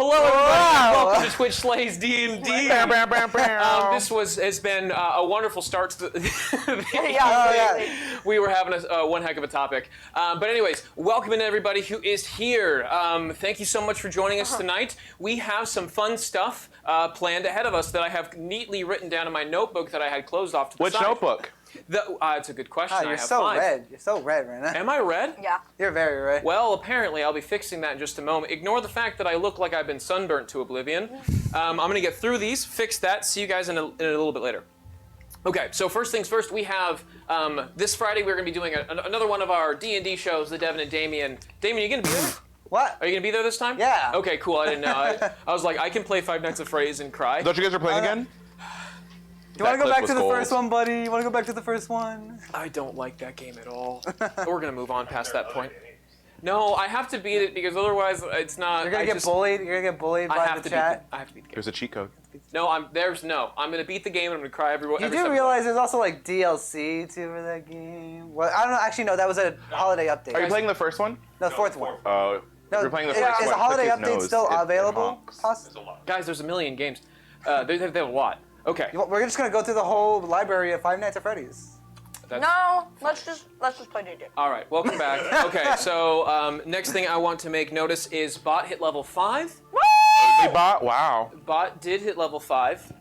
Hello, everybody. Welcome to Twitch Slays D&D. This has been a wonderful start to the We were having one heck of a topic. But anyways, welcome in everybody who is here. Thank you so much for joining us tonight. We have some fun stuff planned ahead of us that I have neatly written down in my notebook that I had closed off to the side. Which notebook? It's a good question. You're so red. You're so red right now. Am I red? Yeah. You're very red. Well, apparently I'll be fixing that in just a moment. Ignore the fact that I look like I've been sunburnt to oblivion. I'm going to get through these, fix that, see you guys in a little bit later. Okay, so first things first, we have, this Friday we're going to be doing another one of our D&D shows, the Devin and Damien. Damien, you going to be there? What? Are you going to be there this time? Yeah. Okay, cool, I didn't know. I was like, I can play Five Nights at Freddy's and cry. Don't you guys are playing again? You want to go back to the first one, buddy? You want to go back to the first one? I don't like that game at all. We're going to move on past that point. No, I have to beat it because otherwise it's not. You're gonna get bullied. You're gonna get bullied by the chat. I have to beat the game. There's a cheat code. No, I'm gonna beat the game and I'm gonna cry every. You do realize there's also like DLC too for that game. Well, I don't know. Actually, no. That was a holiday update. Are you playing the first one? No, the fourth one. Oh, No, you're playing the first one. Is the holiday update still available? Guys, there's a million games. They have a lot. Okay. We're just gonna go through the whole library of Five Nights at Freddy's. No, let's just play D&D. All right, welcome back. Okay, so next thing I want to make notice is Bott hit level 5. Woo! Hey, Bott, wow. Bott did hit level 5.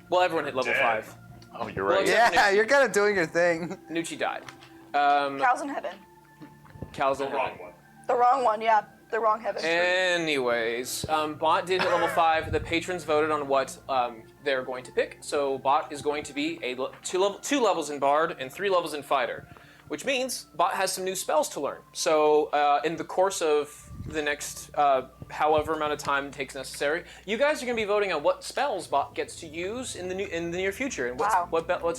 Well, everyone hit level 5. Oh, you're right. Yeah, you're kind of doing your thing. Nucci died. Cal's in heaven. Cal's in heaven. The wrong one, yeah. The wrong heaven. Anyways, Bott did hit level 5. The patrons voted on what they're going to pick. So Bott is going to be two levels in Bard and 3 levels in Fighter, which means Bott has some new spells to learn. So in the course of the next however amount of time it takes necessary, you guys are going to be voting on what spells Bott gets to use in the near future and what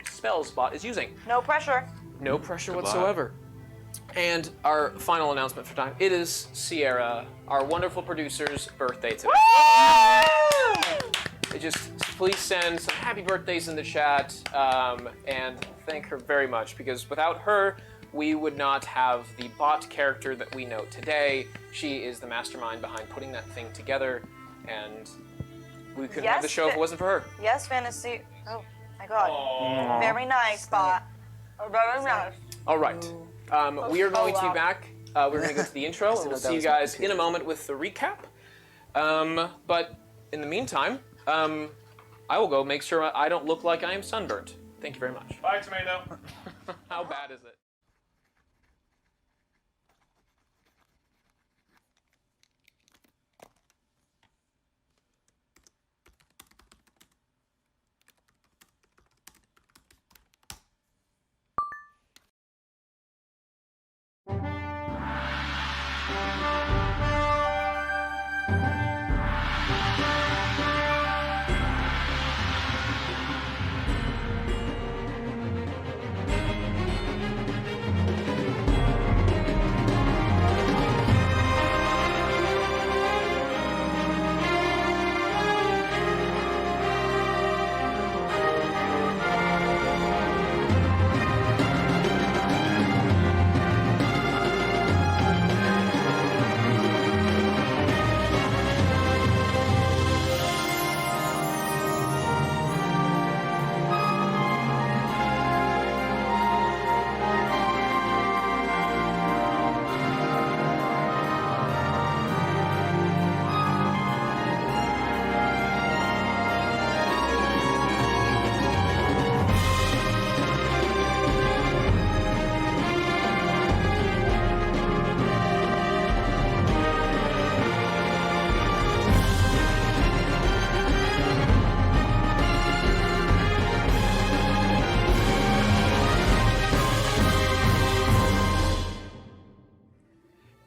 spells Bott is using. No pressure. No pressure whatsoever. And our final announcement for time, it is Sierra, our wonderful producer's birthday today. Just please send some happy birthdays in the chat and thank her very much, because without her, we would not have the Bott character that we know today. She is the mastermind behind putting that thing together, and we couldn't have the show if it wasn't for her. Yes, fantasy. Oh my God. Aww. Very nice, Bott. Very nice. All right. We are going to be back. We're going to go to the intro, and we'll see you guys in a moment with the recap. But in the meantime, I will go make sure I don't look like I am sunburnt. Thank you very much. Bye, tomato. How bad is it?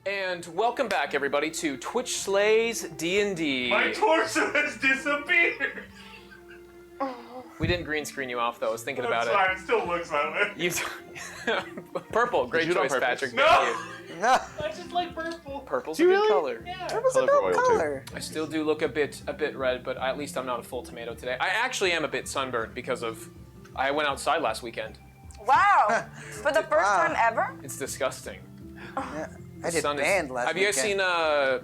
And welcome back, everybody, to Twitch Slays D&D. My torso has disappeared. We didn't green screen you off, though. I was thinking about That's fine. It still looks that way. You purple, great choice, Patrick. No. No. I just like purple. Purple's a good color. Yeah. Purple's a dope color. I still do look a bit red, but at least I'm not a full tomato today. I actually am a bit sunburned because of I went outside last weekend. Wow! For the first time ever? It's disgusting. Yeah. I did sun band last Have you guys weekend.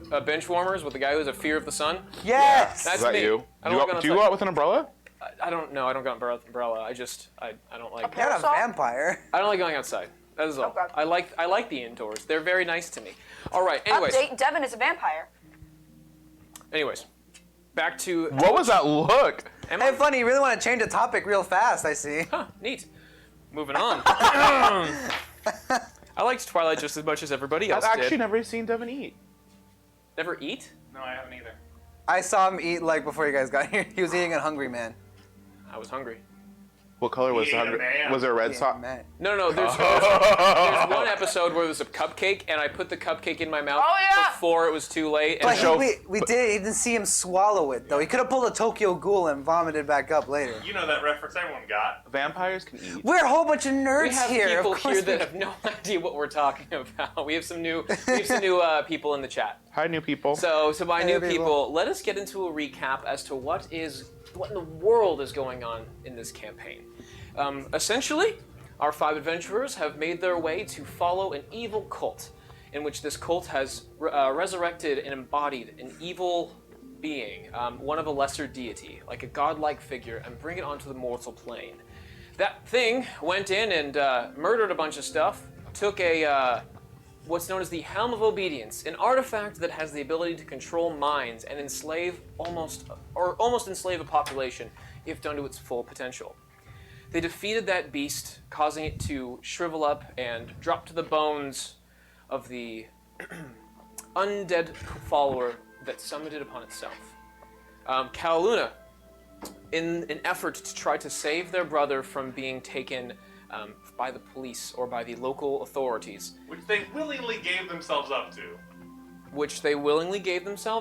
seen Bench Warmers with the guy who's a fear of the sun? Yes. That's Is that me. you? I don't look Do you go out with an umbrella? I don't know. I don't go out with umbrella. I don't like. You're not a Parasol? vampire. I don't like going outside. That is all. Okay. I like the indoors. They're very nice to me. All right. Anyways. Update: Devin is a vampire. Anyways. Back to. What was that look? Am Hey, I? funny, you really want to change the topic real fast, I see. Huh, neat. Moving on. I liked Twilight just as much as everybody else I've actually did. never seen Devin eat. Never eat? No, I haven't either. I saw him eat like before you guys got here. He was eating a Hungry Man. I was hungry. What color was He ate a the man. Was there a red Yeah, sauce? man. No, there's one episode where there's a cupcake, and I put the cupcake in my mouth Oh, yeah. before it was too late. And But show- we didn't see him swallow it though. He could have pulled a Tokyo Ghoul and vomited back up later. You know that reference everyone got. Vampires can eat. We're a whole bunch of we nerds have here. people of course here that we- have no idea what we're talking about. We have some new people in the chat. Hi, new people. So by Hey, new people. people, let us get into a recap as to what in the world is going on in this campaign. Essentially, our 5 adventurers have made their way to follow an evil cult, in which this cult has resurrected and embodied an evil being, one of a lesser deity, like a godlike figure, and bring it onto the mortal plane. That thing went in and murdered a bunch of stuff, took a what's known as the Helm of Obedience, an artifact that has the ability to control minds and almost enslave a population if done to its full potential. They defeated that beast, causing it to shrivel up and drop to the bones of the undead follower that summoned it upon itself. Kaoluna, in an effort to try to save their brother from being taken by the police or by the local authorities, Which they willingly gave themselves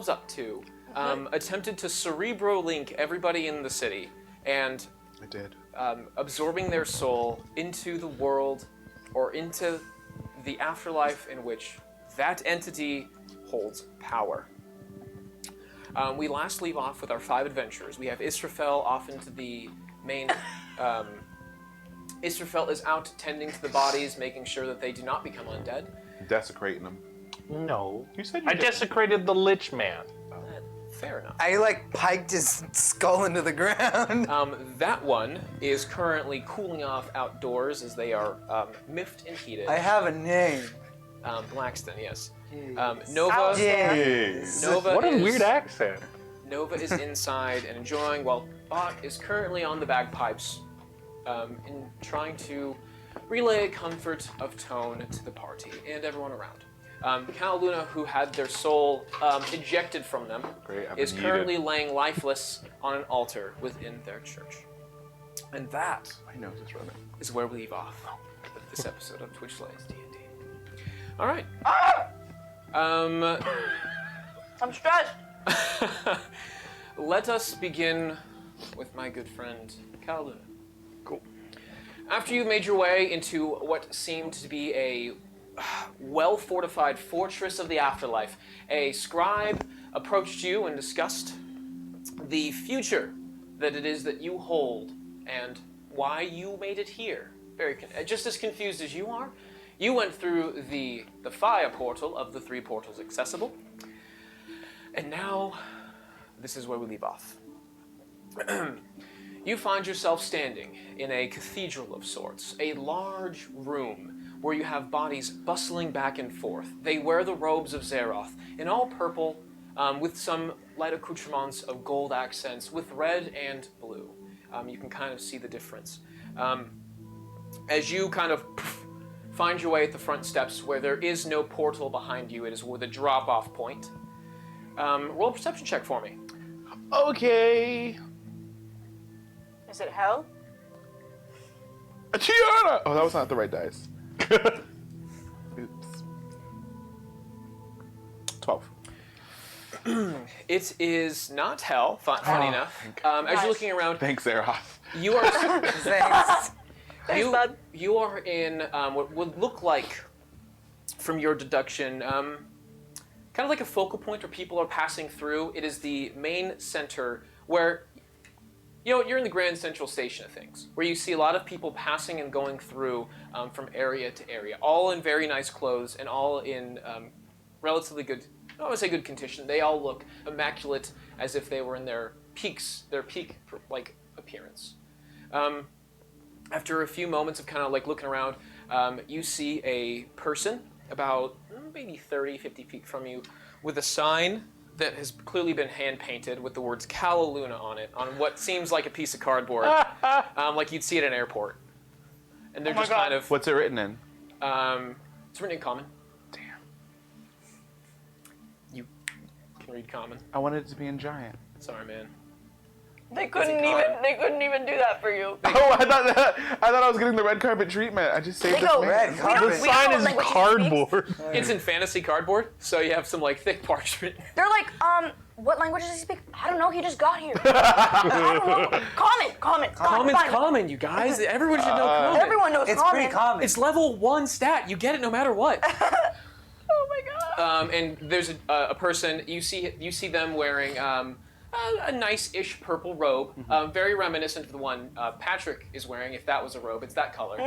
up to. attempted to cerebro-link everybody in the city and I did. absorbing their soul into the world or into the afterlife in which that entity holds power. We last leave off with our 5 adventurers. We have Israfel off into the main. Israfel is out tending to the bodies, making sure that they do not become undead. Desecrating them. No. You said you I did. desecrated the Lich Man. Fair enough. I like piked his skull into the ground. That one is currently cooling off outdoors as they are miffed and heated. I have a name. Blackston, yes. Jeez. Nova. Yes. Nova What a is, weird accent. Nova is inside and enjoying, while Bott is currently on the bagpipes, in trying to relay a comfort of tone to the party and everyone around. Kaoluna, who had their soul ejected from them, Great, I've is been currently laying lifeless on an altar within their church. And that My nose is running. is where we leave off with this episode of Twitch Slays D&D. All right. I'm stressed. Let us begin with my good friend Kaoluna. Cool. After you've made your way into what seemed to be a well-fortified fortress of the afterlife, a scribe approached you and discussed the future that it is that you hold and why you made it here. Just as confused as you are, you went through the fire portal of the 3 portals accessible, and now this is where we leave off. You find yourself standing in a cathedral of sorts, a large room where you have bodies bustling back and forth. They wear the robes of Zeroth in all purple, with some light accoutrements of gold accents, with red and blue. You can kind of see the difference. As you kind of find your way at the front steps where there is no portal behind you, it is with a drop-off point. Roll a perception check for me. Okay. Is it hell? A Tiana! Oh, that was not the right dice. Oops. 12. It is not hell, funny enough. As you're looking around, Thanks, Zeroth. you are Thanks. you are in what would look like, from your deduction, kind of like a focal point where people are passing through. It is the main center where you're in the Grand Central Station of things, where you see a lot of people passing and going through from area to area, all in very nice clothes and all in relatively good, I don't want to say good condition. They all look immaculate, as if they were in their peak like appearance. After a few moments of kind of like looking around, you see a person about maybe 30, 50 feet from you with a sign that has clearly been hand-painted with the words Calaluna on it, on what seems like a piece of cardboard, like you'd see at an airport. And they're just kind of... What's it written in? It's written in Common. Damn. You can read Common. I wanted it to be in Giant. Sorry, man. They couldn't even do that for you. Oh, I thought I was getting the red carpet treatment. I just saved They this go, man. Red We carpet. don't- The we don't sign know is what language he cardboard. It's in fantasy cardboard, so you have some like thick parchment. They're like, what language does he speak? I don't know, he just got here. I don't know. Common. Common's fine. common, you guys. Everyone should know Common. Everyone knows It's common. pretty common. It's level 1 stat. You get it no matter what. Oh my god. And there's a person, you see them wearing a nice-ish purple robe, very reminiscent of the one Patrick is wearing, if that was a robe. It's that color.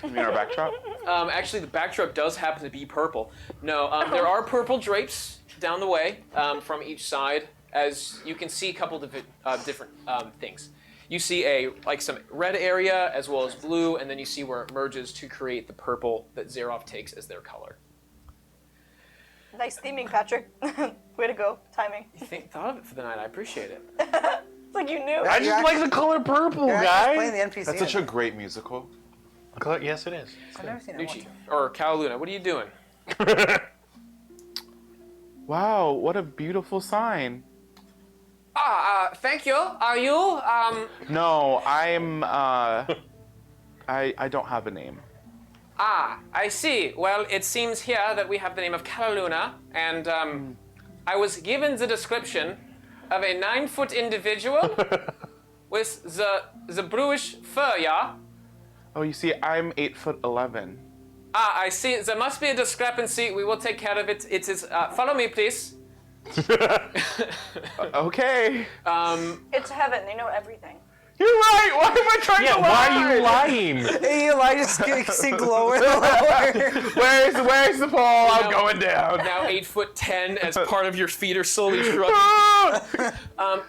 You mean our backdrop? Actually, the backdrop does happen to be purple. No, there are purple drapes down the way from each side, as you can see a couple of different things. You see some red area as well as blue, and then you see where it merges to create the purple that Xeroth takes as their color. Nice theming, Patrick. Way to go. Timing. You thought of it for the night. I appreciate it. It's like you knew. I just like the color purple, You're actually playing guy. the NPC. That's such a in it. great musical. Yes, it is. I've never seen it once. Nucci, or Calaluna, what are you doing? Wow, what a beautiful sign. Thank you. Are you, No, I'm I don't have a name. I see. Well, it seems here that we have the name of Calaluna, and I was given the description of a 9-foot individual with the bluish fur, yeah? Oh, you see, I'm 8'11". I see. There must be a discrepancy. We will take care of it. It is, follow me, please. Okay. It's heaven. They know everything. You're right. Why am I trying Yeah, to why lie? are you lying? Hey, Eli just sink lower and lower. Where's the pole? I'm going down. Now 8'10" as part of your feet are slowly shrugging.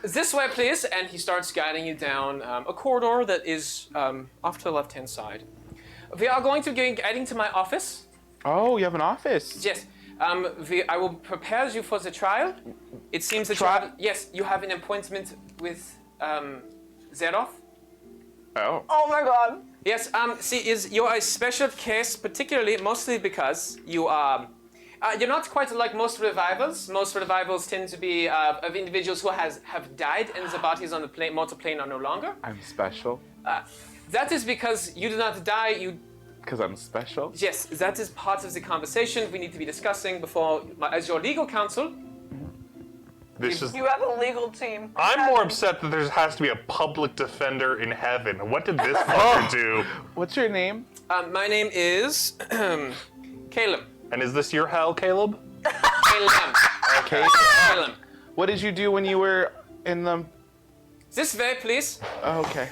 This way, please. And he starts guiding you down a corridor that is off to the left-hand side. We are going to be getting to my office. Oh, you have an office. Yes. I will prepare you for the trial. It seems that you have an appointment with Xeroth. Oh. Oh my god. Yes. You are a special case, particularly mostly because you are. You're not quite like most revivals. Most revivals tend to be of individuals who have died and the bodies on the mortal plane are no longer. I'm special. That is because you did not die. Because I'm special. Yes, that is part of the conversation we need to be discussing before, as your legal counsel. This is. You have a legal team. I'm more upset that there has to be a public defender in heaven. What did this fucker do? What's your name? My name is Caleb. And is this your hell, Caleb? Caleb. Okay. Caleb. What did you do when you were in the... This way, please. Oh, okay.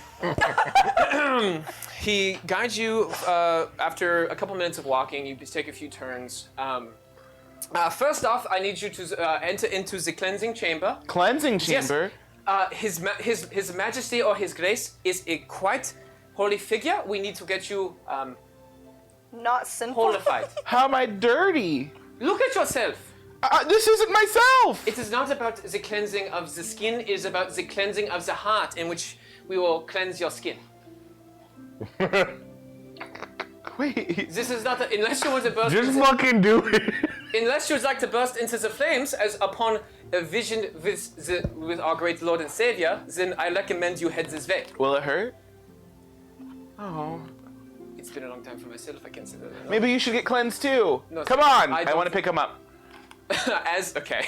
He guides you after a couple minutes of walking. You take a few turns. First off, I need you to enter into the cleansing chamber. Cleansing Yes. chamber? His Majesty or His Grace is a quite holy figure. We need to get you Not sinful. holified. How am I dirty? Look at yourself. This isn't myself! It is not about the cleansing of the skin. It is about the cleansing of the heart, in which we will cleanse your skin. Wait. This is not unless you want to burst. Just fucking do it. Unless you'd like to burst into the flames, as upon a vision with our great Lord and Savior, then I recommend you head this way. Will it hurt? Oh. It's been a long time for myself. I can say that. Maybe you should get cleansed too. No, Come on! I I don't- want to pick him up. Okay.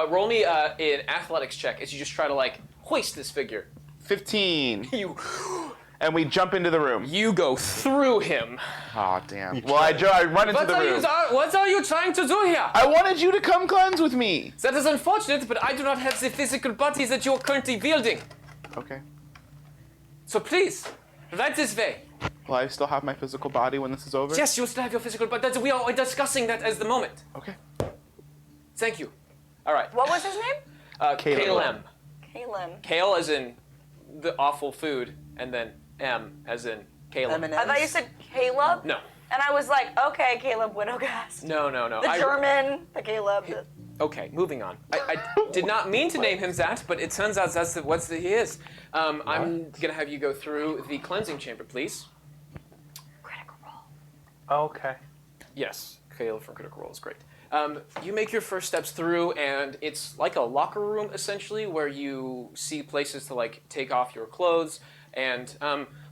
Roll me an athletics check as you just try to like hoist this figure. 15. You and we jump into the room. You go through him. Oh, damn. Well, I run into the room. What are you trying to do here? I wanted you to come cleanse with me. That is unfortunate, but I do not have the physical body that you are currently wielding. Okay. So please, right this way. Will I still have my physical body when this is over? Yes, you will still have your physical body. We are discussing that as the moment. Okay. Thank you. All right. What was his name? Kalem. Caleb. Kale as in the awful food, and then M as in Caleb. M&Ms. I thought you said Caleb. No. And I was like, okay, Caleb Widowcast. No. The German, the Caleb. Okay, moving on. I did not mean to name him that, but it turns out that's what he is. I'm gonna have you go through the cleansing chamber, please. Critical Role. Okay. Yes, Caleb from Critical Role is great. You make your first steps through, and it's like a locker room essentially, where you see places to like take off your clothes, and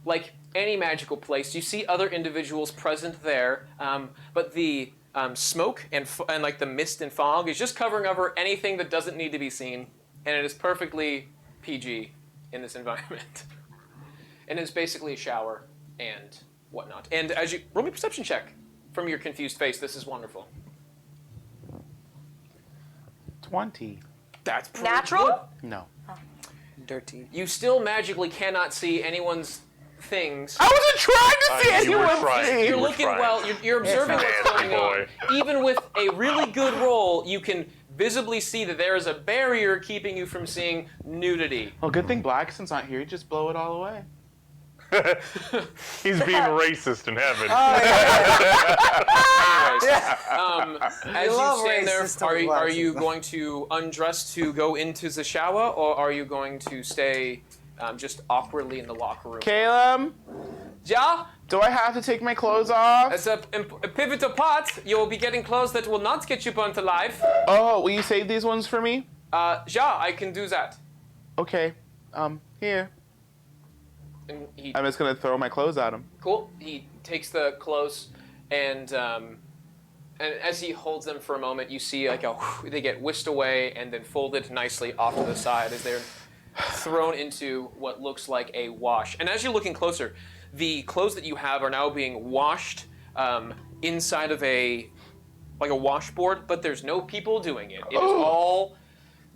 like any magical place, you see other individuals present there, but the smoke and like the mist and fog is just covering over anything that doesn't need to be seen, and it is perfectly PG in this environment. And it's basically a shower and whatnot. And as you roll me a perception check from your confused face, this is wonderful. 20. That's pretty Natural? good. No. Dirty. You still magically cannot see anyone's things. I wasn't trying to see You were anyone. trying. You're You were looking trying. well. You're observing what's Nasty going on. boy. Even with a really good roll, you can visibly see that there is a barrier keeping you from seeing nudity. Well, good thing Blackson's not here. He'd just blow it all away. He's being racist in heaven. Anyways, as you love stand there, racist are you glasses. going to undress to go into the shower, or are you going to stay just awkwardly in the locker room? Caleb, Ja, do I have to take my clothes off? as a pivotal part, you will be getting clothes that will not get you burnt alive. Oh, will you save these ones for me? Ja, I can do that. Okay. Here. And he I'm just gonna throw my clothes at him. Cool. He takes the clothes, and as he holds them for a moment, you see like they get whisked away and then folded nicely off to the side as they're thrown into what looks like a wash. And as you're looking closer, the clothes that you have are now being washed inside of a washboard, but there's no people doing it. It is all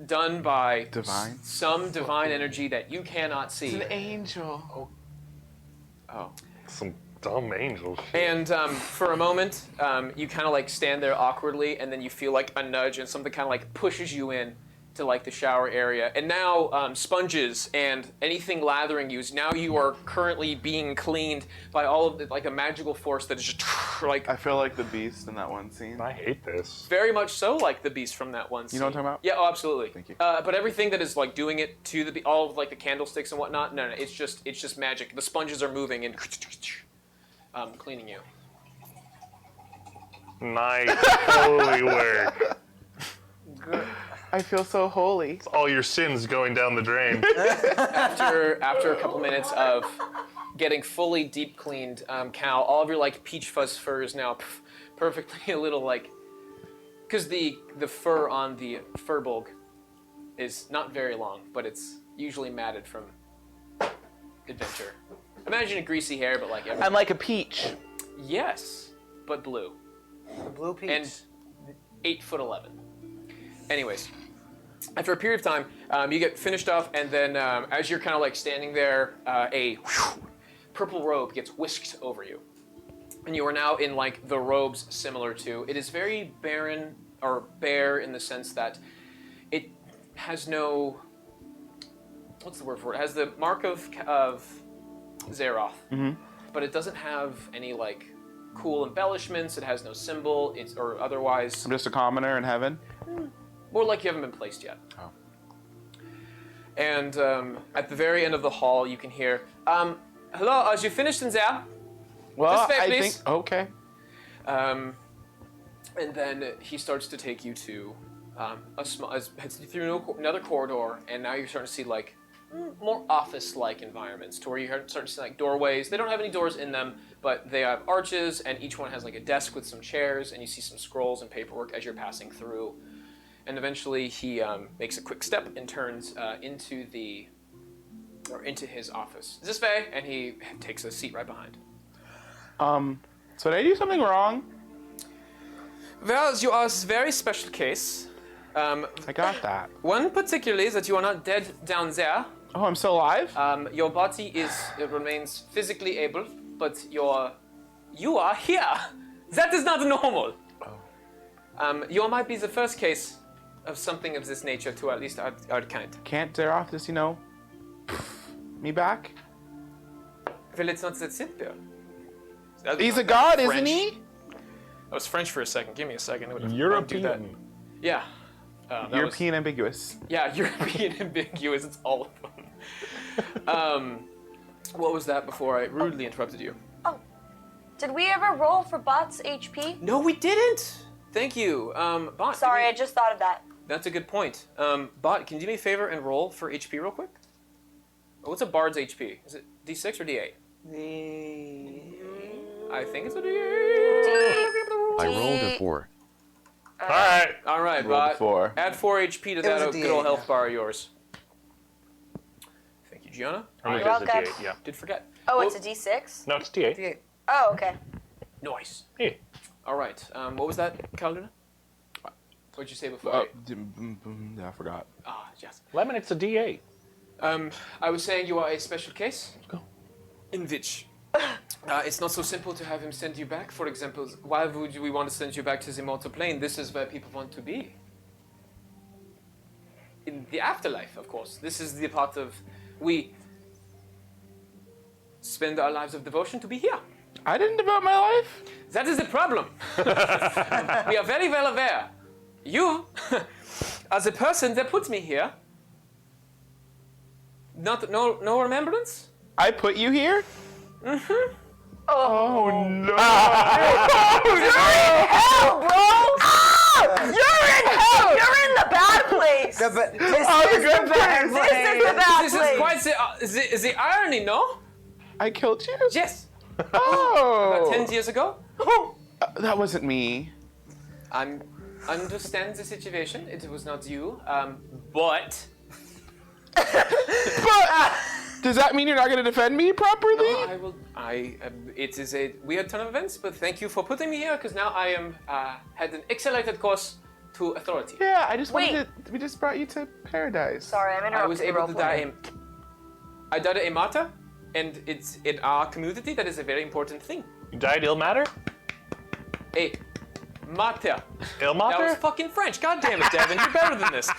done by Divine? some divine energy that you cannot see. It's an angel. Oh. Some dumb angel shit. And for a moment, you kind of like stand there awkwardly, and then you feel like a nudge, and something kind of like pushes you in to like the shower area. And now sponges and anything lathering you, now you are currently being cleaned by all of the, like a magical force that is just like I feel like the beast in that one scene. I hate this. very much so like the beast from that one scene. You know what I'm talking about? Yeah, oh, absolutely. Thank you. But everything that is like doing it to the all of like the candlesticks and whatnot, no, it's just magic. The sponges are moving and cleaning you. Nice. Holy work. I feel so holy. All your sins going down the drain. After a couple minutes of getting fully deep cleaned, Cal, all of your like peach fuzz fur is now perfectly a little like, because the fur on the fur bulk is not very long, but it's usually matted from adventure. Imagine a greasy hair, but like I'm like a peach. yes, but blue Blue peach. and 8'11". Anyways, after a period of time, you get finished off, and then as you're kind of like standing there, a purple robe gets whisked over you. And you are now in like the robes similar to, it is very barren, or bare in the sense that it has no, what's the word for it? It has the mark of Zeroth, but it doesn't have any like cool embellishments, it has no symbol, or otherwise. I'm just a commoner in heaven. More like you haven't been placed yet. Oh. And at the very end of the hall, you can hear, hello, are you finished in there? Well, This way, I please. think okay. And then he starts to take you to through another corridor, and now you're starting to see like more office-like environments, to where you're starting to see like doorways. They don't have any doors in them, but they have arches, and each one has like a desk with some chairs, and you see some scrolls and paperwork as you're passing through. And eventually he makes a quick step and turns into the or into his office. This way, and he takes a seat right behind. So did I do something wrong? Well, you are a very special case. I got that. One particularly is that you are not dead down there. Oh, I'm still alive? Your body remains physically able, but you are here. That is not normal. You might be the first case of something of this nature to at least our kind. Can't Zeroth just, me back? Well, it's not that simple. He's a god, French. isn't he? That was French for a second. Give me a second. Do that. European. Yeah. That European ambiguous. Yeah, European ambiguous. It's all of them. What was that before I rudely interrupted you? Did we ever roll for Bott's HP? No, we didn't. Thank you. Bott. Sorry, I just thought of that. That's a good point. Bott, can you do me a favor and roll for HP real quick? What's a bard's HP? Is it D6 or D8? I think it's a D8. I rolled a 4. Alright. All right, Rolled a Bott. 4. Add 4 HP to was that a good old D8, health yeah. bar of yours. Thank you, Gianna. How many You're does a welcome. D8? Yeah. Did forget. Oh, it's a D6? No, it's D8. D8. Oh, okay. Nice. Hey. All right. What was that, Calduna? What'd you say before? I forgot. Yes. Lemon, it's a D8. I was saying you are a special case. Go. In which it's not so simple to have him send you back. For example, why would we want to send you back to the mortal plane? This is where people want to be. In the afterlife, of course. This is the part of we spend our lives of devotion to be here. I didn't devote my life. That is the problem. We are very well aware. You, as a person that put me here, no remembrance? I put you here? Oh no! Hell, bro! You're in hell! You're in the bad place! No, but this Oh, the is good the bad place. This is the bad This place! is quite the irony, no? I killed you? Yes. Oh. About 10 years ago. That wasn't me. I understand the situation. It was not you. But But does that mean you're not going to defend me properly? I will. It is a weird turn of events. But thank you for putting me here, because now I am had an accelerated course to authority. Yeah, I just Wait. wanted to. We just brought you to paradise. Sorry, I'm interrupting I was able to die. roleplay. I died a martyr, and it's in our community that is a very important thing. You died ill matter? A martyr. Ill That was matter? fucking French. God damn it, Devin. You're better than this.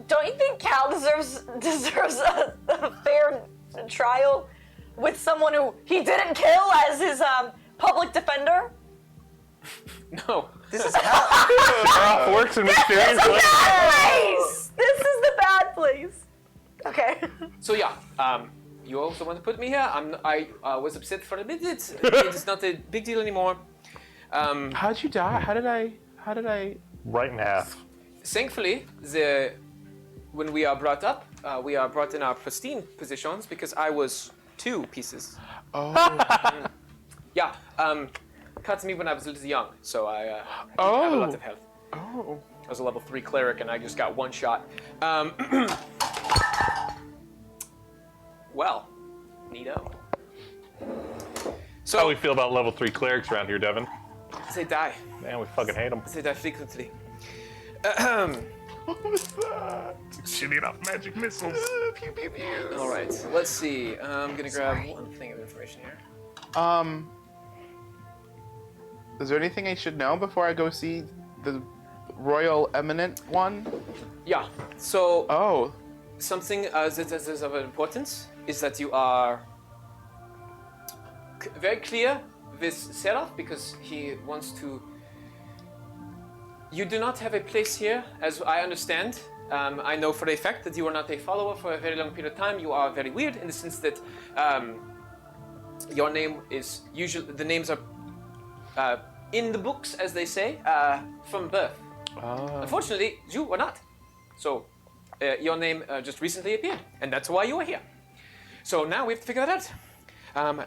Don't you think Cal deserves a fair trial with someone who he didn't kill as his public defender? No. This is hell. Zeroth works in mysterious This is the ways. bad place! This is the bad place. Okay. So yeah, you also want to put me here. I was upset for a minute. It is not a big deal anymore. How'd you die? How did I? Right in half. Thankfully, when we are brought up, we are brought in our pristine positions because I was 2 pieces. Oh. Yeah, cut me when I was a little young, so I didn't have a lot of health. Oh. I was a level 3 cleric and I just got 1 shot. Well, neato. How do we feel about level 3 clerics around here, Devin? They die. Man, we fucking hate them. They die frequently. What was that? Shooting off magic missiles. Pew pew pew. All right, let's see. I'm gonna grab one thing of information here. Is there anything I should know before I go see the royal eminent one? Yeah. So Oh. something that is of importance is that you are very clear with Seraph because he wants to. You do not have a place here, as I understand. I know for a fact that you are not a follower for a very long period of time. You are very weird in the sense that your name is usually the names are in the books, as they say, from birth. Unfortunately, you are not. So your name just recently appeared, and that's why you are here. So now we have to figure that out.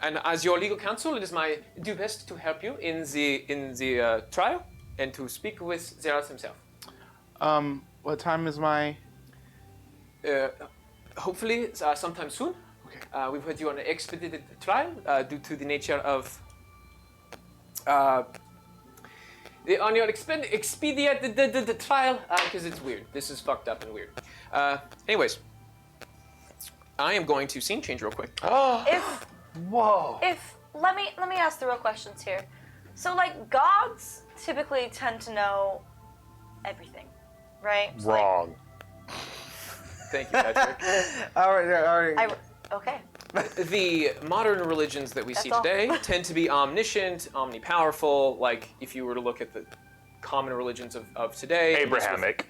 And as your legal counsel, it is my due best to help you in the trial and to speak with Zeroth himself. What time is my? hopefully sometime soon. Okay. We put you on an expedited trial due to the nature of on your expedited trial because it's weird. This is fucked up and weird. Anyways, I am going to scene change real quick. If Whoa. let me ask the real questions here. So like gods typically tend to know everything, right? It's like- Wrong. Thank you, Patrick. All right. okay. The modern religions that we see That's all. today tend to be omniscient, omnipowerful. Like if you were to look at the common religions of today, Abrahamic.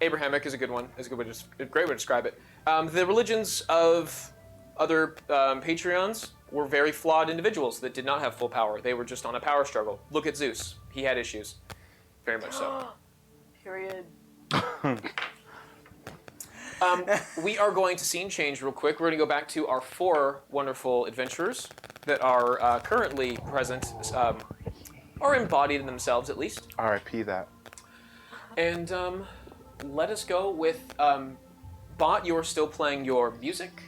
Abrahamic is a good one. Is a good way a great way to describe it. The religions of other Patreons were very flawed individuals that did not have full power. They were just on a power struggle. Look at Zeus. He had issues. Very much so. Period. We are going to scene change real quick. We're going to go back to our 4 wonderful adventurers that are currently present, or embodied in themselves at least. R.I.P. that. And let us go with Bott. You are still playing your music,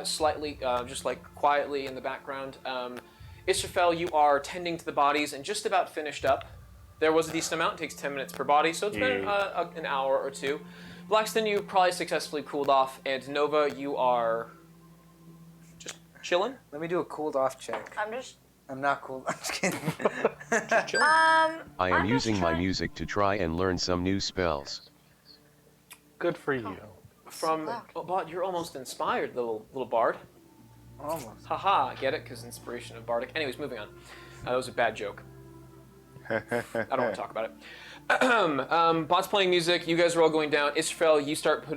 slightly, just like quietly in the background. Israfel, you are tending to the bodies and just about finished up. There was a decent amount. It takes 10 minutes per body, so it's been an hour or two. Blackston, you probably successfully cooled off, and Nova, you are just chilling. Let me do a cooled off check. I'm not cool. I'm just kidding. Just chilling. I am I'm using just my trying- music to try and learn some new spells. Good for you. From Bott, you're almost inspired, little bard. Almost. Haha, get it? Because inspiration of bardic. Anyways, moving on. That was a bad joke. I don't want to talk about it. Bott's playing music. You guys are all going down. Israfel, you start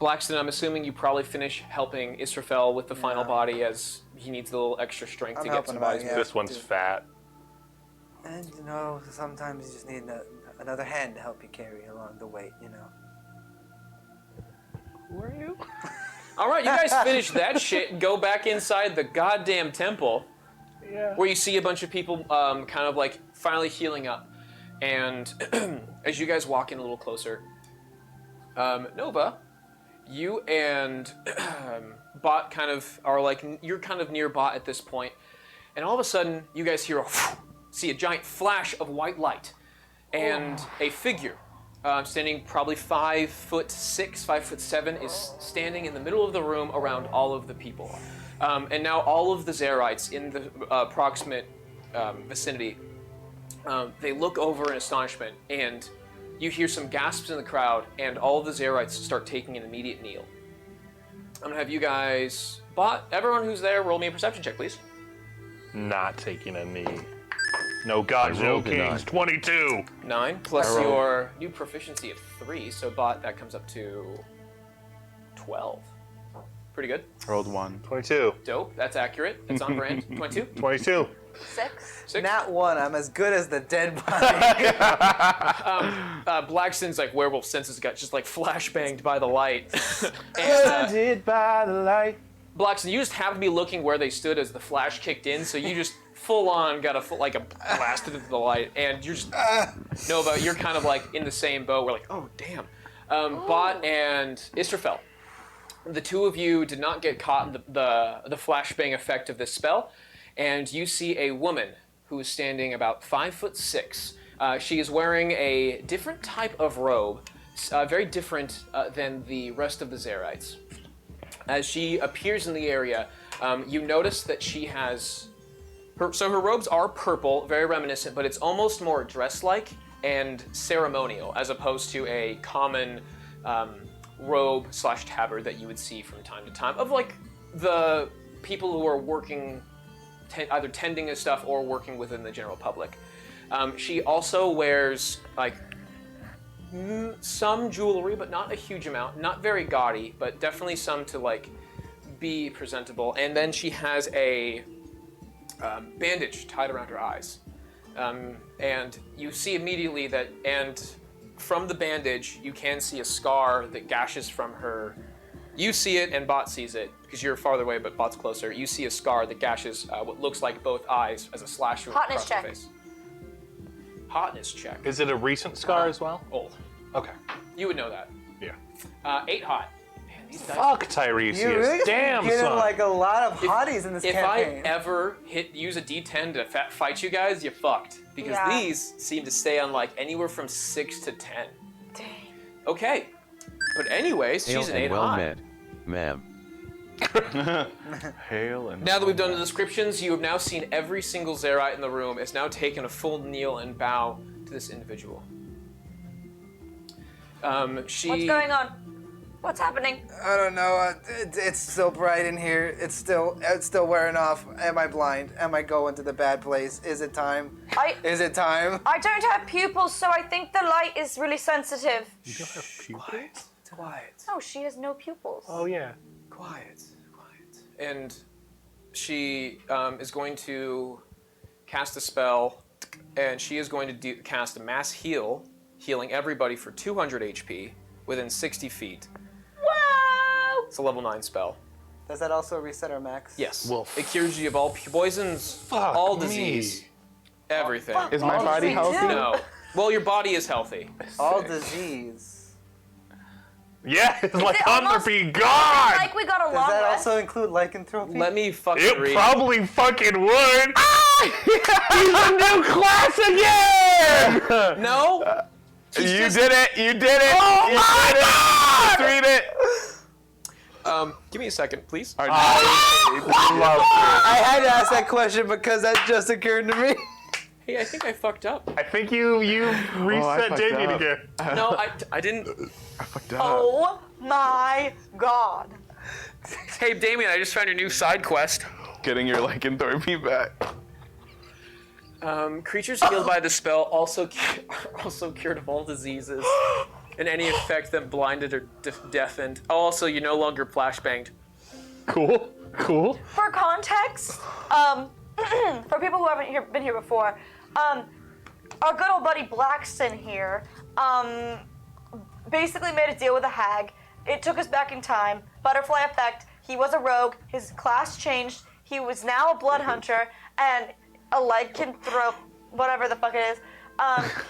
Blackston, I'm assuming you probably finish helping Israfel with the final body as he needs a little extra strength I'm to get helping some him out, bodies yeah. moving. This one's fat. And you know, sometimes you just need another hand to help you carry along the weight. You know. Who are you? All right, you guys finish that shit and go back inside the goddamn temple. Yeah. Where you see a bunch of people kind of like finally healing up. And as you guys walk in a little closer, Nova, you and Bott kind of are like, you're kind of near Bott at this point. And all of a sudden, you guys hear see a giant flash of white light. And a figure standing probably 5'6", 5'7", is standing in the middle of the room around all of the people. And now all of the Zerites in the approximate vicinity, they look over in astonishment, and you hear some gasps in the crowd, and all of the Zerites start taking an immediate kneel. I'm gonna have you guys, Bott, everyone who's there, roll me a perception check, please. Not taking a knee. No gods, I no rolled a kings. 22. 9 plus I rolled- your new proficiency of 3, so Bott, that comes up to 12. Pretty good. Rolled 1. 22. Dope. That's accurate. It's on brand. 22. 22. 6. 6. Not one. I'm as good as the dead body. Blackston's like werewolf senses got just like flashbanged by the light. And, Blinded by the light. Blackston, you just happened to be looking where they stood as the flash kicked in, so you just full on got a blasted into the light, and you're just Nova. You're kind of like in the same boat. We're like, oh damn. Bott and Israfel, the two of you did not get caught in the flashbang effect of this spell, and you see a woman who is standing about 5'6". She is wearing a different type of robe, very different than the rest of the Zerites. As she appears in the area, you notice that she has her robes are purple, very reminiscent, but it's almost more dress-like and ceremonial as opposed to a common robe/tabard that you would see from time to time of like the people who are working, either tending to stuff or working within the general public. She also wears like some jewelry, but not a huge amount, not very gaudy, but definitely some to like be presentable. And then she has a bandage tied around her eyes. And you see immediately that, and from the bandage, you can see a scar that gashes from her. You see it, and Bott sees it, because you're farther away, but Bott's closer. You see a scar that gashes what looks like both eyes as a slash Hotness across her check. face. Hotness check. Is it a recent scar as well? Old. Okay. You would know that. Yeah. 8 hot. Man, These dice. Fuck Tiresias. You really Damn, getting son. like a lot of hotties in this If campaign. I ever use a D10 to fight you guys, you're fucked. Because Yeah. these seem to stay on like anywhere from 6 to 10. Dang. Okay. But anyways, Hail she's an and 8 well high. met, ma'am. Hail and Now that we've done the descriptions, you have now seen every single Zerite in the room is now taken a full kneel and bow to this individual. She. What's going on? What's happening? I don't know. It's still bright in here. It's still wearing off. Am I blind? Am I going to the bad place? Is it time? Is it time? I don't have pupils, so I think the light is really sensitive. You don't have pupils? Quiet. No, she has no pupils. Oh, yeah. Quiet. And she is going to cast a spell, and she is going to cast a mass heal, healing everybody for 200 HP within 60 feet. Whoa! It's a level 9 spell. Does that also reset our max? Yes. Well, it cures you of all poisons, fuck all me. disease, everything. Is my body me healthy? too. No. Well, your body is healthy. All Sick. disease. Yeah, it's lycanthropy Like gone! we got a Does long that rest. also include lycanthropy? Let me fucking It read. probably fucking would! He's a new class again! No. You did it! You did it! Oh you my did God! it! Let's read it! Give me a second, please. Our Love I had to ask that question because that just occurred to me. Hey, I think I fucked up. I think you reset fucked Damien up. again. No, I didn't. I fucked up. Oh my god. Hey, Damien, I just found your new side quest. Getting your lycanthropy back. Creatures healed by the spell also cured of all diseases and any effect that blinded or deafened. Also, you're no longer flashbanged. Cool. For context, for people who haven't been here before, our good old buddy Blackston here, basically made a deal with a hag. It took us back in time. Butterfly effect. He was a rogue. His class changed. He was now a blood hunter and a lycanthrope, whatever the fuck it is.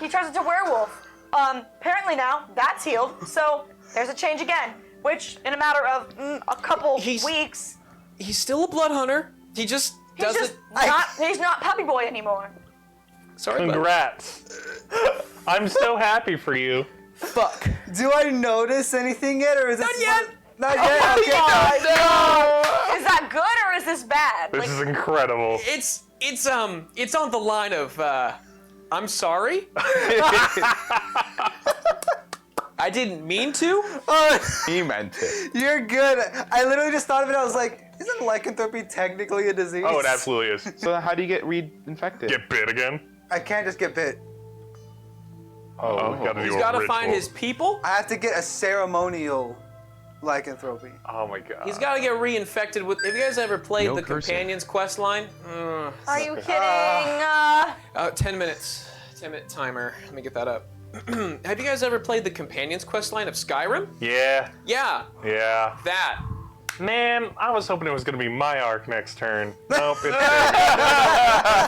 He turns into a werewolf. Apparently now that's healed. So there's a change again, which in a matter of a couple weeks, He's still a blood hunter. He just doesn't. he's not Puppy Boy anymore. Sorry, bud. Congrats. I'm so happy for you. Fuck. Do I notice anything yet, or is this Not yet. Not yet. Okay. Is that good or is this bad? This is incredible. It's on the line of I'm sorry. I didn't mean to. He meant it. You're good. I literally just thought of it. I was like, isn't lycanthropy technically a disease? Oh, it absolutely is. So how do you get reinfected? Get bit again? I can't just get bit. Oh, we gotta do He's a got to ritual. find his people. I have to get a ceremonial lycanthropy. Oh my god. He's got to get reinfected with. Have you guys ever played No the cursing. Companions quest line? Are you kidding? 10 minutes. 10-minute timer. Let me get that up. Have you guys ever played the Companions quest line of Skyrim? Yeah. Yeah, that. Man, I was hoping it was gonna be my arc next turn. Nope, it's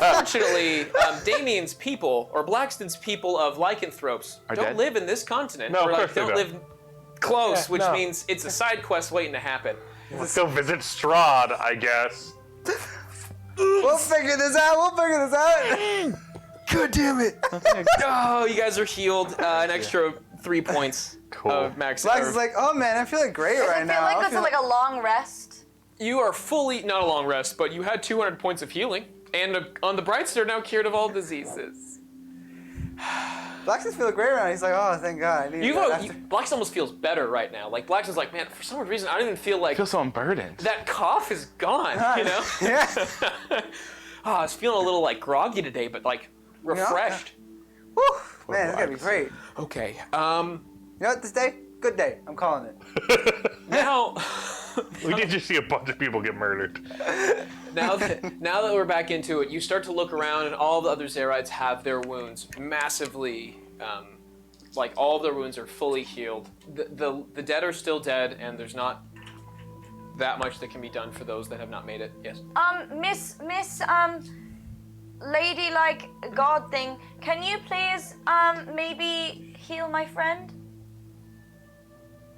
Unfortunately, Damien's people, or Blackston's people of lycanthropes, Are don't dead? live in this continent. No, of or course they don't don't. live close, Yeah, which no. means it's a side quest waiting to happen. Let's go visit Strahd, I guess. We'll figure this out. God damn it. Oh, you guys are healed. An extra 3 points Cool. of max. Flax or- is like, oh man, I'm feeling great Does right it now. feel like I this is feel- like a long rest? You are fully, not a long rest, but you had 200 points of healing. And on the bright side, now cured of all diseases. Flax is feeling great right now. He's like, oh, thank God. I needed that after- Black's almost feels better right now. Like, Black's like, man, for some reason, I don't even feel like I feel so unburdened. that cough is gone, you know? Yeah. Oh, I was feeling a little, like, groggy today, but, like, refreshed. Woo. Man, it's gonna be great. Okay, You know what? This day, good day. I'm calling it. now... We did just see a bunch of people get murdered. Now that we're back into it, you start to look around, and all the other Zerites have their wounds massively, like all of their wounds are fully healed. The dead are still dead, and there's not that much that can be done for those that have not made it. Yes. Miss, lady like god thing, can you please, maybe heal my friend?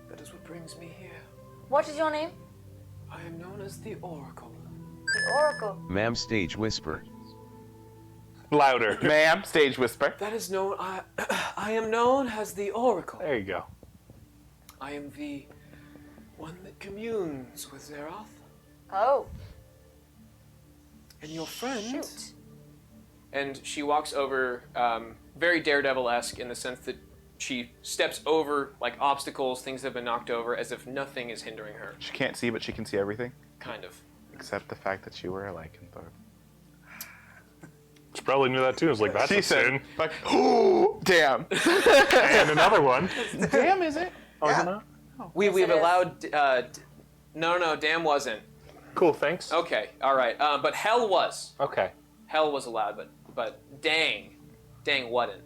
That is what brings me here. What is your name? I am known as the Oracle. The Oracle. Ma'am stage whisper. Louder. Ma'am, stage whisper. That is known. I am known as the Oracle. There you go. I am the one that communes with Zeroth. Oh. And your friend. Shoot. And she walks over, very Daredevil-esque in the sense that she steps over like obstacles, things that have been knocked over, as if nothing is hindering her. She can't see, but she can see everything. Kind of. Except the fact that you were a lycanthrope. She probably knew that too. It was like, that's She a said, sin. like, oh, damn. And another one. Damn, is it? Oh, is it not? We've it is. allowed. No, damn wasn't. Cool, thanks. Okay, all right. But hell was. Okay. Hell was allowed, but dang wasn't.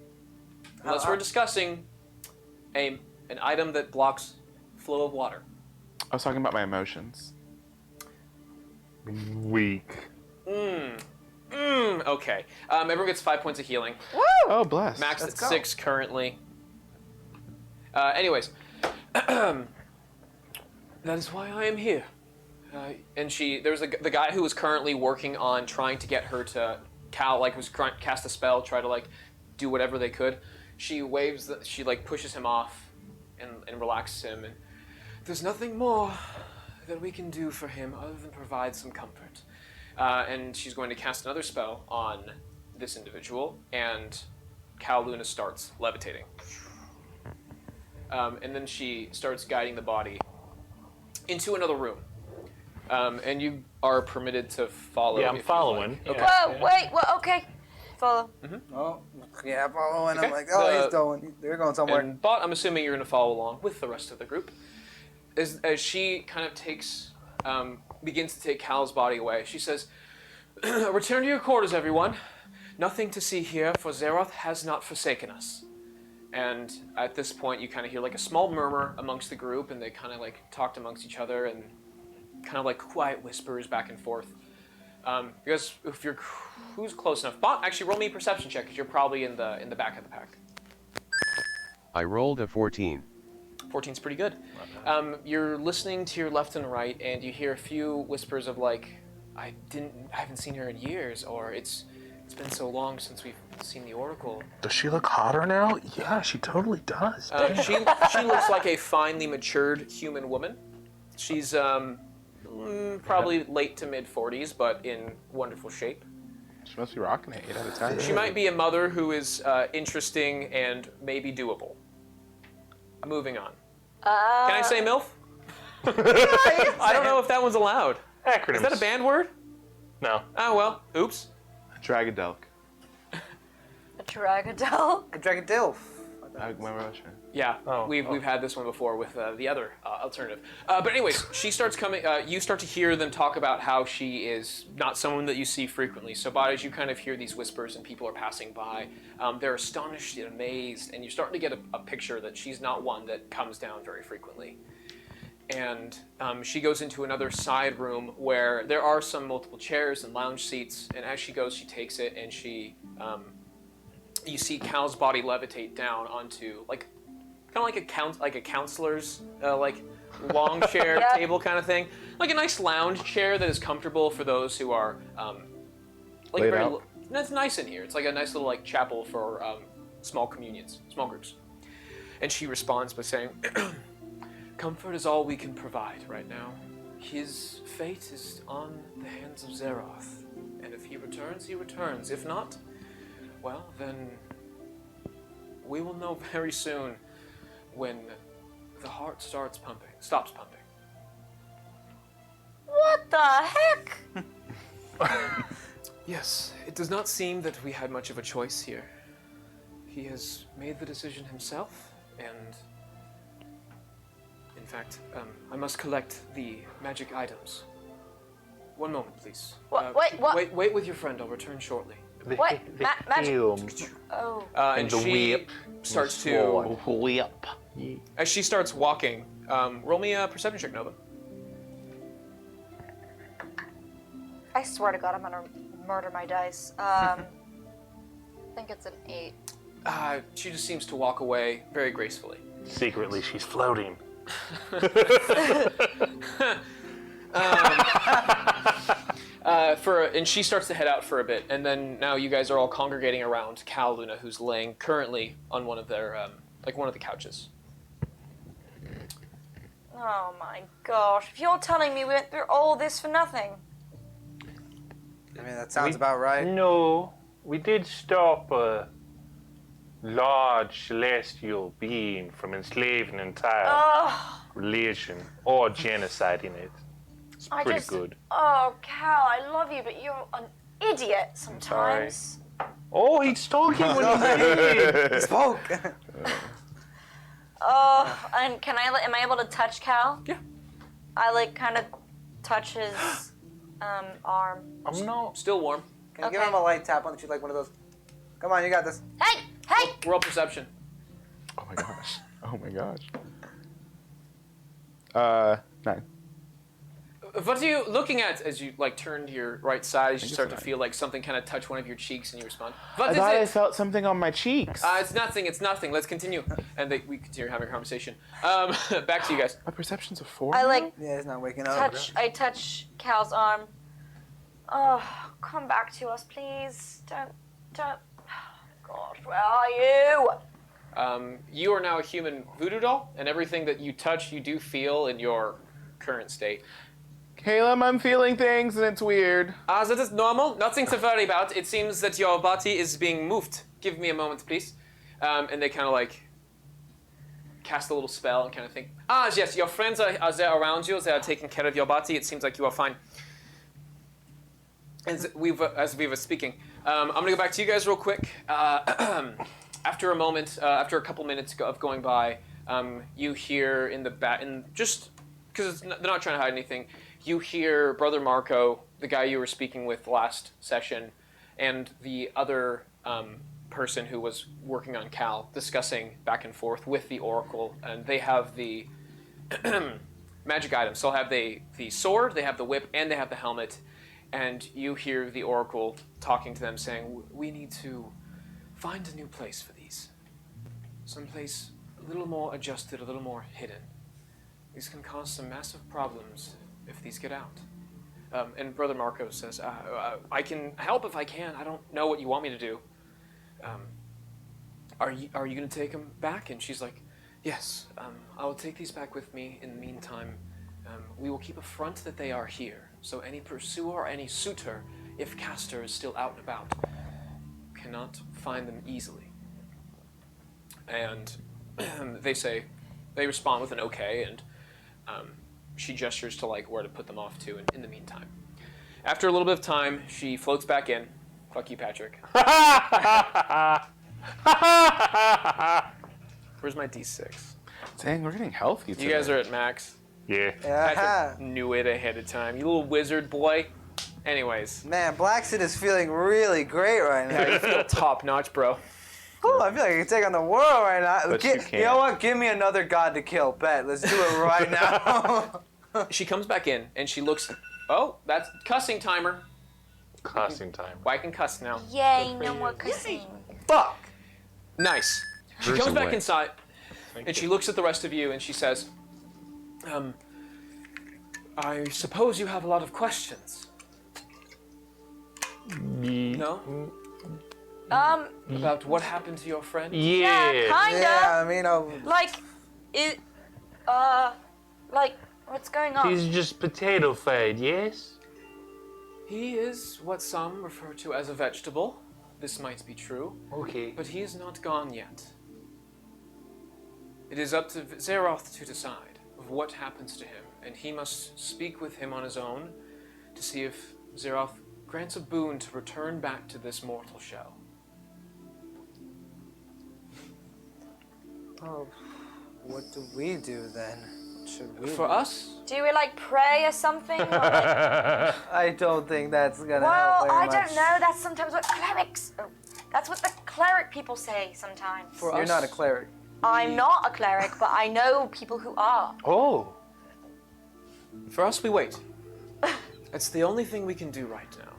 Unless we're discussing an item that blocks flow of water. I was talking about my emotions. Weak. Okay. Everyone gets 5 points of healing. Oh, bless. Max Let's at go. 6 currently. Anyways, that is why I am here. And there's the guy who was currently working on trying to get her to cast a spell, try to like do whatever they could. She waves, she like pushes him off and relaxes him. And there's nothing more that we can do for him other than provide some comfort. And she's going to cast another spell on this individual, and Cal Luna starts levitating. And then she starts guiding the body into another room. And you are permitted to follow. Yeah, I'm if you following. like. Yeah. Whoa, wait, well, okay. Follow. Oh, yeah, following. Okay. I'm like, oh, they're going somewhere. And Bott, I'm assuming you're going to follow along with the rest of the group. As she kind of begins to take Cal's body away, she says, "Return to your quarters, everyone. Nothing to see here, for Zeroth has not forsaken us." And at this point, you kind of hear like a small murmur amongst the group, and they kind of like talked amongst each other and kind of like quiet whispers back and forth. Because who's close enough? Bott, actually roll me a perception check because you're probably in the back of the pack. I rolled a 14. 14's pretty good. You're listening to your left and right, and you hear a few whispers of like, I haven't seen her in years, or it's been so long since we've seen the Oracle. Does she look hotter now? Yeah, she totally does. She looks like a finely matured human woman. She's probably late to mid 40s, but in wonderful shape. She must be rocking it 8 out of 10. She might be a mother who is interesting and maybe doable. Moving on. Can I say MILF? I don't know if that one's allowed. Acronyms. Is that a banned word? No. Oh, well, oops. Dragadelk. A Dragadel. A Dragadilf. My Russian. Yeah, Oh, we've had this one before with the other alternative. But anyways, she starts coming. You start to hear them talk about how she is not someone that you see frequently. So, Bott, as you kind of hear these whispers and people are passing by, they're astonished and amazed, and you're starting to get a picture that she's not one that comes down very frequently. And she goes into another side room where there are some multiple chairs and lounge seats. And as she goes, she takes it, and she, you see Cal's body levitate down onto like. Kind of like a counselor's like long chair Yeah. table kind of thing, like a nice lounge chair that is comfortable for those who are like Laid very. out. It's nice in here. It's like a nice little like chapel for small communions, small groups. And she responds by saying, "Comfort is all we can provide right now. His fate is on the hands of Zeroth, and if he returns, he returns. If not, well then, we will know very soon." When the heart stops pumping. What the heck? Yes, it does not seem that we had much of a choice here. He has made the decision himself, and in fact, I must collect the magic items. One moment, please. Wait, what? Wait with your friend. I'll return shortly. What? Magic? Film. Oh. And the she whip. starts to, Whip. as she starts walking, roll me a perception check, Nova. I swear to God, I'm gonna murder my dice. I think it's an 8. She just seems to walk away very gracefully. Secretly, she's floating. And she starts to head out for a bit, and then now you guys are all congregating around Cal Luna, who's laying currently on one of their one of the couches. Oh my gosh! If you're telling me we went through all this for nothing. I mean, that sounds about right. No, we did stop a large celestial being from enslaving an entire Oh, religion or genociding it. It's pretty good. Oh, Cal, I love you, but you're an idiot sometimes. Oh, he's talking when he's idiot. Spoke. Oh, and am I able to touch Cal? Yeah. I like kind of touch his arm. I'm not. Still warm. Can you give Okay. him a light tap on the cheek, like one of those? Come on, you got this. Hey, hey! Roll perception. Oh my gosh. Oh my gosh. 9. What are you looking at as you turn to your right side? As you think start it's to a feel like something kind of touch one of your cheeks, and you respond. I What is thought I it? felt something on my cheeks. It's nothing. It's nothing. Let's continue. And we continue having a conversation. Back to you guys. My perception's a 4. I like Yeah, he's not waking up. I touch Cal's arm. Oh, come back to us, please. Don't. God, where are you? You are now a human voodoo doll, and everything that you touch, you do feel in your current state. Caleb, I'm feeling things and it's weird. That is normal. Nothing to worry about. It seems that your body is being moved. Give me a moment, please. And they kind of cast a little spell and kind of think, yes, your friends are there around you. They are taking care of your body. It seems like you are fine. As we were speaking, I'm going to go back to you guys real quick. After a moment, after a couple minutes of going by, you hear in the back, and just because they're not trying to hide anything, you hear Brother Marco, the guy you were speaking with last session, and the other person who was working on Cal discussing back and forth with the Oracle, and they have the magic items. So they'll have the sword, they have the whip, and they have the helmet, and you hear the Oracle talking to them saying, we need to find a new place for these. Someplace a little more adjusted, a little more hidden. These can cause some massive problems if these get out. And Brother Marco says, I can help if I can. I don't know what you want me to do. Are you going to take them back? And she's like, yes, I will take these back with me. In the meantime, we will keep a front that they are here. So any pursuer or any suitor, if Castor is still out and about, cannot find them easily. And they respond with an okay, and she gestures to where to put them off to in the meantime. After a little bit of time, she floats back in. Fuck you, Patrick. Where's my D6? Dang, we're getting healthy today. You guys are at max. Yeah. Patrick knew it ahead of time. You little wizard boy. Anyways. Man, Blackson is feeling really great right now. Yeah, you feel top notch, bro. Ooh, I feel like I can take on the world right now. But you can't. You know what? Give me another god to kill. Bet. Let's do it right now. She comes back in and she looks. Oh, that's cussing timer. Costume time. Well, I can cuss now. Yay, no more cussing. Fuck. Nice. She There's comes a back way. inside and she looks at the rest of you and she says, I suppose you have a lot of questions. No? About what happened to your friend? Yeah, kinda. Yeah, I mean, What's going on? He's just potato fade, yes? He is what some refer to as a vegetable. This might be true, Okay. but he is not gone yet. It is up to Zeroth to decide of what happens to him, and he must speak with him on his own to see if Zeroth grants a boon to return back to this mortal shell. oh, what do we do then? What should we For do? us, Do we pray or something? Or, I don't think that's gonna well, help very I much. don't know. That's sometimes what clerics. That's what the cleric people say sometimes. for You're us, not a cleric. I'm not a cleric, but I know people who are. Oh. For us, we wait. It's the only thing we can do right now.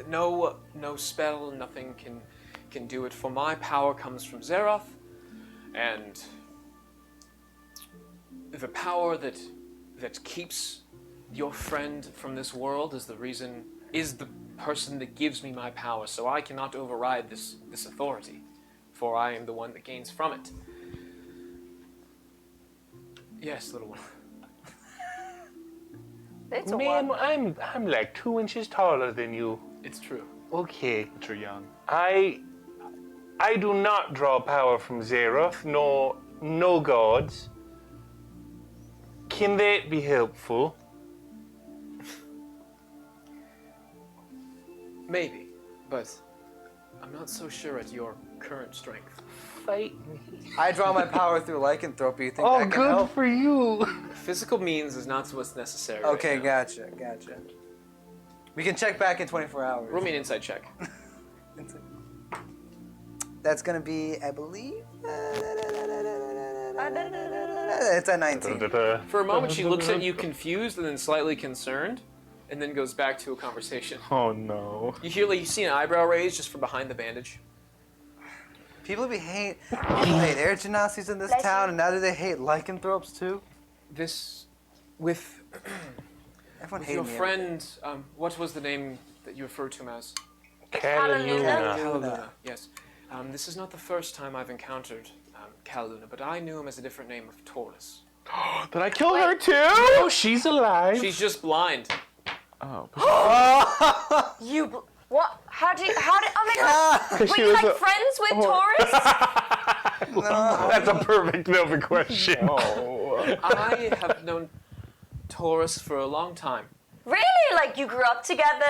No spell, nothing can do it. For my power comes from Zeroth, and the power that keeps your friend from this world is the person that gives me my power, so I cannot override this authority, for I am the one that gains from it. Yes, little one. Little Ma'am, one. I'm like 2 inches taller than you. It's true. Okay. But you're young. I do not draw power from Zeroth, nor no gods. Can that be helpful? Maybe, but I'm not so sure at your current strength. Fight me. I draw my power through lycanthropy. You think Oh, that can good help? for you. Physical means is not what's necessary. Okay, right now. gotcha. We can check back in 24 hours. Roll me an insight check. That's gonna be, I believe, it's a 19. For a moment, she looks at you confused and then slightly concerned, and then goes back to a conversation. Oh no. You see an eyebrow raise just from behind the bandage. People hate air genocides in this Bless town, you. and now do they hate lycanthropes too? With Everyone your hated me. friend, what was the name that you referred to him as? Cataluna. Callaluna. Yes. This is not the first time I've encountered Callaluna, but I knew him as a different name of Taurus. Did I kill her too? Oh, she's alive. She's just blind. Oh. What? How did, oh my god. Were She you was like a- friends with Taurus? That's a perfect Nova question. I have known Taurus for a long time. Really? Like you grew up together,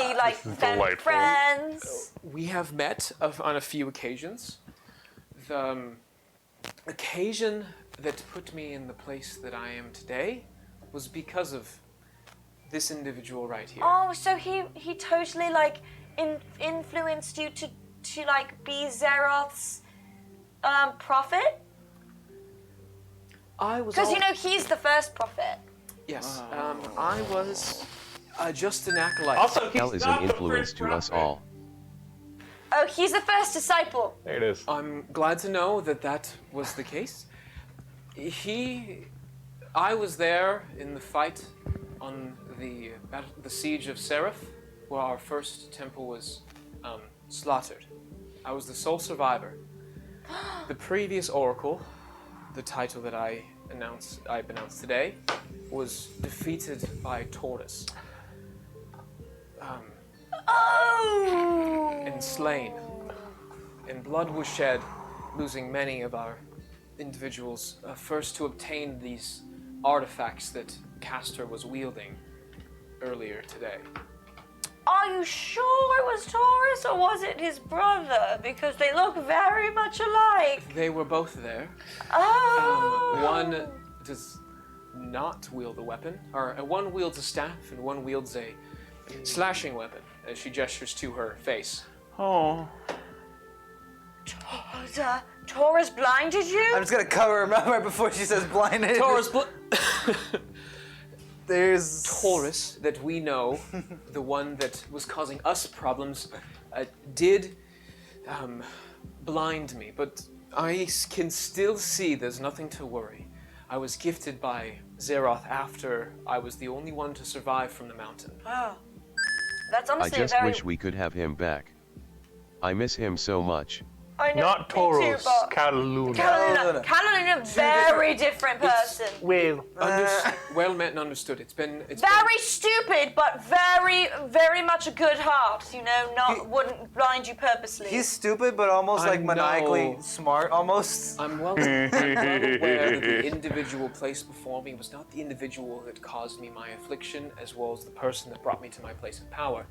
you like This is been delightful. friends? We have met on a few occasions. The occasion that put me in the place that I am today was because of this individual right here. Oh, so he totally like influenced you to like be Zeroth's prophet? I was Because al- you know he's the first prophet. Yes, I was just an acolyte. Also, he's Hell is not an the influence first to us prophet. all. Oh, he's the first disciple. There it is. I'm glad to know that was the case. I was there in the fight on the siege of Seraph, where our first temple was slaughtered. I was the sole survivor. The previous oracle, the title that I announced today, was defeated by Taurus Oh! and slain. And blood was shed, losing many of our individuals, first to obtain these artifacts that Castor was wielding earlier today. Are you sure it was Taurus or was it his brother? Because they look very much alike. They were both there. Oh. One does not wield a weapon, or one wields a staff and one wields a slashing weapon, as she gestures to her face. Oh. Taurus blinded you? I'm just gonna cover him up right before she says blinded. There's Taurus, that we know, the one that was causing us problems, did blind me, but I can still see there's nothing to worry. I was gifted by Zeroth after I was the only one to survive from the mountain. Oh. That's I honestly just very... wish we could have him back. I miss him so much. I know, Not me too, Taurus, but- Cataluna. Cataluna. Cataluna, very different person. Well, Well met and understood. It's been Very stupid, but very, very much a good heart. You know, wouldn't blind you purposely. He's stupid, but almost I like maniacally know. smart, almost. I'm well aware that the individual placed before me was not the individual that caused me my affliction, as well as the person that brought me to my place of power.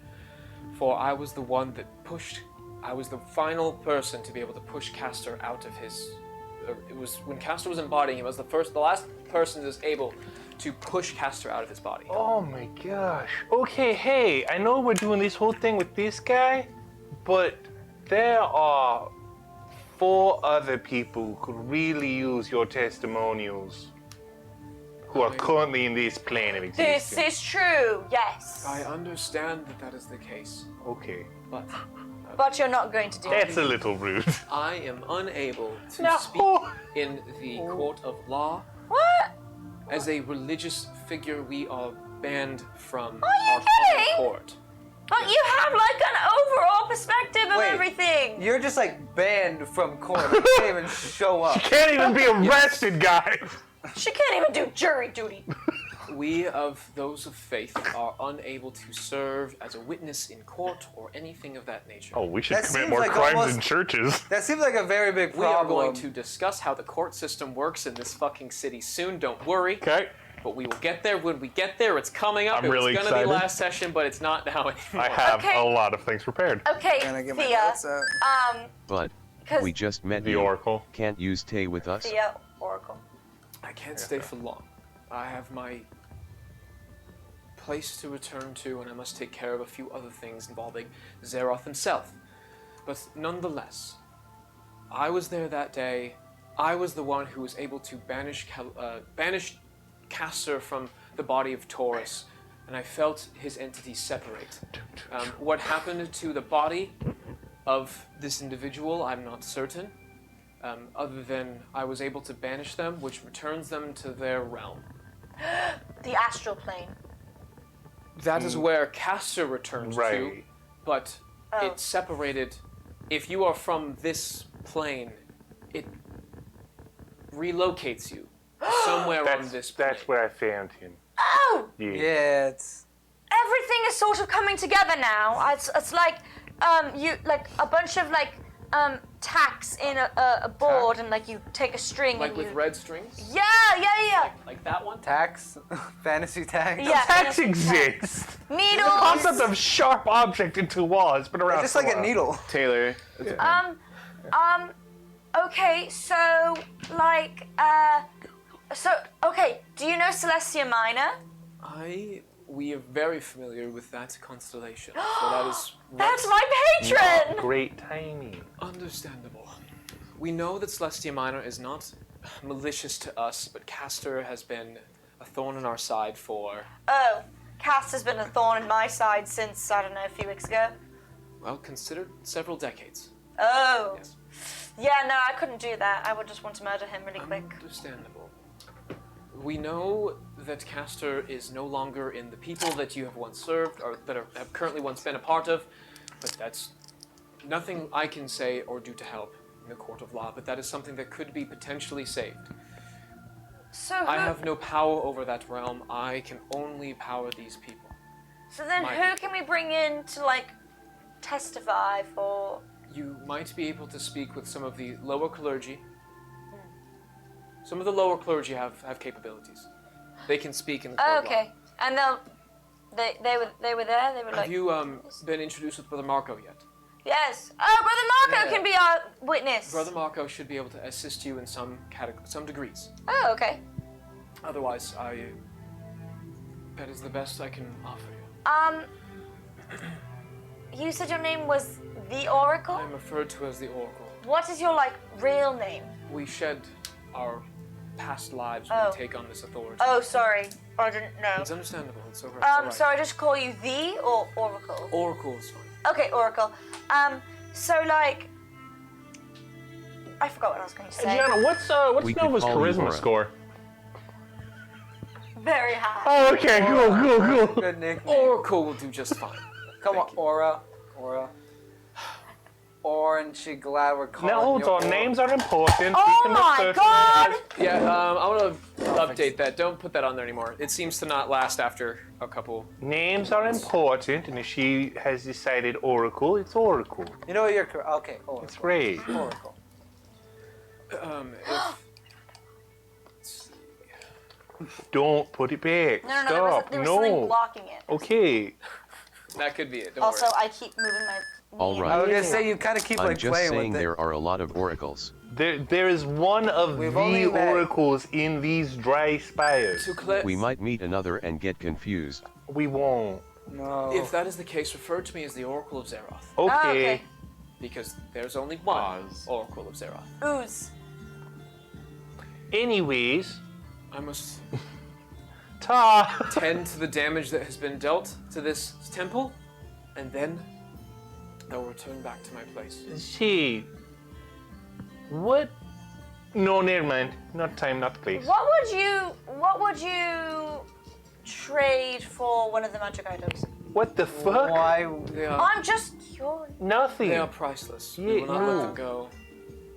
For I was the one that I was the final person to be able to push Castor out of his... It was when Castor was embodying him, I was the last person that was able to push Castor out of his body. oh my gosh. Okay, hey, I know we're doing this whole thing with this guy, but there are 4 other people who could really use your testimonials who are currently in this plane of existence. This is true, yes. I understand that is the case, Okay. but But you're not going to do it. That's a little rude. I am unable to No. speak in the court of law. What? As a religious figure, we are banned from Are you our kidding? court. But you have like an overall perspective of Wait, everything. You're just like banned from court. You can't even show up. Can't even be arrested, guys. She can't even do jury duty. We of those of faith are unable to serve as a witness in court or anything of that nature. Oh, we should That commit seems more like crimes almost- in churches. That seems like a very big We are problem. going to discuss how the court system works in this fucking city soon, don't worry. Okay. But we will get there when we get there. It's coming up. I'm it really was going to be excited. last session, but it's not now anymore. I have Okay. a lot of things prepared. Okay, Can I get my Thea. notes out? But, 'Cause we just met The you. Oracle. Can't you stay with us? Thea Oracle. I can't stay for long. I have my place to return to, and I must take care of a few other things involving Zeroth himself. But nonetheless, I was there that day. I was the one who was able to banish Castor from the body of Taurus, and I felt his entity separate. What happened to the body of this individual, I'm not certain. Other than I was able to banish them, which returns them to their realm. The astral plane. That is where Castor returns to, Right. but Oh. it's separated. If you are from this plane, it relocates you somewhere on this plane. That's where I found him. Oh! Yeah. Yeah, it's. Everything is sort of coming together now. It's like you like a bunch of like tacks in a board, and like you take a string Like and with you. red strings? Yeah. Like that one? Tax? Fantasy tax? Yeah. Tax exists. The Needles. concept of sharp object into wall has been around. Just for like a while. needle. Taylor. Okay, so like okay. Do you know Celestia Minor? We are very familiar with that constellation. So that is That's my patron. Great timing. understandable. We know that Celestia Minor is not malicious to us, but Castor has been a thorn in our side for, Oh, Cass has been a thorn in my side since I don't know a few weeks ago. well, considered several decades. Oh. Yes. Yeah, no, I couldn't do that. I would just want to murder him really quick. Understandable. We know that Castor is no longer in the people that you have once served, or that have currently once been a part of, but that's nothing I can say or do to help in the court of law, but that is something that could be potentially saved. So I who, have no power over that realm. I can only power these people. so then my- who can we bring in to like testify for? You might be able to speak with some of the lower clergy. Some of the lower clergy have capabilities. They can speak in the court Oh, of law. okay, and they were there. They were like Have you been introduced with Brother Marco yet? yes. Oh, Brother Marco Yeah. can be our witness. Brother Marco should be able to assist you in some degrees. Oh, okay. Otherwise, that is the best I can offer you. You said your name was the Oracle. I'm referred to as the Oracle. What is your like real name? We shed our past lives Oh. when we take on this authority. Oh, sorry, I didn't know. It's understandable. It's all right. So I just call you the or Oracle. Oracle is fine. Okay, Oracle. So like, I forgot what I was going to say. Gianna, what's We could Nova's call you charisma Aura. score? Very high. Oh, okay, cool. Good nickname. Oracle will do just fine. Come on, Thank you. Aura. Orange, she glad we're calling Now hold you on, Aura. names are important. Oh We can my refer to God! them Yeah, I want to update that. Don't put that on there anymore. It seems to not last after a couple. as- Names are important, and if she has decided Oracle, it's Oracle. You know what you're okay. Oracle. It's great. Oracle. Don't put it back. No, Stop. there was something No. blocking it. Okay. That could be it. Don't Also, worry. I keep moving my. All I right. was gonna say you kind of keep I'm like just playing saying with it. there are a lot of oracles. There is one of We've only the met- oracles in these dry spires. We might meet another and get confused. We won't. No. If that is the case, refer to me as the Oracle of Zeroth, Okay. Oh, okay. because there's only one Pause. Oracle of Zeroth. Ooze. Anyways, I must ta. tend to the damage that has been dealt to this temple, and then I will return back to my place. See. What? No, never mind. Not time, not place. What would you what would you trade for one of the magic items? What the fuck? Why? I'm just curious. Nothing. They are priceless. We will not let them go.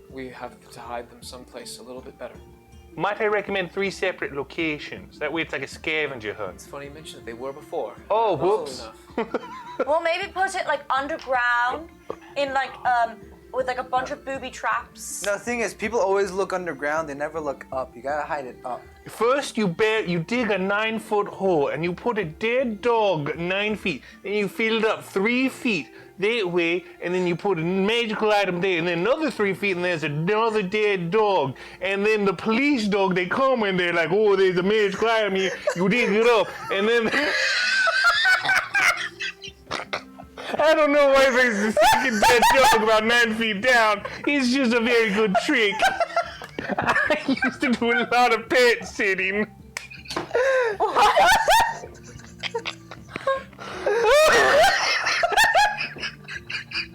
We have to hide them someplace a little bit better. Might I recommend 3 separate locations? That way it's like a scavenger hunt. It's funny you mentioned that they were before. Oh, Not old whoops. enough. Well, maybe put it like underground, in like with like a bunch of booby traps. No, the thing is, people always look underground. They never look up. You gotta hide it up. First, you dig a 9-foot hole and you put a dead dog 9 feet. Then you fill it up 3 feet that way, and then you put a magical item there, and then another 3 feet, and there's another dead dog. And then the police dog, they come and they're like, oh, there's a magical item here. You dig it up, and then. I don't know why there's a second dead dog about 9 feet down. It's just a very good trick. I used to do a lot of pet sitting.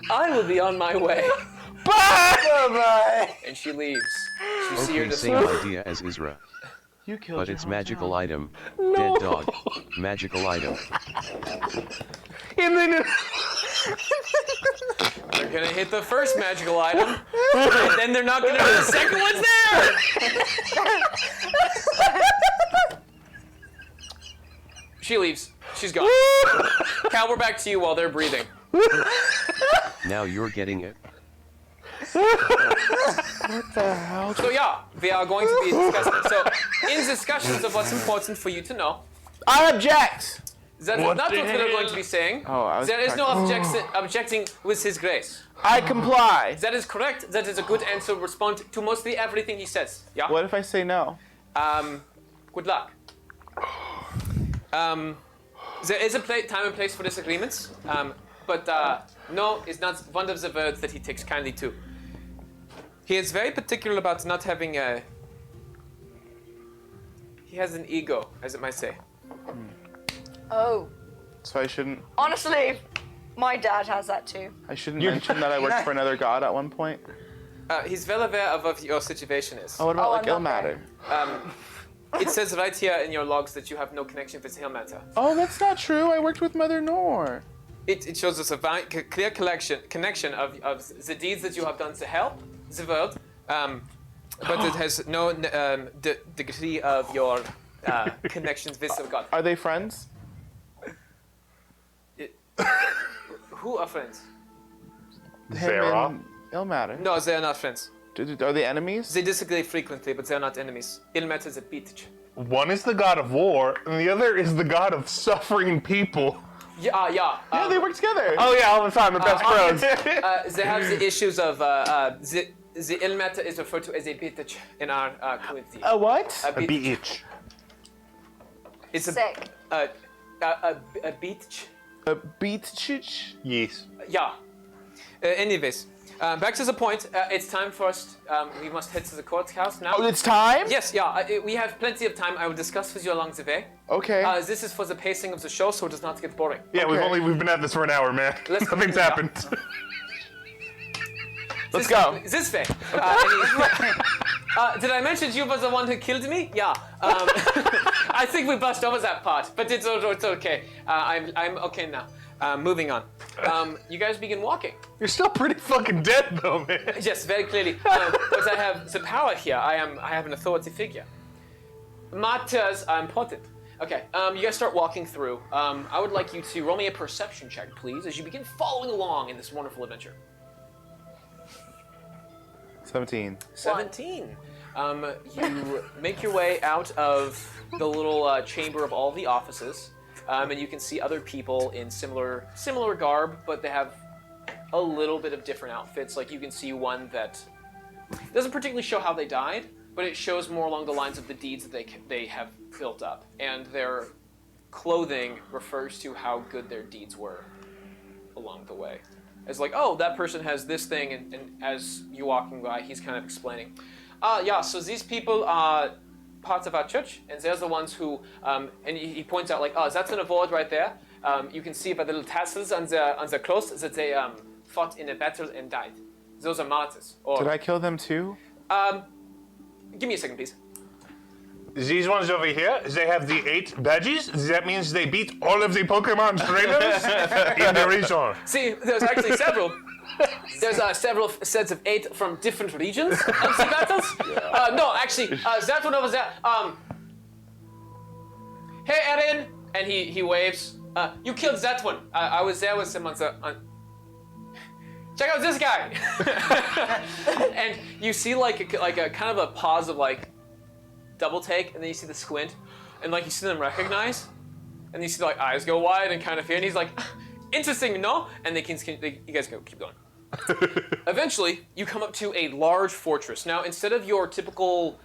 I will be on my way. Bye! Bye. And she leaves. You see her Okay, just same idea as Isra. You killed But your it's hometown. magical item. No. Dead dog. Magical item. And then They're gonna hit the first magical item, and then they're not gonna know the second one's there! She leaves. She's gone. Cal, we're back to you while they're breathing. Now you're getting it. So yeah, we are going to be discussing. So, in discussions of what's important for you to know, I object. that is What not the what we're going to hell? be saying. Oh, I was There is no practicing. objecting with his grace. I comply. That is correct. That is a good answer. Respond to mostly everything he says. Yeah. What if I say no? Good luck. There is a time and place for disagreements, but no is not one of the words that he takes kindly to. He is very particular about not having a. He has an ego, as it might say. Oh, So I shouldn't. honestly, my dad has that too. I shouldn't mention that I worked for another god at one point. He's well aware of what your situation is. Oh, what about Oh, like I'm not Ilmater? It says right here in your logs that you have no connection with Hilmatter. Oh, that's not true. I worked with Mother Nor. It shows us a clear connection of the deeds that you have done to help the world, but it has no degree of your connections with the god. Are they friends? Who are friends? Him Zara? and Ilmater. No, they are not friends. Are they enemies? They disagree frequently, but they are not enemies. Ilmater is a bitch. one is the god of war, and the other is the god of suffering people. Yeah. Yeah, they work together. Oh yeah, all the time, we're best friends. They have the issues of the Ilmater is referred to as a bitch in our community. A what? A A bitch. bitch. It's Sick. a bitch. A beach? Yes. Yeah. Anyways, back to the point. It's time for us. We must head to the courthouse now. Oh, it's time? Yes, yeah. We have plenty of time. I will discuss with you along the way. Okay. This is for the pacing of the show, so it does not get boring. Yeah, Okay. we've been at this for an hour, man. Let's Nothing's continue. happened. Let's go. This way. Did I mention you was the one who killed me? Yeah. I think we brushed over that part, but it's okay. I'm okay now. Moving on. You guys begin walking. You're still pretty fucking dead though, man. Yes, very clearly. But I have the power here. I have an authority figure. Matters are important. Okay, you guys start walking through. I would like you to roll me a perception check, please, as you begin following along in this wonderful adventure. 17. 17. You make your way out of the little chamber of all the offices, and you can see other people in similar garb, but they have a little bit of different outfits. Like you can see one that doesn't particularly show how they died, but it shows more along the lines of the deeds that they have built up, and their clothing refers to how good their deeds were along the way. It's like, oh, that person has this thing, and as you're walking by, he's kind of explaining. Yeah, so these people are part of our church, and they're the ones who, and he points out, like, oh, that's an award right there. You can see by the little tassels on their clothes that they fought in a battle and died. Those are martyrs. Or, Did I kill them too? Give me a second, please. these ones over here, they have the 8 badges. That means they beat all of the Pokemon trainers in the region. See, there's actually several. There's several sets of 8 from different regions of the battles. No, actually, that one over there. Hey, Erin, and he waves. You killed that one. I was there with someone. Check out this guy. And you see like a kind of a pause of like double take, and then you see the squint, and like you see them recognize, and you see like eyes go wide and kind of fear, and he's like, interesting, no? And you guys go keep going. Eventually, you come up to a large fortress. Now, instead of your typical,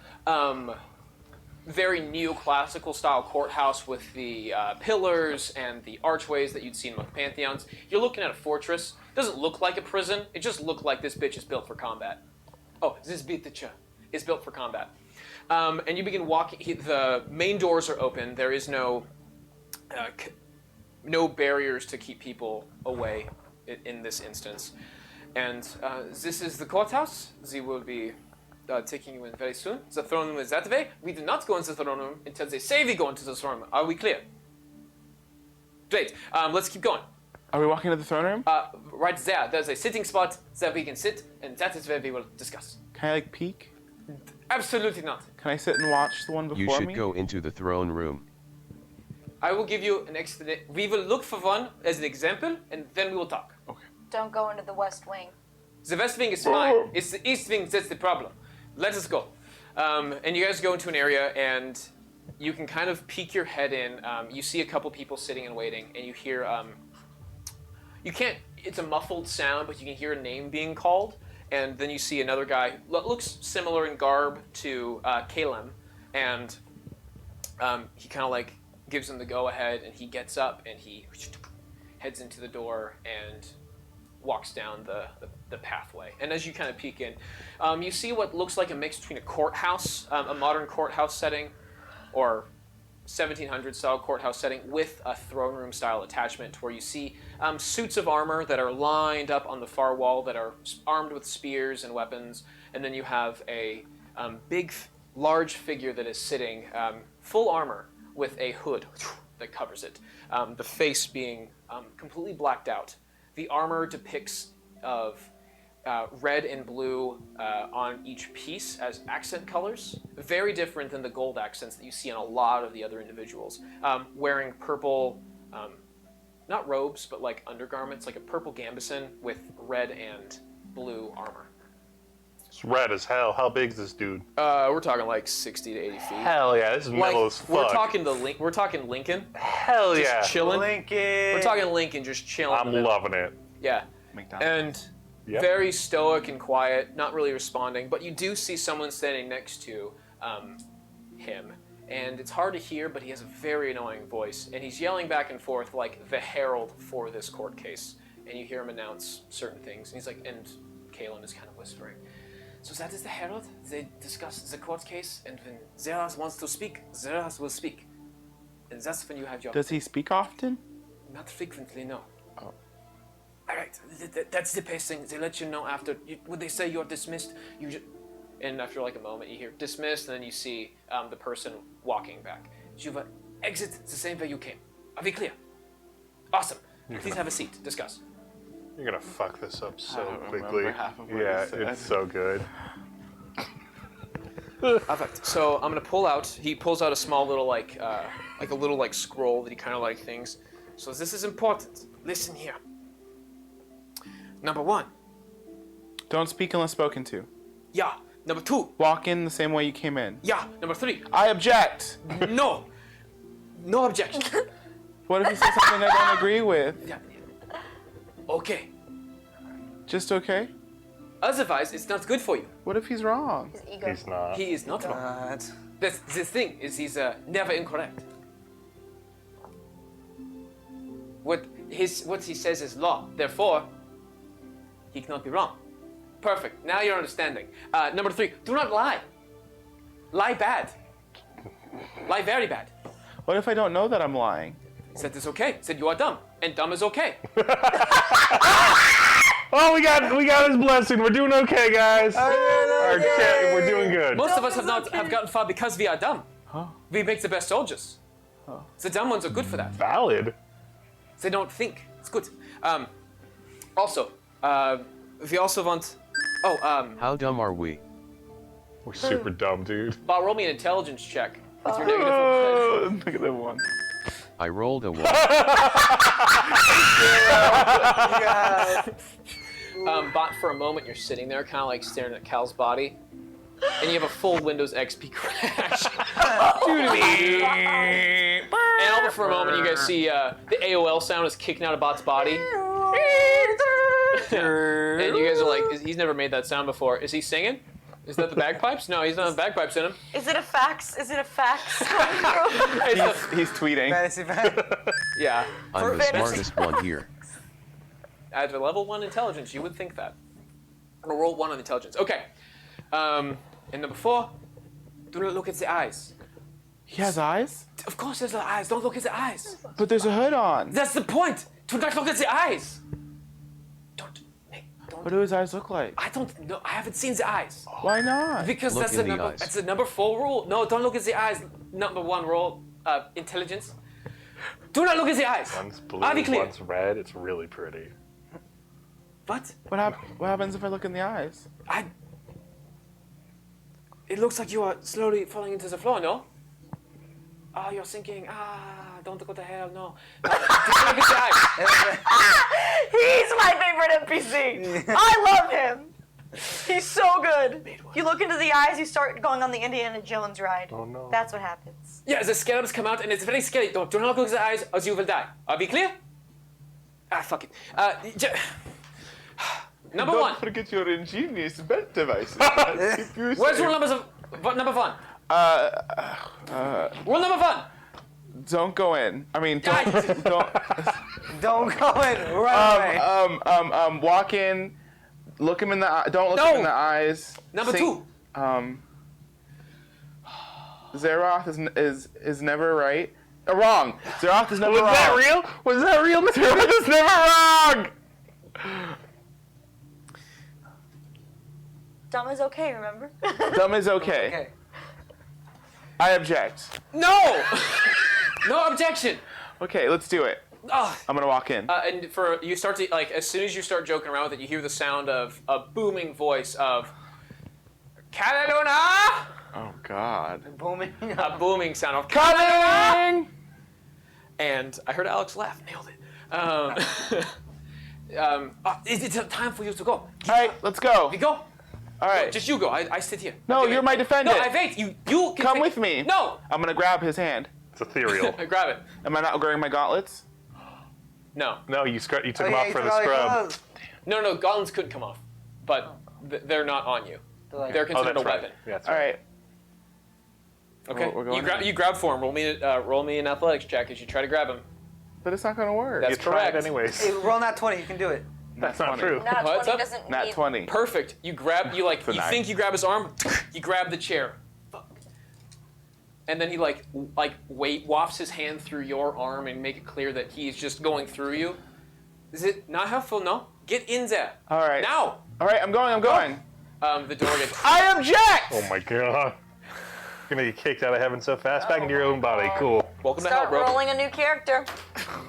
very neoclassical style courthouse with the pillars and the archways that you'd seen with pantheons, you're looking at a fortress. It doesn't look like a prison. It just looked like this bitch is built for combat. Oh, this bitch is built for combat. And you begin walking. The main doors are open. There is no barriers to keep people away in this instance. And this is the courthouse. They will be taking you in very soon. The throne room is that way. We do not go into the throne room until they say we go into the throne room. Are we clear? Great. Let's keep going. Are we walking to the throne room? Right there. There's a sitting spot that we can sit, and that is where we will discuss. Can I like peek? Absolutely not. Can I sit and watch the one before me? You should go into the throne room. I will give you an explanation. We will look for one as an example, and then we will talk. Okay. Don't go into the West Wing. The West Wing is fine. It's the East Wing that's the problem. Let us go. And you guys go into an area, and you can kind of peek your head in. You see a couple people sitting and waiting, and you hear, you can't, it's a muffled sound, but you can hear a name being called. And then you see another guy who looks similar in garb to Caleb, and he kind of like gives him the go-ahead, and he gets up, and he heads into the door and walks down the pathway. And as you kind of peek in, you see what looks like a mix between a courthouse, a modern courthouse setting, or 1700 style courthouse setting with a throne room style attachment, where you see suits of armor that are lined up on the far wall that are armed with spears and weapons, and then you have a big, large figure that is sitting full armor with a hood that covers it, the face being completely blacked out. The armor depicts of red and blue on each piece as accent colors, very different than the gold accents that you see on a lot of the other individuals. Wearing purple, not robes, but like undergarments, like a purple gambeson with red and blue armor. It's red as hell. How big is this dude? We're talking like 60 to 80 feet. Hell yeah, this is metal as fuck. We're talking Lincoln. Hell Just yeah. chilling. Lincoln. We're talking Lincoln, just chilling. I'm loving it. Yeah. McDonald's. And Yep. very stoic and quiet, not really responding, but you do see someone standing next to him. And it's hard to hear, but he has a very annoying voice, and he's yelling back and forth like the herald for this court case. And you hear him announce certain things, and he's like, and Kalen is kind of whispering. So that is the herald. They discuss the court case, and when Zeras wants to speak, Zeras will speak. And that's when you have your... Does he speak often? Not frequently, no. Oh. All right, that's the pacing. They let you know after. Would they say you're dismissed? And after like a moment, you hear dismissed, and then you see the person walking back. You will exit the same way you came. Are we clear? Awesome. Please have a seat. Discuss. You're gonna fuck this up so don't quickly. remember half of what Yeah, he said. it's so good. Perfect. So I'm gonna pull out. He pulls out a small little like a little like scroll that he kind of like things. So this is important. Listen here. Number 1. Don't speak unless spoken to. Yeah. Number 2. Walk in the same way you came in. Yeah. Number 3. I object. No. No objection. What if he says something I don't agree with? Yeah. Okay. Just okay? Otherwise, it's not good for you. What if he's wrong? His ego. He's not. He is not wrong. God. That's the thing is he's never incorrect. What he says is law. Therefore, he cannot be wrong. Perfect. Now you're understanding. Number 3. Do not lie. Lie bad. Lie very bad. What if I don't know that I'm lying? Said it's okay. Said you are dumb, and dumb is okay. Oh, we got his blessing. We're doing okay, guys. We're doing good. Most of us Dumb have is not have gotten far because we are dumb. We make the best soldiers. The dumb ones are good for that. Valid. They don't think. It's good. Also, we also want. How dumb are we? We're super dumb, dude. Bob, roll me an intelligence check with your negative. Oh, -1. I rolled a 1. Bot, for a moment, you're sitting there, kind of like staring at Cal's body, and you have a full Windows XP crash. And all for a moment, you guys see the AOL sound is kicking out of Bot's body. And you guys are like, he's never made that sound before. Is he singing? Is that the bagpipes? No, he's not the bagpipes in him. Is it a fax? Is it a fax? He's tweeting. Fantasy fact. Yeah. I'm the smartest one here. At a level 1 intelligence, you would think that. Or roll 1 on intelligence. Okay. And number 4, do not look at the eyes. He has eyes? Of course there's the eyes. Don't look at the eyes. But there's a hood on. That's the point. Do not look at the eyes. Don't. What do his eyes look like? I don't know. I haven't seen the eyes. Why not? Because Look that's in the the number. eyes. That's the number 4 rule. No, don't look at the eyes. Number 1 rule. Intelligence. Do not look at the eyes. One's blue, I'll be clear. one's red. It's really pretty. What? What happens if I look in the eyes? It looks like you are slowly falling into the floor, no? Oh, you're sinking. Don't go to hell, no. Look at the eyes. He's my favorite NPC. I love him. He's so good. You look into the eyes, you start going on the Indiana Jones ride. Oh no. That's what happens. Yeah, the scallops come out and it's very scary. Do not look at the eyes or you will die. Are we clear? Fuck it. Number 1. Don't forget your ingenious belt devices. Where's rule number 1? Rule number 1. Don't go in. I mean, don't. Don't go in. Run away. Walk in. Look him in the eye. Don't look him in the eyes. Number 2. Zeroth is never right. Wrong. Zeroth is never wrong. Was that real? Was that real? Zeroth is never wrong. Dumb is okay, remember? Dumb is okay. Okay. I object. No! No objection. Okay, let's do it. Oh. I'm gonna walk in. And for you start to like as soon as you start joking around with it, you hear the sound of a booming voice of Cataluna. Oh God. Booming. A booming sound of Coming! And I heard Alex laugh. Nailed it. It's time for you to go. All right, let's go. We go. All right. Just you go. I sit here. No, Okay, you're my defendant. No, I wait. You can Come take- with me. No. I'm gonna grab his hand. It's ethereal. I grab it. Am I not wearing my gauntlets? No. No, you took Oh, him off for the scrub. No. Gauntlets could come off, but they're not on you. They're Oh, considered that's a right. weapon. Yeah, that's All right. right. Okay. We're going in. You grab for him. Roll me an athletics check as you try to grab him. But it's not gonna work. That's You tried correct. anyways. Hey, roll that 20. You can do it. That's not 20. true. Nat What's 20 up? doesn't Nat need... 20. Perfect. You nine. think you grab his arm. You grab the chair. Fuck. And then he wafts his hand through your arm and make it clear that he's just going through you. Is it not helpful? No. Get in there. All right. Now. All right, I'm going. The door gets. I object. Oh my god. You're gonna get kicked out of heaven so fast. Back into your own body. Cool. Welcome to hell, Start bro. rolling a new character.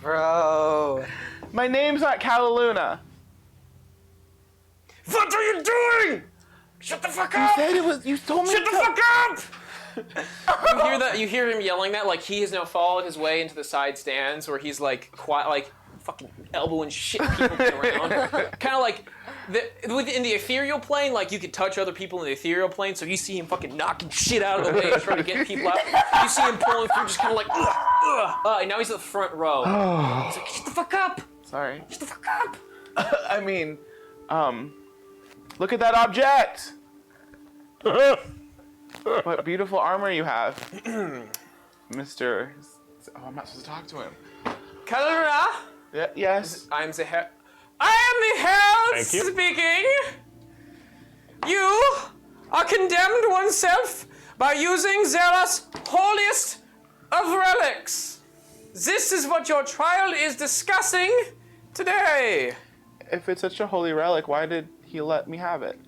Bro. My name's not Cataluna. What are you doing? Shut the fuck You up! said it was. You told me. Shut the to- fuck up! You hear him yelling that like he has now followed his way into the side stands where he's like quiet, like fucking elbowing shit people around. Kind of like in the ethereal plane, like you could touch other people in the ethereal plane, so you see him fucking knocking shit out of the way and trying to get people out. You see him pulling through, just kind of like, and now he's at the front row. He's like, shut the fuck up! Sorry. Shut the fuck up! I mean, look at that object. What beautiful armor you have, Mr. Oh, I'm not supposed to talk to him. Kalura, Yes. I am the hell Thank you. speaking. You are condemned oneself by using Zera's holiest of relics. This is what your trial is discussing today. If it's such a holy relic, why did he let me have it?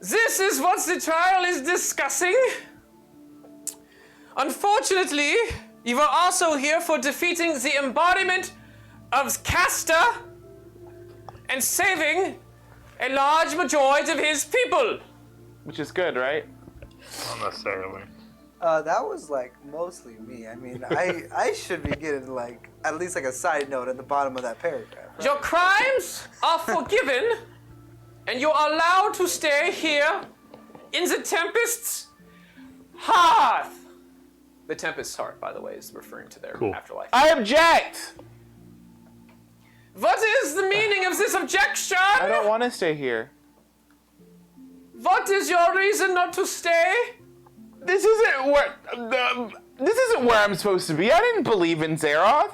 This is what the trial is discussing. Unfortunately, you are also here for defeating the embodiment of Castor and saving a large majority of his people. Which is good, right? Not necessarily. That was like mostly me. I mean, I should be getting like at least like a side note at the bottom of that paragraph. Right? Your crimes are forgiven, and you are allowed to stay here in the Tempest's hearth. The Tempest's heart, by the way, is referring to their afterlife. I object! What is the meaning of this objection? I don't want to stay here. What is your reason not to stay? This isn't where I'm supposed to be. I didn't believe in Zeroth.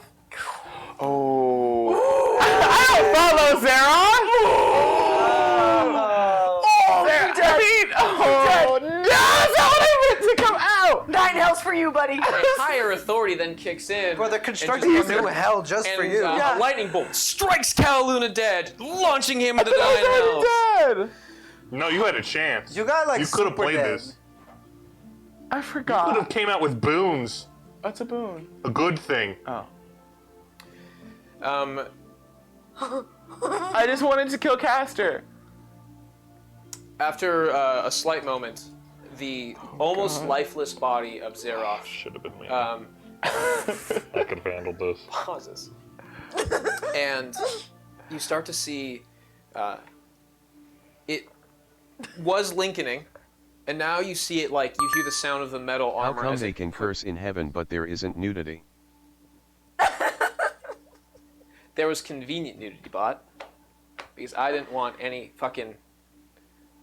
Oh. I don't follow Zeroth. Oh, no, that's not what I meant to come out. 9 hells for you, buddy. Higher authority then kicks in. Well, they're constructing a new hell just for you. A lightning bolt strikes Kalaluna dead, launching him into I thought 9 I hells. was already dead. No, you had a chance. You got like You could have super played dead. this. I Could forgot. have came out with boons. What's a boon? A good thing. Oh. Um, I just wanted to kill Castor. after a slight moment, the almost lifeless body of Zeroth Should have been me. um, I could have handled this. pauses. And you start to see it was Lincolning, and now you see it like you hear the sound of the metal How armor. come as they it- can curse in heaven but there isn't nudity? There was convenient nudity, Bot, because I didn't want any fucking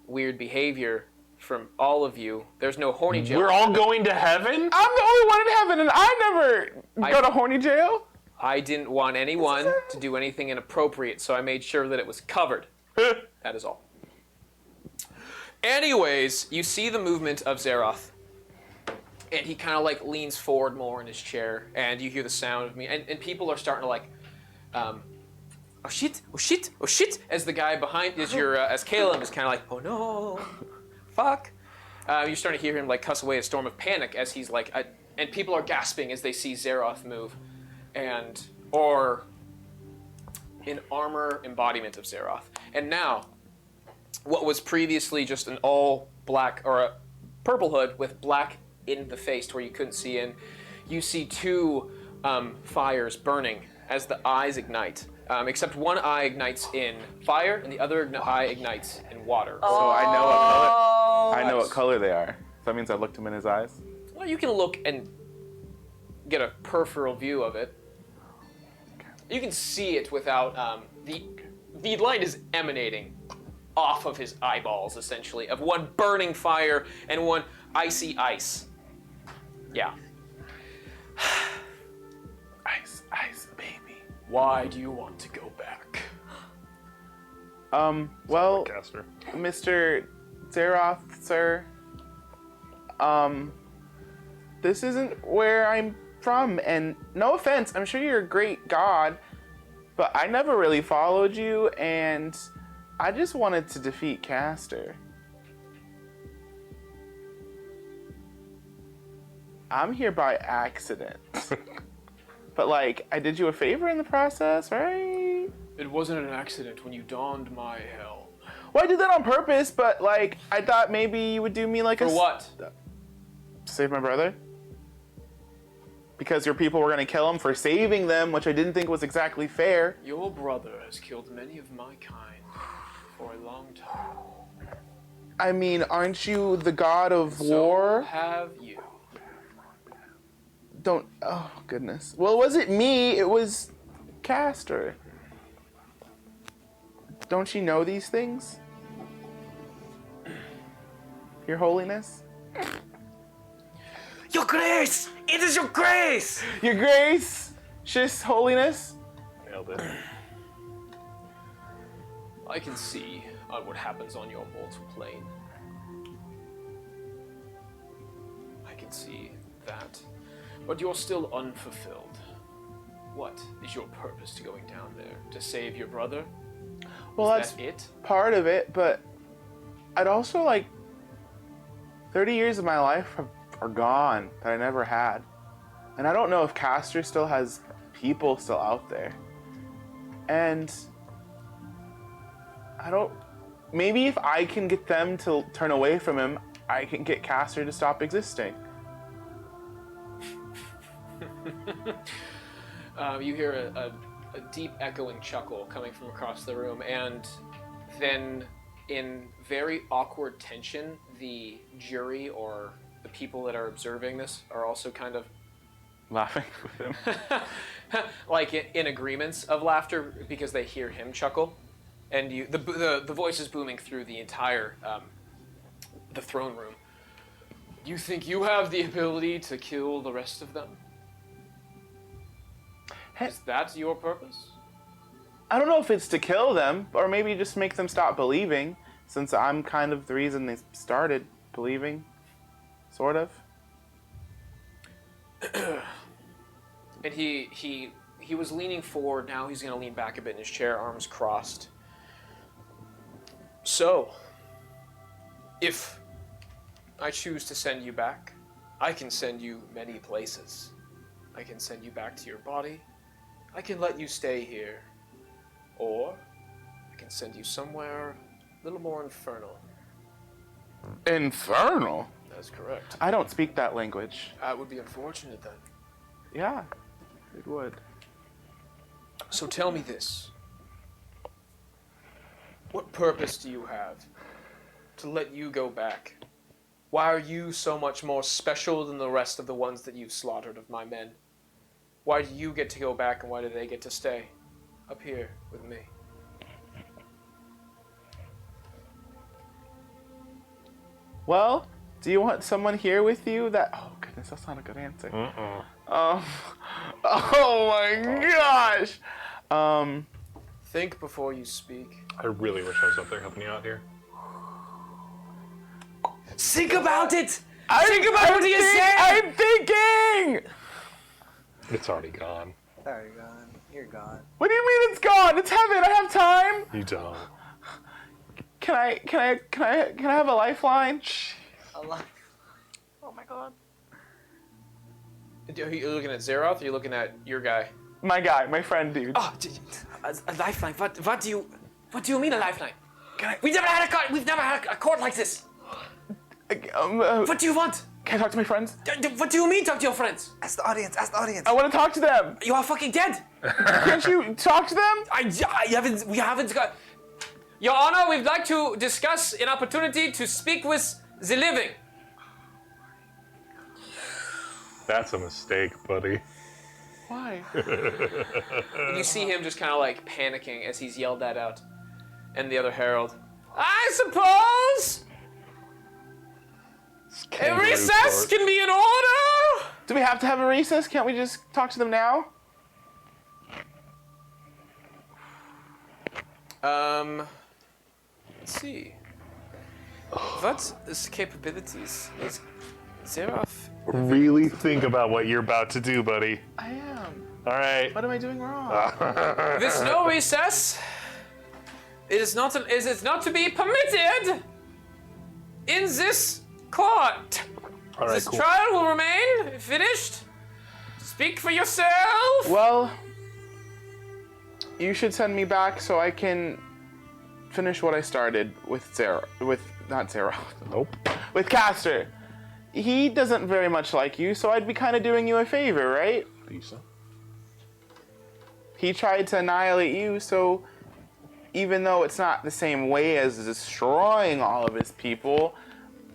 weird behavior from all of you. There's no horny jail. We're all going to heaven? I'm the only one in heaven, and I never go to horny jail. I didn't want anyone to do anything inappropriate, so I made sure that it was covered. That is all. Anyways, you see the movement of Zeroth, and he kind of like leans forward more in his chair, and you hear the sound of me, and people are starting to like, oh shit, oh shit, oh shit, as the guy behind as Caleb is kind of like, oh no, fuck. You're starting to hear him like cuss away a storm of panic as he's like, and people are gasping as they see Zeroth move, or an armor embodiment of Zeroth. And now, what was previously just an all black or a purple hood with black in the face to where you couldn't see in, you see two fires burning as the eyes ignite. Except one eye ignites in fire and the other eye ignites in water. So I know what color. I know what color they are. So that means I looked him in his eyes. Well, you can look and get a peripheral view of it. You can see it without the light is emanating off of his eyeballs, essentially, of one burning fire and one icy ice. Yeah. Ice, ice, baby. Why do you want to go back? Well, Caster. Mr. Zeroth, sir, this isn't where I'm from, and no offense, I'm sure you're a great god, but I never really followed you, and I just wanted to defeat Castor. I'm here by accident. But, like, I did you a favor in the process, right? It wasn't an accident when you donned my helm. Well, I did that on purpose, but, like, I thought maybe you would do me like For what? Save my brother? Because your people were going to kill him for saving them, which I didn't think was exactly fair. Your brother has killed many of my kind for a long time. I mean, aren't you the god of So war? have you. Don't. Oh, goodness. Well, it wasn't me, it was Castor. Don't you know these things? Your Holiness? Your grace! It is your grace! Your Grace? Shis Holiness? Nailed it. I can see what happens on your mortal plane. I can see that. But you're still unfulfilled. What is your purpose to going down there? To save your brother? Well, Is that's that it? part of it, but I'd also like 30 years of my life have are gone that I never had. And I don't know if Castor still has people still out there. And I don't... Maybe if I can get them to turn away from him, I can get Castor to stop existing. You hear a deep echoing chuckle coming from across the room, and then in very awkward tension, the jury or the people that are observing this are also kind of Laughing with him. like in agreements of laughter because they hear him chuckle, and the voice is booming through the entire the throne room. You think you have the ability to kill the rest of them? Is that your purpose? I don't know if it's to kill them, or maybe just make them stop believing, since I'm kind of the reason they started believing. Sort of. And he was leaning forward, now he's going to lean back a bit in his chair, arms crossed. So, if I choose to send you back, I can send you many places. I can send you back to your body. I can let you stay here. Or I can send you somewhere a little more infernal. Infernal? That's correct. I don't speak that language. That would be unfortunate then. Yeah, it would. So tell me this. What purpose do you have to let you go back? Why are you so much more special than the rest of the ones that you've slaughtered of my men? Why do you get to go back and why do they get to stay up here with me? Well, do you want someone here with you that... Oh, goodness, that's not a good answer. Oh my gosh! Think before you speak. I really wish I was up there helping you out here. Think about it! Think about what you say! I'm thinking! It's already gone. Sorry, gone. You're gone. What do you mean it's gone? It's heaven, I have time! You don't. Can I have a lifeline? Allah. Oh my god. Are you looking at Zeroth or are you looking at your guy? My guy, my friend, dude. Oh, a lifeline. What do you mean a lifeline? We've never had a court like this. What do you want? Can I talk to my friends? What do you mean talk to your friends? Ask the audience. Ask the audience. I want to talk to them. You are fucking dead. Can't you talk to them? We haven't got... Your Honor, we'd like to discuss an opportunity to speak with the living. That's a mistake, buddy. Why? You see him just kind of like panicking as he's yelled that out. And the other herald. I suppose a recess can be in order. Do we have to have a recess? Can't we just talk to them now? Let's see. What is capabilities is Zeroth? Really think about what you're about to do, buddy. I am. All right. What am I doing wrong? There's no recess. It is not to be permitted in this court. All right, This cool. trial will remain finished. Speak for yourself. Well, you should send me back so I can finish what I started with not Zero. Nope. With Castor. He doesn't very much like you, so I'd be kind of doing you a favor, right? Lisa. He tried to annihilate you, so even though it's not the same way as destroying all of his people,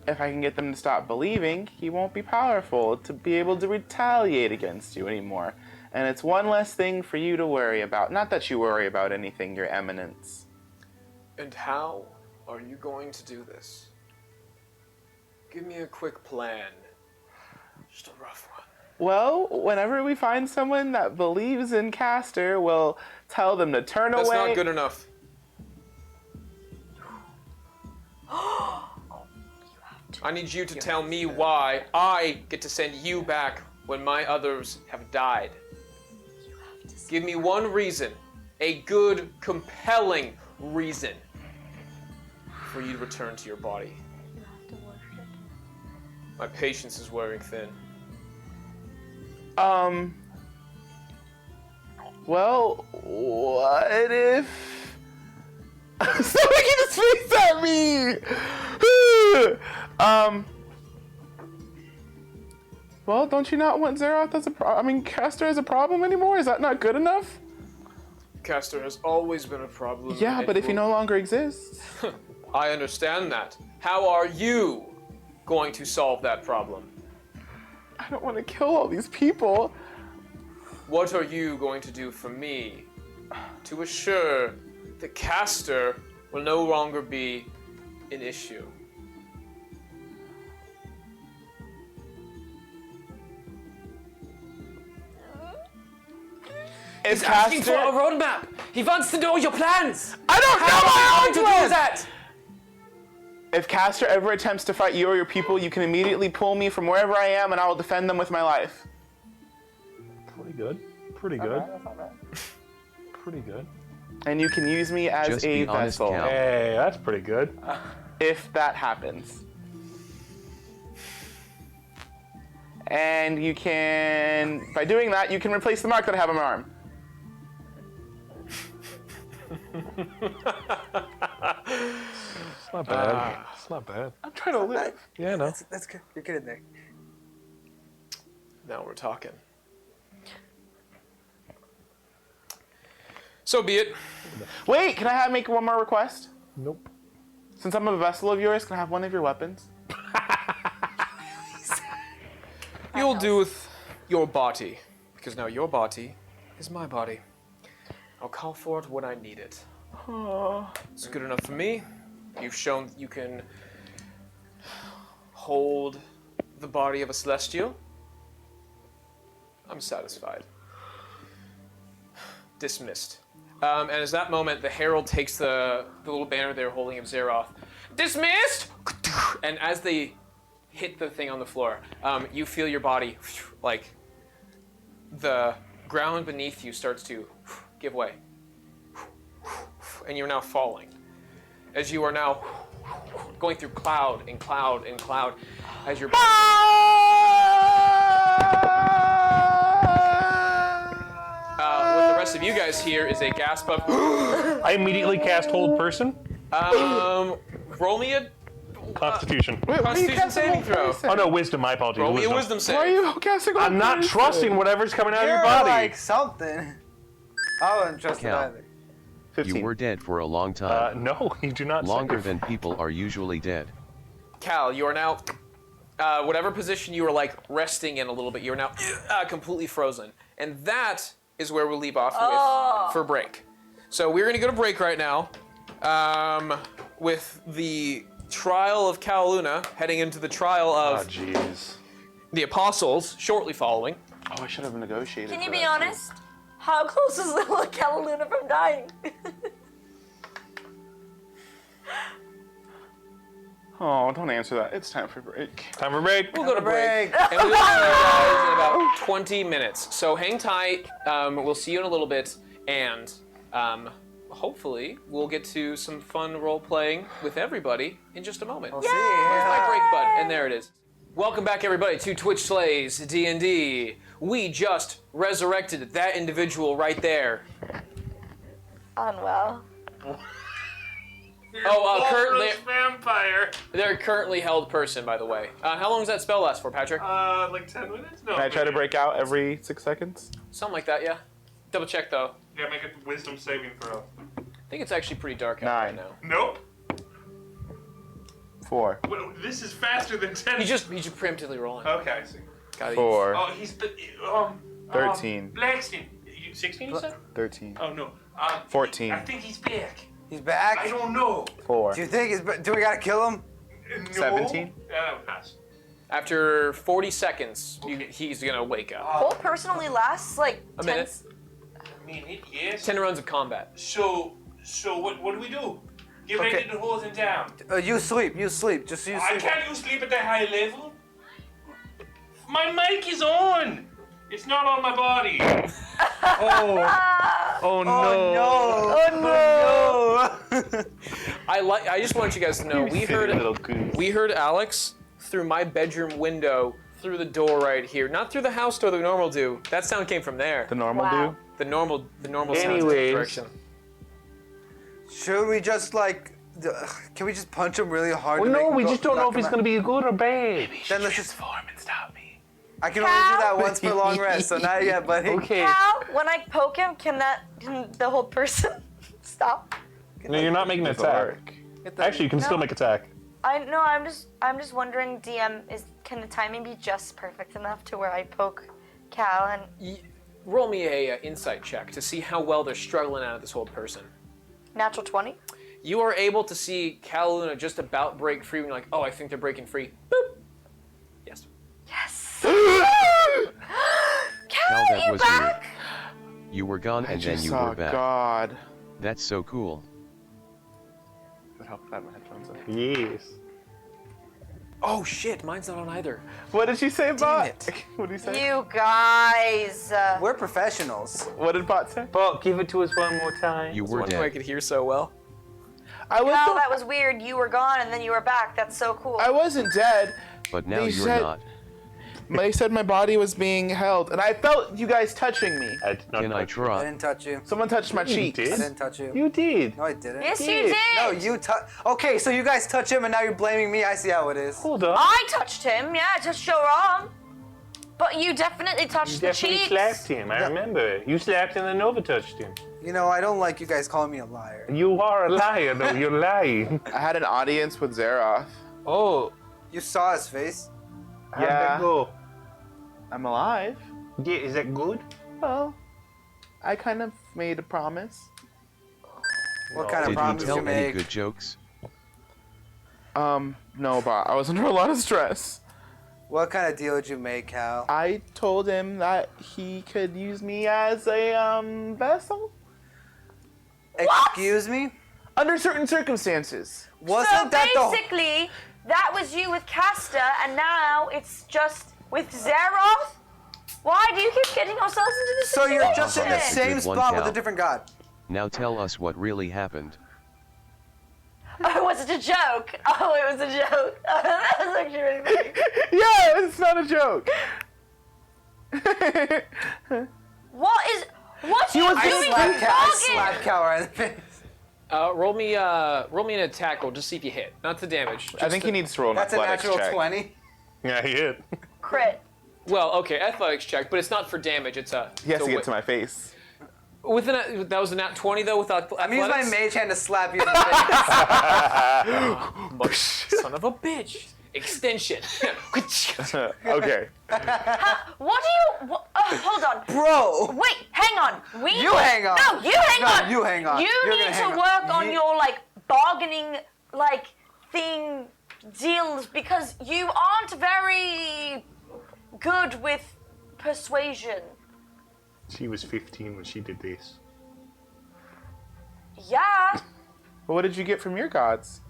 if I can get them to stop believing, he won't be powerful to be able to retaliate against you anymore. And it's one less thing for you to worry about. Not that you worry about anything, Your Eminence. And how are you going to do this? Give me a quick plan. Just a rough one. Well, whenever we find someone that believes in Castor, we'll tell them to turn That's away. not good enough. I need you to tell me why I get to send you back when my others have died. Give me one reason, a good, compelling reason for you to return to your body. You have to worship. My patience is wearing thin. Well, what if somebody just face at me? Well, don't you not want Zeroth as Castor as a problem anymore? Is that not good enough? Castor has always been a problem. Yeah, and but if he will- no longer exists. I understand that. How are you going to solve that problem? I don't want to kill all these people. What are you going to do for me to assure that Castor will no longer be an issue? Is Asking for a Castor... roadmap. He wants to know your plans. I don't know my own to do plans! that? If Castor ever attempts to fight you or your people, you can immediately pull me from wherever I am and I will defend them with my life. Pretty good. Pretty good. Pretty good. And you can use me as Just a be honest, vessel. Cal. Hey, that's pretty good. If that happens. And you can, by doing that, you can replace the mark that I have on my arm. It's not bad. It's not bad. I'm trying to live. Yeah, no. That's good. You're good in there. Now we're talking. So be it. Wait, can I make one more request? Nope. Since I'm a vessel of yours, can I have one of your weapons? You'll do with your body, because now your body is my body. I'll call for it when I need it. It's good enough for me. You've shown you can hold the body of a celestial. I'm satisfied. Dismissed. And at that moment, the herald takes the little banner they're holding of Zeroth. Dismissed! And as they hit the thing on the floor, you feel your body, like, the ground beneath you starts to give way. And you're now falling. As you are now going through cloud and cloud and cloud, as your body... what the rest of you guys hear is a gasp of... I immediately cast Hold Person. Roll me a Constitution. Constitution saving throw. Oh no, Wisdom. My apologies. Roll me a Wisdom. wisdom Why are save. you casting on I'm not person? trusting whatever's coming out of your You're body. like something. I wouldn't trust it Cal. either. 15. You were dead for a long time. No, you do not. Longer save. than people are usually dead. Cal, you are now... whatever position you were like resting in a little bit, you're now completely frozen. And that is where we'll leave off with for break. So we're going to go to break right now with the trial of Cal Luna heading into the trial Oh of jeez. the apostles shortly following. Oh, I should have negotiated. Can you for be that. honest? How close is little Cataluna from dying? Oh, don't answer that. It's time for break. Time for break. We'll go to break. Break. And we'll see you guys in about 20 minutes. So hang tight. We'll see you in a little bit. And hopefully we'll get to some fun role playing with everybody in just a moment. We'll see. Where's my Yeah. break button? And there it is. Welcome back, everybody, to Twitch Slays D&D. We just resurrected that individual right there. Unwell. Currently, vampire. they're currently held person, by the way. How long does that spell last for, Patrick? Like 10 minutes? No. Can I try to break out every 6 seconds? Something like that, yeah. Double check though. Yeah, make a wisdom saving throw. I think it's actually pretty dark out 9. right now. Nope. 4. Well, this is faster than 10. He's just preemptively rolling. Okay, I see. Got it. 4. Oh, he's 13. Blackston. 16 you said? 13. Oh no. 14. I think he's back. He's back. I don't know. 4. Do you think he's? Do we gotta kill him? No. 17? Yeah, that would pass. After 40 seconds, Okay. he's gonna wake up. Whole person only lasts like A 10 minute. I mean, yes. 10 rounds of combat. So what do we do? Get Okay. ready to hold him down. You sleep. You sleep. Just you I sleep. can't you sleep at that high level? My mic is on. It's not on my body. Oh no. Oh no! I just want you guys to know You silly little goose. we heard Alex through my bedroom window, through the door right here. Not through the house door that we normally do. That sound came from there. The normal Wow. The normal sound Anyways. direction. Should we just like? Can we just punch him really hard? Well, to no, make we him just don't know if he's gonna be good or bad. Then let's just. Transform and stop me. I can only do that once per long rest, so not yet, buddy. Okay. Cal, when I poke him, can the whole person stop? No, you're not making an attack. Get the- Actually, you can still make attack. I'm just wondering, DM, can the timing be just perfect enough to where I poke Cal and Roll me a insight check to see how well they're struggling out of this whole person. natural 20? You are able to see Cal Luna just about break free when you're like, oh, I think they're breaking free. Boop. Yes. Yes. Cal, Cal, that you was back? weird. You were gone I and then just you saw were back. God. That's so cool. It would help if I had my headphones on. Yes. Oh shit, mine's not on either. What did she say, Bott? it. What did he say? You guys. We're professionals. What did Bott say? But give it to us one more time. You were Wonder why I dead. could hear so well. I was. Cal, that was weird. You were gone and then you were back. That's so cool. I wasn't dead. But now They you're said- not. They said my body was being held, and I felt you guys touching me. I did not Can I touch you. I try? didn't touch you. Someone touched my cheeks. did? I didn't touch you. You did. No, I didn't. Yes, you Yes. did. No, you touch. Okay, so you guys touch him, and now you're blaming me. I see how it is. Hold on. I touched him. Yeah, just your arm. But you definitely touched You the definitely cheeks. slapped him. I remember. You slapped him and Nova touched him. You know, I don't like you guys calling me a liar. You are a liar, though. You're lying. I had an audience with Zeroth. Oh, You saw his face. how'd Yeah. that go? I'm alive. Yeah, is that good? Well, I kind of made a promise. What kind of Did you promise tell you any make? good jokes? No, Bott. I was under a lot of stress. What kind of deal did you make, Cal? I told him that he could use me as a vessel Excuse me? under certain circumstances. Wasn't So that the? basically, that was you with Castor, and now it's just with Zeroth? Why do you keep getting yourselves into this So you're just in the That's a same good one, spot with Cal. a different god. Now tell us what really happened. Oh, was it a joke? Oh, it was a joke. That was actually really funny. Yeah, it's not a joke. What are you I doing, slapped you Cal. I bargain? slapped Cal right in the face. Roll me an attack roll, just see if you hit. Not the damage. I think he needs to roll an That's a athletics natural check. 20. Yeah, he hit. Crit. Well, okay, athletics check, but it's not for damage. It's a. He has it's to a get to my face. With an, that was a nat 20 though. Without I'm using my athletics. mage hand to slap you in the face. Son of a bitch. Extension. Okay. What do you? Hold on. Bro! Wait, hang on. You hang on. No, you hang No, on. you hang on. You You're need gonna to hang on. work on You- your like bargaining like thing deals because you aren't very good with persuasion. She was 15 when she did this. Yeah, But what did you get from your gods?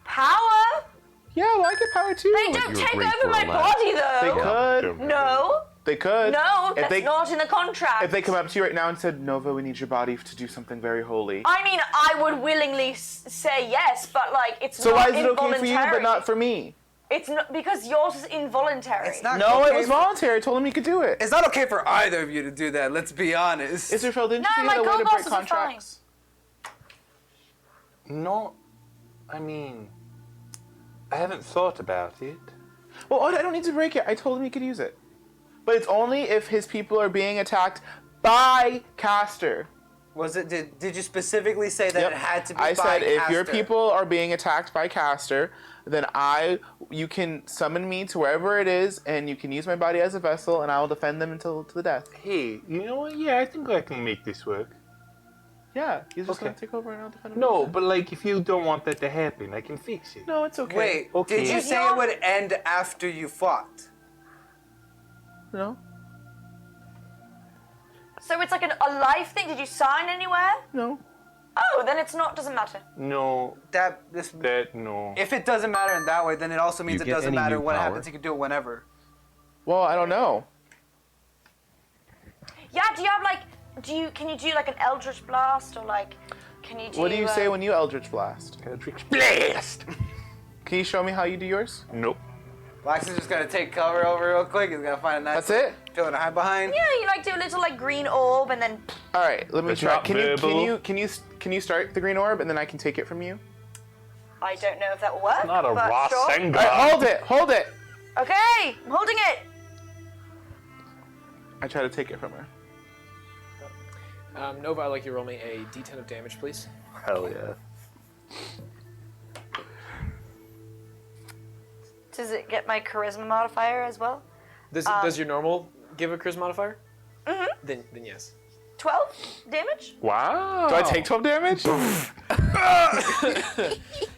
power. Yeah, well, I get power too. They don't you're take great over for my a laugh. body They though. could. No, They could. no, If that's they, not in the contract. if they come up to you right now and said, Nova, we need your body to do something very holy. I mean, I would willingly say yes, but like it's So not why is it okay for you, involuntary. but not for me? It's not because yours is involuntary. It's not No, okay it was for- voluntary. I told him he could do it. It's not okay for either of you to do that, let's be honest. Israfel, didn't No, you my get a way girl to break bosses are fine. contracts? No, I mean, I haven't thought about it. Well, I don't need to break it. I told him he could use it. But it's only if his people are being attacked by Castor. Was it? Did you specifically say that Yep. it had to be I by said if your Castor? people are being attacked by Castor, then you can summon me to wherever it is, and you can use my body as a vessel, and I will defend them until to the death. Hey, you know what? Yeah, I think I can make this work. Yeah, he's just Okay. gonna take over and I'll defend him. No, but like, if you don't want that to happen, I can fix it. No, it's okay. Wait, Okay. did you say it would end after you fought? No, So it's like a life thing. Did you sign anywhere? no. Oh, then it's not. Doesn't matter. No, no. If it doesn't matter in that way, then it also means You it get doesn't any matter new what power? happens. You can do it whenever. Well, I don't know. Yeah. Do you have like? Can you do like an Eldritch Blast or like? Can you do? What do you say when you Eldritch Blast? Eldritch Blast! Can you show me how you do yours? Nope. Wax is just gonna take cover over real quick. He's gonna find a nice. That's it? Feeling to hide behind. Yeah, you like do a little like green orb and then. All right, let me It's try. not Can you verbal. can you start the green orb and then I can take it from you? I don't know if that will work. Not a but raw sure. Sengar. All right, hold it. Okay, I'm holding it. I try to take it from her. Nova, I'd like you to roll me a d10 of damage, please. Hell yeah. Does it get my charisma modifier as well? Does your normal give a charisma modifier? Mm-hmm. Then yes. 12 damage? Wow. Do I take 12 damage?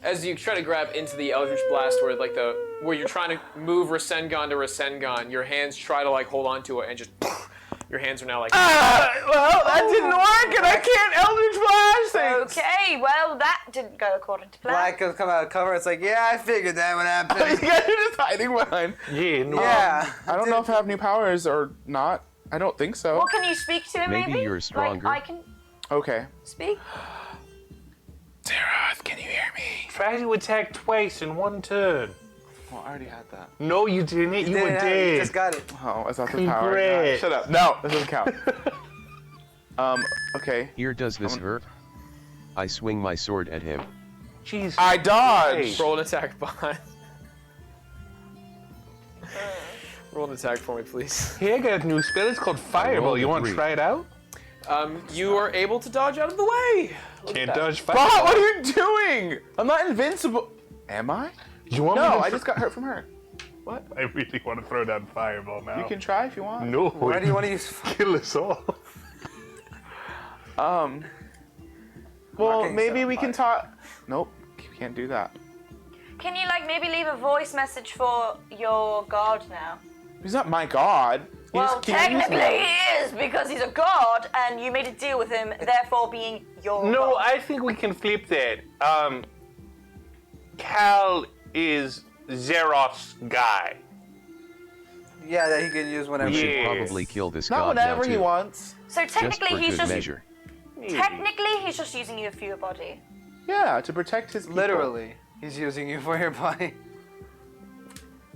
As you try to grab into the Eldritch Blast, where you're trying to move Rasengan to Rasengan, your hands try to like hold on to it and just your hands are now like. Well, that didn't work, and I can't Eldritch Blast things. Okay, well that didn't go according to plan. Black has come out of cover. It's like, yeah, I figured that would happen. You guys are just hiding behind. Yeah, no. Yeah. I don't know if I have new powers or not. I don't think so. Well, can you speak to him maybe? Maybe you're stronger. Like, I can Okay. speak? Zeroth, can you hear me? Try to attack twice in one turn. Well, I already had that. No, you didn't. You were You dead. just got it. Oh, I thought the power. Congrats. Shut up. No, that doesn't count. Okay. Here does this hurt? I swing my sword at him. Jeez. I dodged. Roll an attack, Bott. Roll an attack for me, please. Hey, I got a new spell. It's called Fireball. rolled You a want to 3. try it out? You are able to dodge out of the way. Can't dodge Bot, fire. what are you doing? I'm not invincible. Am I? You want me No, to I just got hurt from her. What? I really want to throw down fireball now. You can try if you want. No. Why do you want to use? kill us all? Well, Marking maybe some we can talk. Nope, you can't do that. Can you like maybe leave a voice message for your god now? He's not my god. He Well, just can't use technically me. he is because he's a god, and you made a deal with him, therefore being your No, god. I think we can flip that. Cal is Zeroth's guy. Yeah, that he can use whenever. We should Yes. probably kill this Not god now whenever he too. wants. So Just for technically he's good just measure. using you for your body. Yeah, to protect his people. Literally, he's using you for your body.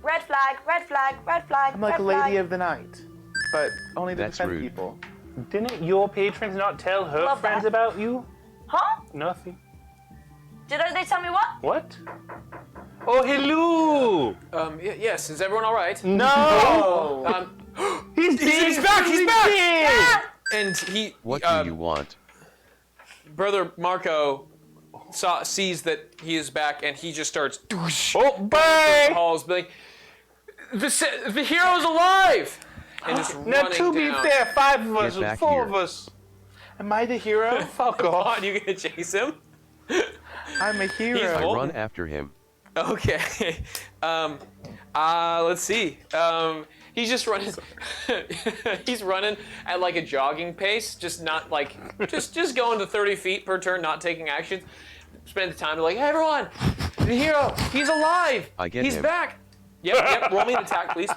Red flag, red flag, red flag. I'm like red a lady flag. of the night, but only to That's defend rude. people. Didn't your patrons not tell her Love friends that. about you? Huh? Nothing. Did they tell me what? What? Oh, hello! Yes. Is everyone all right? No! He's back! He's back! Yeah. And he. What do you want? Brother Marco sees that he is back, and he just starts. Oh, bye! Halls, being, the hero's alive! And just Now, running to be down. fair, 5 of us, Get back 4 here. of us. Am I the hero? Fuck off. Bott, you gonna chase him? I'm a hero. He's I Well- run after him. Okay. Let's see. He's just running. He's running at like a jogging pace, just not like just going to 30 feet per turn, not taking actions. Spend the time to like, hey everyone, the hero, he's alive. I get he's him. back. Yep. Roll me an attack, please.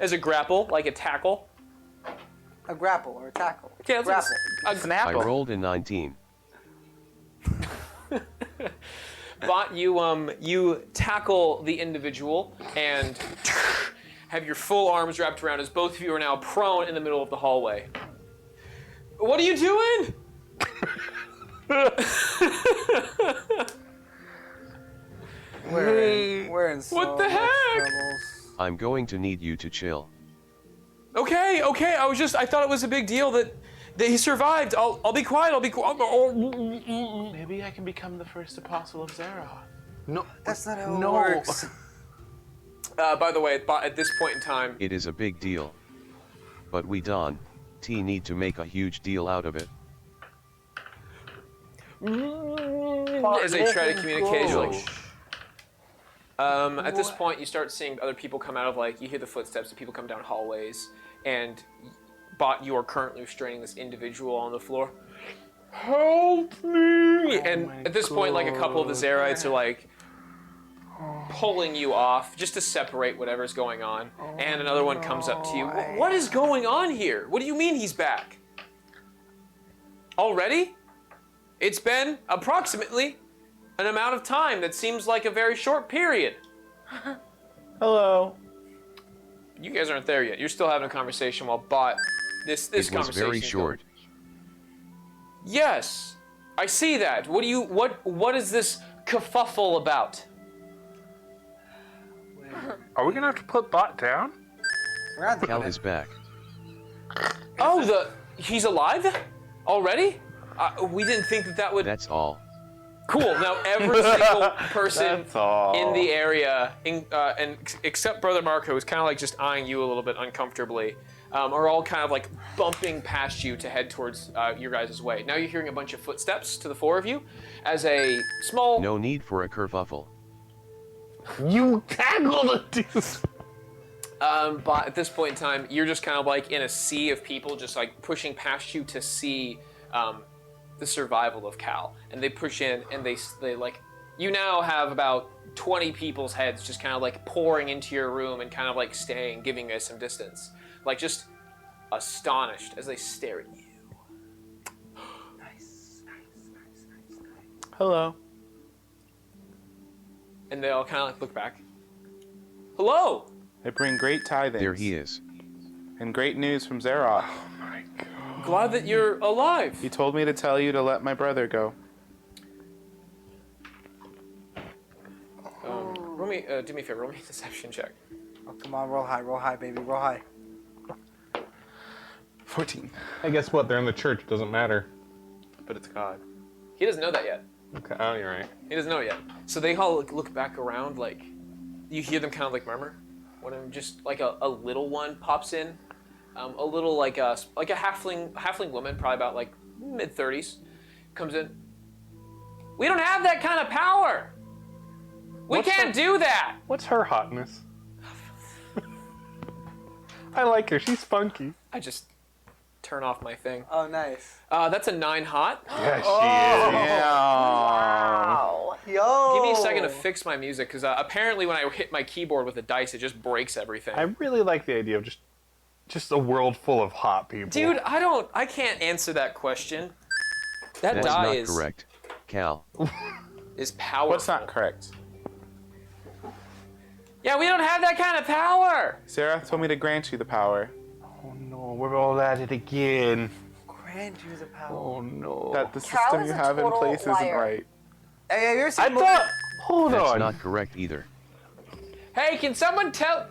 As a grapple, like a tackle. A grapple or a tackle. Okay, let's Grapple. A I Snapple. rolled a 19. Bott, you tackle the individual and have your full arms wrapped around as both of you are now prone in the middle of the hallway. What are you doing? We're in so What the much heck? troubles. I'm going to need you to chill. Okay. I thought it was a big deal that he survived. I'll be quiet. I'll be quiet. Maybe I can become the first apostle of Zeroth. No. That's not how it No. works. By the way, Bott, at this point in time, It is a big deal. But we need to make a huge deal out of it. as they try to communicate, you're like, shh. At this point, you start seeing other people come out of you hear the footsteps of people come down hallways, and Bott, you are currently restraining this individual on the floor. Help me! And at this point, a couple of the Zerites are pulling you off just to separate whatever's going on. And another one comes up to you. What is going on here? What do you mean he's back? Already? It's been approximately an amount of time that seems like a very short period. Hello. You guys aren't there yet. You're still having a conversation while Bott. This It was conversation. very short. Yes, I see that. What is this kerfuffle about? Are we gonna have to put Bott down? We're on the Cal is back. Oh, he's alive already? We didn't think that would. That's all. Cool. Now every single person That's all. in the area, and except Brother Marco, who's kind of like just eyeing you a little bit uncomfortably, are all kind of like bumping past you to head towards your guys' way. Now you're hearing a bunch of footsteps to the four of you, as a small. No need for a kerfuffle. You tackled a dude. But at this point in time, you're just kind of like in a sea of people, just like pushing past you to see the survival of Cal, and they push in, and they like, you now have about 20 people's heads just kind of like pouring into your room and kind of like staying, giving you guys some distance, like just astonished as they stare at you. Nice. Hello. And they all kind of like look back. Hello. I bring great tidings. There he is. And great news from Zeroth. Glad that you're alive. He told me to tell you to let my brother go. Roll me, do me a favor. Roll me a deception check. Oh, come on, roll high, baby, roll high. 14. Hey, guess what? They're in the church. Doesn't matter. But it's God. He doesn't know that yet. Okay. Oh, you're right. He doesn't know yet. So they all look back around, like you hear them kind of like murmur. One of them, just like a little one, pops in. A little like a halfling woman, probably about like mid-30s, comes in. We don't have that kind of power. We can't do that. What's her hotness? I like her. She's spunky. I just turn off my thing. Oh, nice. That's a 9 hot. Yeah, she is. Wow. Yo. Give me a second to fix my music, because apparently when I hit my keyboard with a dice, it just breaks everything. I really like the idea of just a world full of hot people. Dude, I can't answer that question. That That's die not is correct. Cal. is powerful. What's not correct? Yeah, we don't have that kind of power. Zeroth told me to grant you the power. Oh no, we're all at it again. Grant you the power. Oh no. That the Cal system is you a have in total place isn't liar. right. Hey, you're I saying thought. Hold That's on. not correct either. Hey, can someone tell?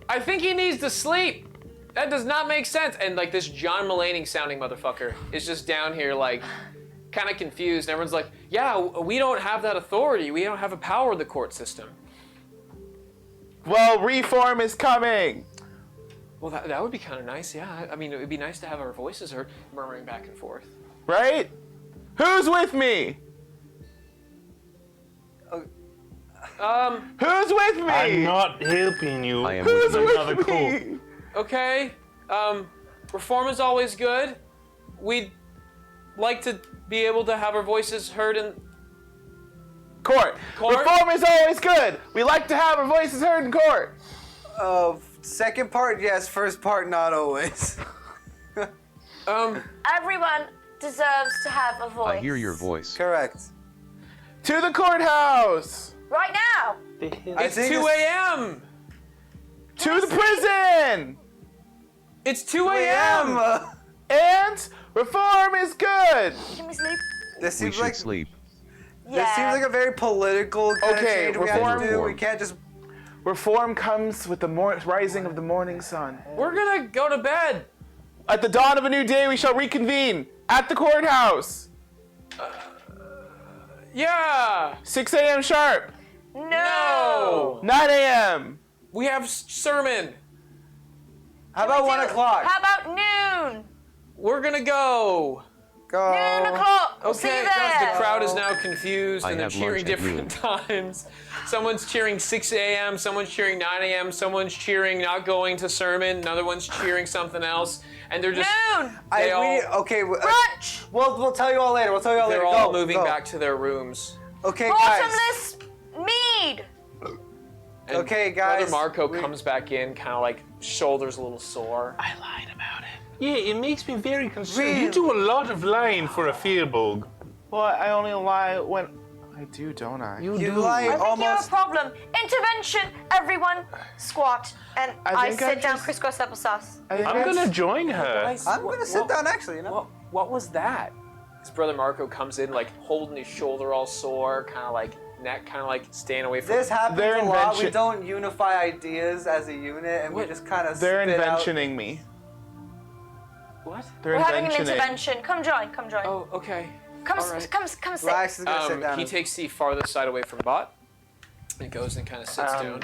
I think he needs to sleep. That does not make sense. And like this John Mulaney sounding motherfucker is just down here like kind of confused. And everyone's like, yeah, we don't have that authority. We don't have a power in the court system. Well, reform is coming. Well, that would be kind of nice, yeah. I mean, it would be nice to have our voices heard murmuring back and forth. Right? Who's with me? Who's with me? I'm not helping you. I am Who's with you. another with call. me? Okay, reform is always good. We'd like to be able to have our voices heard in... Court. Court? Reform is always good. We like to have our voices heard in court. second part, yes. First part, not always. Everyone deserves to have a voice. I hear your voice. Correct. To the courthouse. Right now. It's think 2 a.m. To the prison. It's 2 a.m. And reform is good. Can we sleep? This We seems should like sleep. this seems like a very political kind Okay, of change we have to do. reform. We can't just. Reform comes with the rising of the morning sun. We're gonna go to bed. At the dawn of a new day, we shall reconvene at the courthouse. Yeah. 6 a.m. sharp. No. 9 a.m. We have sermon. How about 1 o'clock? How about noon? We're gonna go. Go. Noon o'clock. We'll see Okay, you the there. crowd is now confused I and they're have cheering lunch at different times. Someone's cheering 6 a.m., someone's cheering 9 a.m., someone's cheering not going to sermon, another one's cheering something else, and they're just Noon. Brunch. We'll tell you all later. We'll tell you all later. they're all Go, moving go. back to their rooms. Okay, guys. Bottomless mead. And Okay, guys, Brother Marco comes back in, kind of like shoulders a little sore. I lied about it. Yeah, it makes me very concerned. Really? You do a lot of lying for a fearbog. Well, I only lie when I do, don't I? You You do. like I think you have a almost. problem. Intervention! Everyone, squat. And I I think sit I down just- crisscross applesauce. I think I'm gonna join her. Guys, I'm gonna sit down actually. You know. What was that? His brother Marco comes in like holding his shoulder all sore, kind of like neck, kind of like staying away from. This happens Their a lot. We invention- don't unify ideas as a unit, and we What? just kind of. They're spit out. inventioning me. What? They're We're having an inventioning. intervention. Come join. Come join. Oh, okay. come, all right. come sit. Lax is gonna sit down. He takes the farthest side away from Bott. And goes and kind of sits down.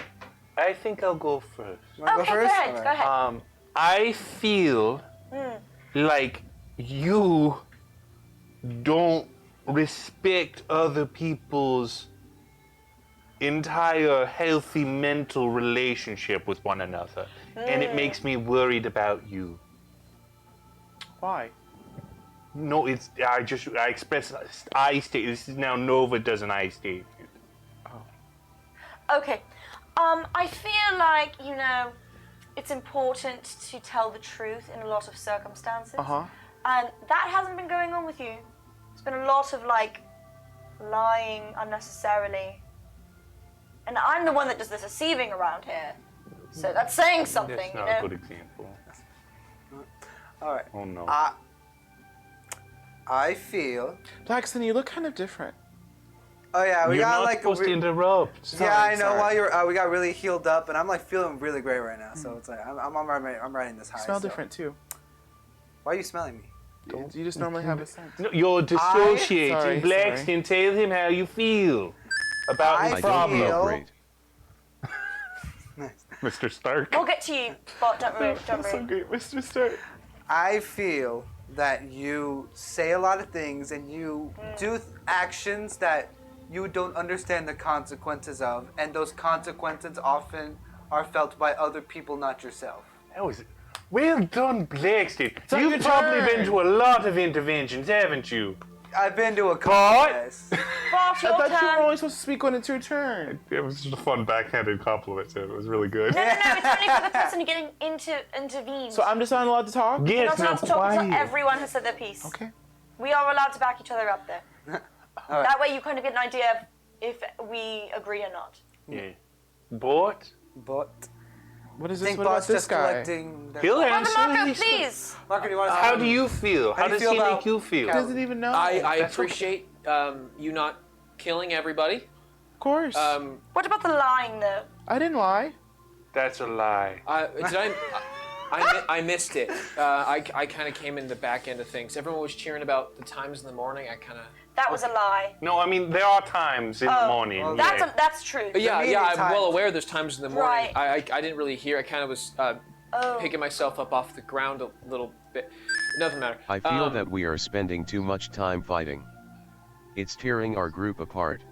I think I'll go first. You wanna Okay, go go first? ahead. All Go right. ahead. I feel like you don't respect other people's entire healthy mental relationship with one another. And it makes me worried about you. Why? No, I express I state. This is now Nova does an I statement. Okay. I feel like, it's important to tell the truth in a lot of circumstances. Uh-huh. And that hasn't been going on with you. There's been a lot of, lying unnecessarily. And I'm the one that does the deceiving around here. So that's saying something, That's you not know? a good example. All right. Oh no. I feel. Blackson, you look kind of different. Oh yeah, we You're got not like supposed to interrupt. Yeah, I know. sorry. While you're, we got really healed up, and I'm feeling really great right now. So it's like I'm riding this high. You smell so. different too. Why are you smelling me? You just normally have a scent. No, you're dissociating. Sorry, Blackston, tell him how you feel about I his I feel- don't problem. know great. Mr. Stark. We'll get to you, Bott. Don't worry. Don't So worry. great, Mr. Stark. I feel that you say a lot of things and you do actions that you don't understand the consequences of, and those consequences often are felt by other people, not yourself. That was well done, Blackston. on You've your probably turn. been to a lot of interventions, haven't you? I've been to a couple. Bott? Yes. Bott, I your thought you were turn. only supposed to speak when it's your turn. It was just a fun backhanded compliment, so it was really good. No, it's only for the person getting intervened. So I'm just not allowed to talk? You're Yes, not allowed now to talk until quiet. everyone has said their piece. Okay. We are allowed to back each other up there. All right. That way you kind of get an idea of if we agree or not. Yeah. Bott? But What is I this? think What about Bott's this just guy? collecting. He'll Brother answer. Marco, He's- please. Marco, do you want to? How do you feel? How do you does feel he about make you feel? He doesn't even know. I That's appreciate you not killing everybody. Of course. What about the lying, though? I didn't lie. That's a lie. I missed it. I kind of came in the back end of things. Everyone was cheering about the times in the morning. I kind of. That was a lie. No, I mean there are times in the morning. well, yeah. That's true. Yeah, meeting I'm well times. aware there's times in the morning. Right. I didn't really hear. I kind of was picking myself up off the ground a little bit. Doesn't matter. I feel that we are spending too much time fighting. It's tearing our group apart.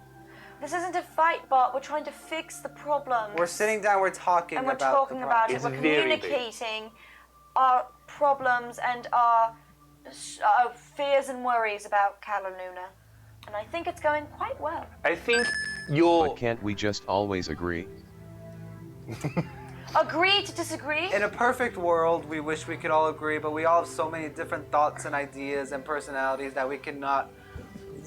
This isn't a fight, Bott. We're trying to fix the problem. We're sitting down. We're talking and we're about talking the about problem. it. It's We're very big. communicating our problems and our fears and worries about Calaluna. And I think it's going quite well. I think you're. But can't we just always agree? Agree to disagree? In a perfect world, we wish we could all agree, but we all have so many different thoughts and ideas and personalities that we cannot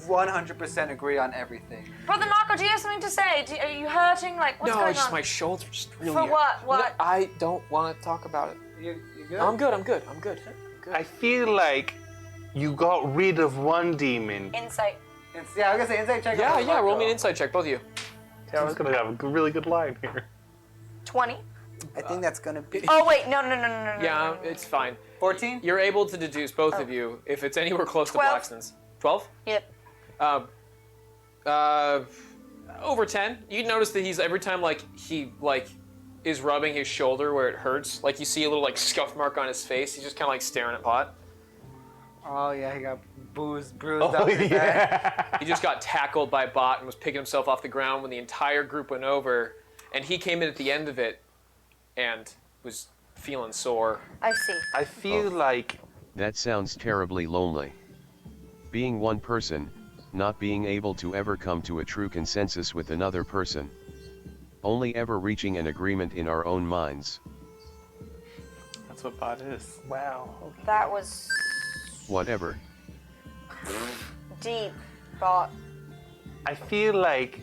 100% agree on everything. Brother Marco, do you have something to say? Are you hurting? Like, what's No, going it's just on? my shoulder just really. For what? What? No, I don't want to talk about it. You good? I'm good. I feel like you got rid of one demon. Insight. Yeah, I was gonna say insight check. Yeah, on yeah. Roll Marco. me an insight check, both of you. I was gonna have a really good line here. 20. I think that's gonna be Oh, wait. No. Yeah, it's fine. 14. You're able to deduce both of you if it's anywhere close 12. to Blackston's. 12? Yep. Over 10. You notice that he's every time he is rubbing his shoulder where it hurts. Like you see a little scuff mark on his face. He's just kind of staring at Bott. Oh yeah, he got bruised up his back. He just got tackled by Bott and was picking himself off the ground when the entire group went over, and he came in at the end of it and was feeling sore. I see. I feel like That sounds terribly lonely. Being one person, not being able to ever come to a true consensus with another person. Only ever reaching an agreement in our own minds. That's what Bott is. wow. That was Whatever. deep, Bott. I feel like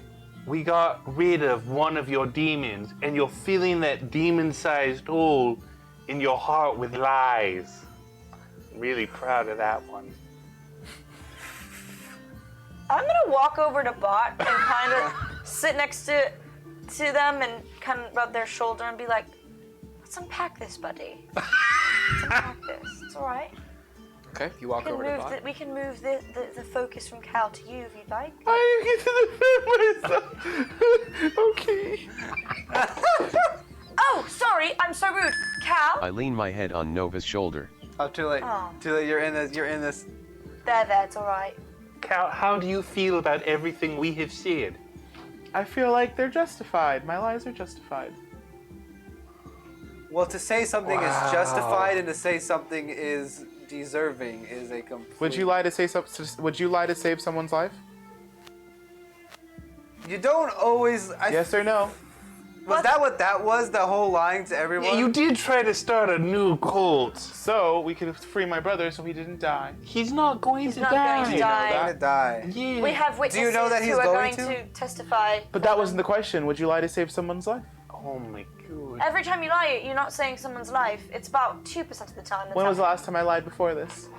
we got rid of one of your demons, and you're filling that demon-sized hole in your heart with lies. I'm really proud of that one. I'm gonna walk over to Bott and kind of sit next to them and kind of rub their shoulder and be like, "Let's unpack this, buddy. Let's unpack this. It's all right. Okay, you walk over to Bott. We can move the focus from Cal to you if you'd like." I get to defend myself. Okay. Oh, sorry, I'm so rude. Cal. I lean my head on Nova's shoulder. Oh, too late. Oh. Too late. You're in this. There, it's all right. Cal, how do you feel about everything we have said? I feel like they're justified. My lies are justified. Well, to say something is justified and to say something is deserving is a complete. Would you lie to say Would you lie to save someone's life? You don't always. Yes or no? Was that what that was? The whole lying to everyone? Yeah, you did try to start a new cult. So we could free my brother so he didn't die. He's not going to not die. going to die. Gonna die. Yeah. We have witnesses you know that he's who are going going to? to testify. But that wasn't the question. Would you lie to save someone's life? Oh my god. Every time you lie, you're not saving someone's life. It's about 2% of the time. When was the last time I lied before this?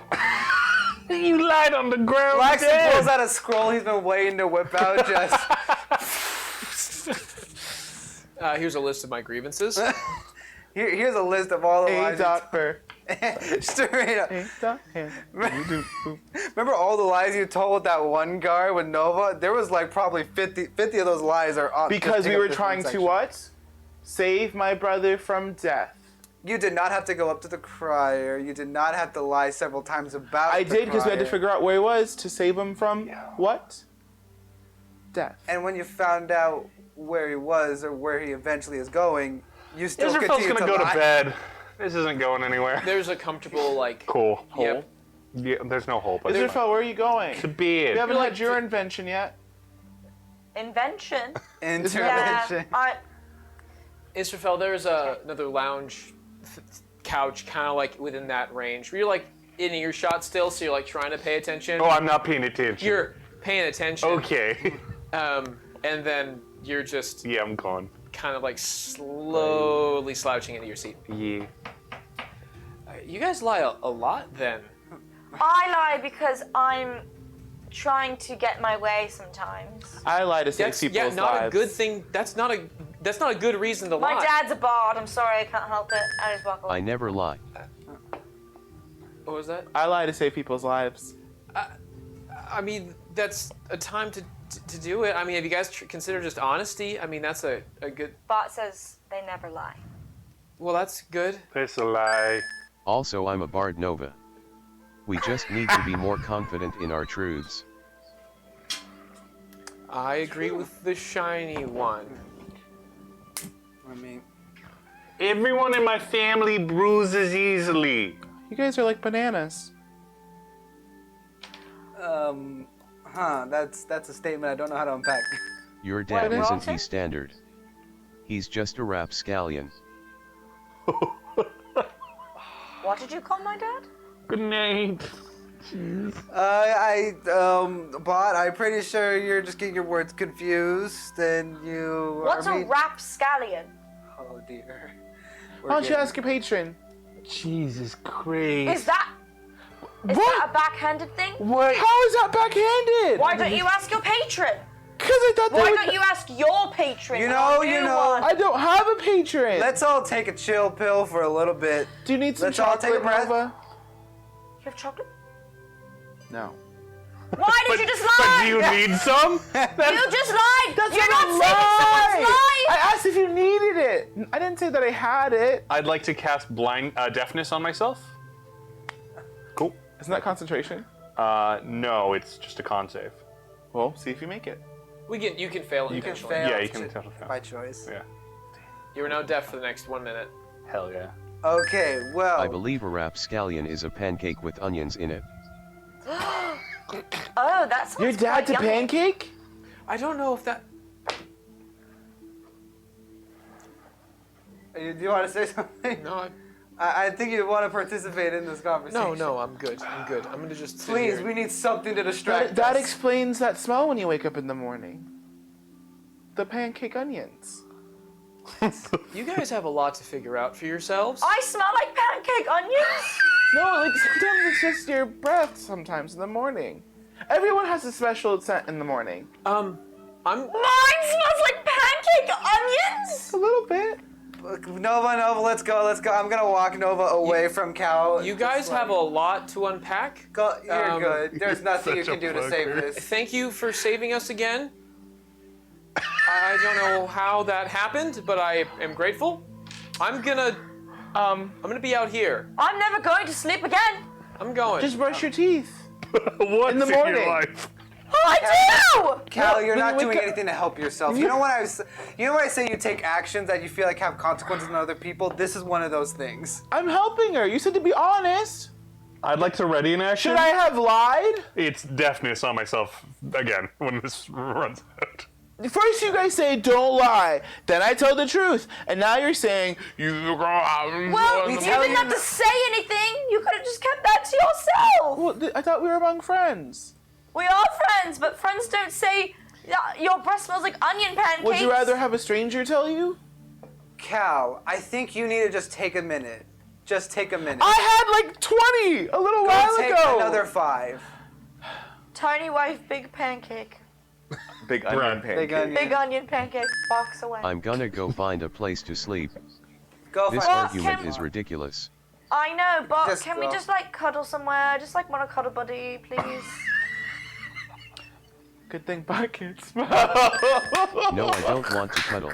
You lied on the ground. Laxton dead. pulls out a scroll he's been waiting to whip out just. Here's a list of my grievances. Here's a list of all the A lies. doctor. Straight up. A doctor. Remember all the lies you told that one guy with Nova? There was like probably 50 of those lies are on. Because just we take were up this trying one to section. what? Save my brother from death. You did not have to go up to the crier. You did not have to lie several times about I the did because we had to crier. figure out where he was to save him from what? Death. And when you found out where he was or where he eventually is going, you still Israfel's continue gonna to go lie. to bed. This isn't going anywhere. There's a comfortable, like, Cool. Yep. Yeah, there's no hole, but Israfel, where are you going? to bed. We haven't like had your invention yet. Invention. Yeah. Intervention. Israfel, there's another lounge couch kind of like within that range. You're like in earshot still, so you're like trying to pay attention. Oh, I'm not paying attention. You're paying attention. Okay. And then you're just Yeah, I'm gone. kind of like slowly slouching into your seat. Yeah. You guys lie a lot then. I lie because I'm trying to get my way sometimes. I lie to save That's people's not lives. a good thing. That's not a good reason to lie. My dad's a bard. I'm sorry, I can't help it. I just walk away. I never lie. What was that? I lie to save people's lives. I mean, that's a time to do it. I mean, if you guys consider just honesty, I mean, that's a good. Bott says they never lie. Well, that's good. That's a lie. Also, I'm a bard Nova. We just need to be more confident in our truths. I agree with the shiny one. I mean, Everyone in my family bruises easily. You guys are like bananas. that's a statement I don't know how to unpack. Your dad What, isn't Walter? he standard. He's just a rapscallion. What did you call my dad? Good night. Bot, I'm pretty sure you're just getting your words confused, and you. What's are a rapscallion? Oh dear. Why don't you ask your patron? Jesus Christ. Is that a backhanded thing? What? How is that backhanded? Why don't you ask your patron? Because I thought Why they don't you ask your patron? You know, a new you know. one? I don't have a patron. Let's all take a chill pill for a little bit. Do you need some let's all take a chocolate, breath. Nova? You have chocolate? No. Why did you just But lie? do you need some? You just lied. That's You're not not a saving someone's lie. life. I asked if you needed it. I didn't say that I had it. I'd like to cast blind deafness on myself. Cool. Isn't that concentration? No, it's just a con save. Well, see if you make it. You can fail You can intentionally. fail. Yeah, you can totally fail. by choice. Yeah. You are now deaf for the next 1 minute. Hell yeah. Okay, well. I believe a rapscallion is a pancake with onions in it. Oh, that sounds Your dad's a quite yummy. pancake? I don't know if that. Do you want to say something? No, I think you want to participate in this conversation. No, I'm good. I'm gonna just sit Please, here. we need something to distract That us. explains that smell when you wake up in the morning. The pancake onions. You guys have a lot to figure out for yourselves. I smell like pancake onions. No, like sometimes it's just your breath sometimes in the morning. Everyone has a special scent in the morning. I'm Mine smells like pancake onions. A little bit. Look, Nova, let's go. I'm gonna walk Nova away from Cal. You guys have a lot to unpack. You're good. There's nothing you such can a do to save fucker. this. Thank you for saving us again. I don't know how that happened, but I am grateful. I'm gonna be out here. I'm never going to sleep again. I'm going. Just brush your teeth. Once In the your morning. life. Oh, I do. Cal, you're when not you wake doing up- anything to help yourself. You know when I say you take actions that you feel like have consequences on other people? This is one of those things. I'm helping her. You said to be honest. I'd like to ready an action. Should I have lied? It's deafness on myself again when this runs out. First you guys say don't lie, then I tell the truth, and now you're saying you Well, we you tell didn't you have to say anything. You could have just kept that to yourself. Well, I thought we were among friends. We are friends, but friends don't say your breath smells like onion pancakes. Would you rather have a stranger tell you? Cal, I think you need to just take a minute. Just take a minute. I had like 20 a little while Go take ago. another 5. Tiny wife, big pancake. Big onion onion pancake. Big onion. Big onion pancake. Walks away. I'm gonna go find a place to sleep. Go This find argument can- is ridiculous. I know, but Just can we go. just like cuddle somewhere? Just like want to cuddle buddy, please. Good thing buckets. No, I don't want to cuddle.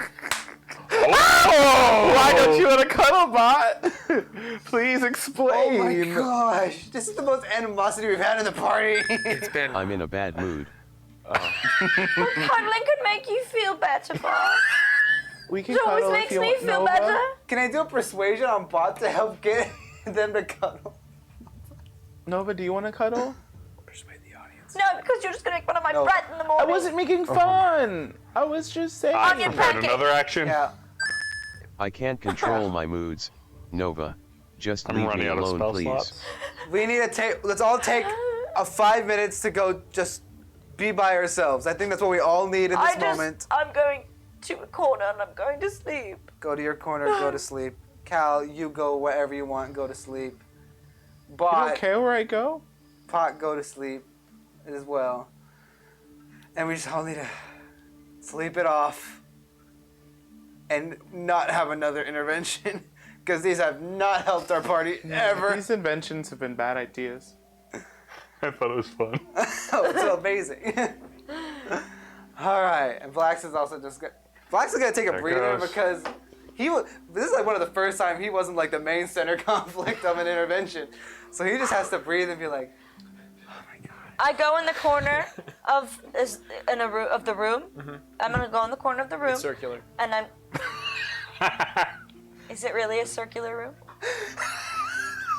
Why don't you want to cuddle, Bot? Please explain. Oh my gosh, this is the most animosity we've had in the party. It's been. I'm in a bad mood. Cuddling could make you feel better, Bob. We can It always cuddle if makes you me want, feel Nova. better. Can I do a persuasion on Bot to help get them to cuddle? Nova, do you want to cuddle? Persuade the audience. No, because you're just gonna make fun of my No. breath in the I morning. wasn't making fun. I was just saying. Onion Prepared pancake. another action. Yeah. I can't control my moods. Nova, just I'm leave me running out of alone, spell please. slots. We need to let's all take a 5 minutes to go just be by ourselves. I think that's what we all need in this moment. I'm going to a corner and I'm going to sleep. Go to your corner, go to sleep. Cal, you go wherever you want, go to sleep. You don't Bot, care where I go? Pot, go to sleep as well. And we just all need to sleep it off and not have another intervention because these have not helped our party ever. These inventions have been bad ideas. I thought it was fun. Oh, it's so amazing. All right, and Flax is also just good. Flax is gonna take a There breather goes. because this is like one of the first time he wasn't like the main center conflict of an intervention, so he just has to breathe and be like, I go in the corner of the room. I'm gonna go in the corner of the room, It's circular. and I'm. Is it really a circular room?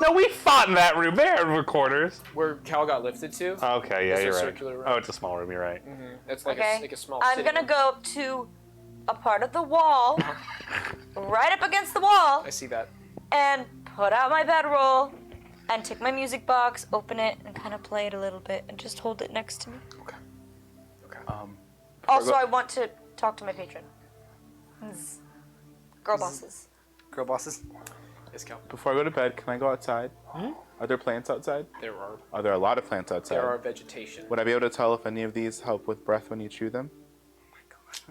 No, we fought in that room. There are recorders. Where Cal got lifted to. Okay, yeah, It's a you're right. circular room. Oh, it's a small room. You're right. It's like Okay. a small. I'm sitting gonna room. go up to a part of the wall, right up against the wall, I see that. and put out my bedroll, and take my music box, open it, and kind of play it a little bit, and just hold it next to me. Also, I want to talk to my patron. Girl bosses. girl bosses. Yes, Cal. Before I go to bed, can I go outside? Are there plants outside? There are Are there a lot of plants outside? there are vegetation. Would I be able to tell if any of these help with breath when you chew them?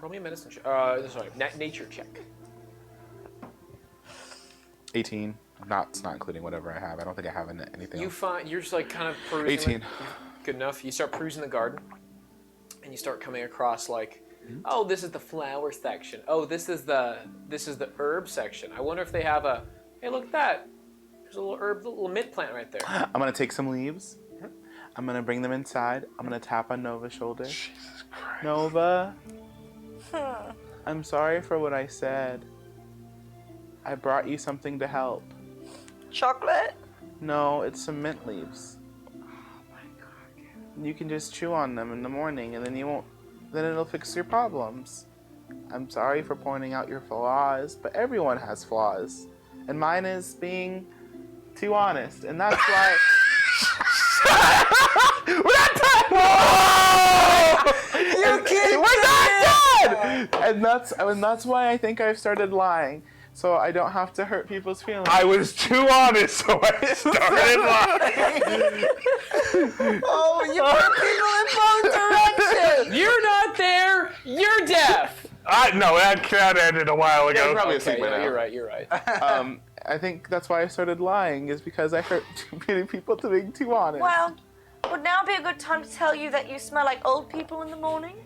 Roll me a medicine check. Sorry, nature check. 18. It's not including whatever I have. I don't think I have anything You else. find you're just like kind of perusing. 18. Good enough. You start perusing the garden, and you start coming across like, oh, this is the flower section. Oh, this is the herb section. I wonder if they have a. Hey, look at that. There's a little herb, little mint plant right there. I'm going to take some leaves. I'm going to bring them inside. I'm going to tap on Nova's shoulder. Jesus Christ. Nova, I'm sorry for what I said. I brought you something to help. Chocolate? No, it's some mint leaves. You can just chew on them in the morning and then it'll fix your problems. I'm sorry for pointing out your flaws, but everyone has flaws. and mine is being too honest, and that's why. We're not done! You can't We're not done! And that's why I think I've started lying, so I don't have to hurt people's feelings. I was too honest, so I started lying. Oh, you put people in both directions. You're not there. You're deaf. No, that ended a while ago. probably asleep by now. You're right. You're right. I think that's why I started lying, is because I hurt too many people to being too honest. Well, would now be a good time to tell you that you smell like old people in the morning?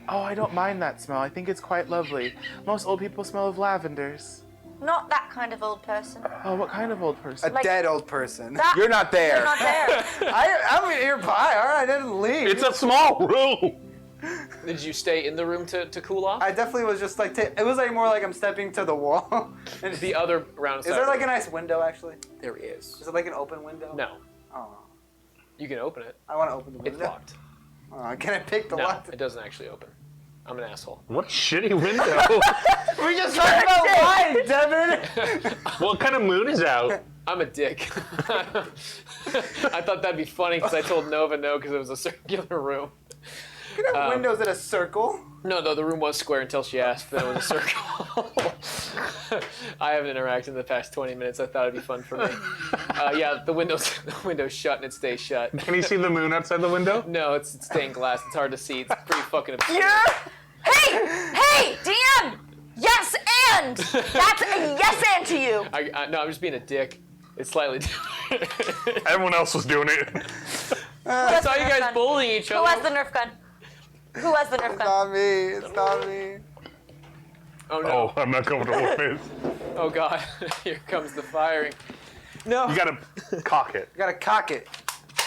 Oh, I don't mind that smell. I think it's quite lovely. Most old people smell of lavenders. Not that kind of old person. Oh, what kind of old person? A dead old person. That, You're not there. You're not there. I'm nearby. All right, I didn't leave. It's a small room. Did you stay in the room to cool off? I definitely was just like, it was like more like I'm stepping to the wall. And The other round is there like a nice window actually? There is. Is it like an open window? No. Oh, You can open it. I want to open the window. It's locked. Oh, can I pick the No, lock? it doesn't actually open. I'm an asshole. What a shitty window. We just talked about lying, Devin. What kind of moon is out? I'm a dick. I thought that'd be funny because I told Nova no because it was a circular room. You can have windows in a circle. No, the room was square until she asked, then it was a circle. I haven't interacted in the past 20 minutes. I thought it'd be fun for me. Yeah, the window's shut and it stays shut. Can you see the moon outside the window? No, it's stained glass. It's hard to see. It's pretty fucking obscure. Hey, DM! Yes, and! That's a yes and to you. No, I'm just being a dick. It's slightly different. Everyone else was doing it. I saw you guys bullying each Who other. has the Nerf gun? Who has the Nerf It's gun? not me. It's not me. Oh no. Oh, I'm not comfortable with this. Oh god. Here comes the firing. No. You gotta cock it. You gotta cock it.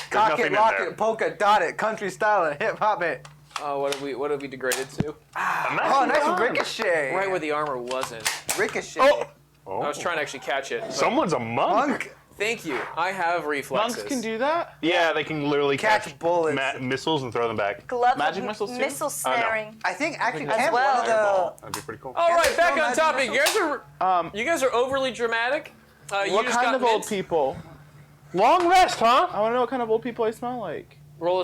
Cock nothing it, in lock there. it, polka, dot it, country style it, hip hop it. Oh, what have we degraded to? Oh, nice ricochet. Right where the armor wasn't. Ricochet. Oh, I was trying to actually catch it. but- someone's a monk. Monk. Thank you. I have reflexes. Monks can do that? Yeah, they can literally Catch bullets. missiles and throw them back. Glove Magic of missiles too? missile Oh, no. snaring. I think actually As Cam well. one of That'd be pretty cool. All right, back throw on magic topic. You guys are overly dramatic. You What just kind got of old mint. people? Long rest, huh? I want to know what kind of old people I smell like. Roll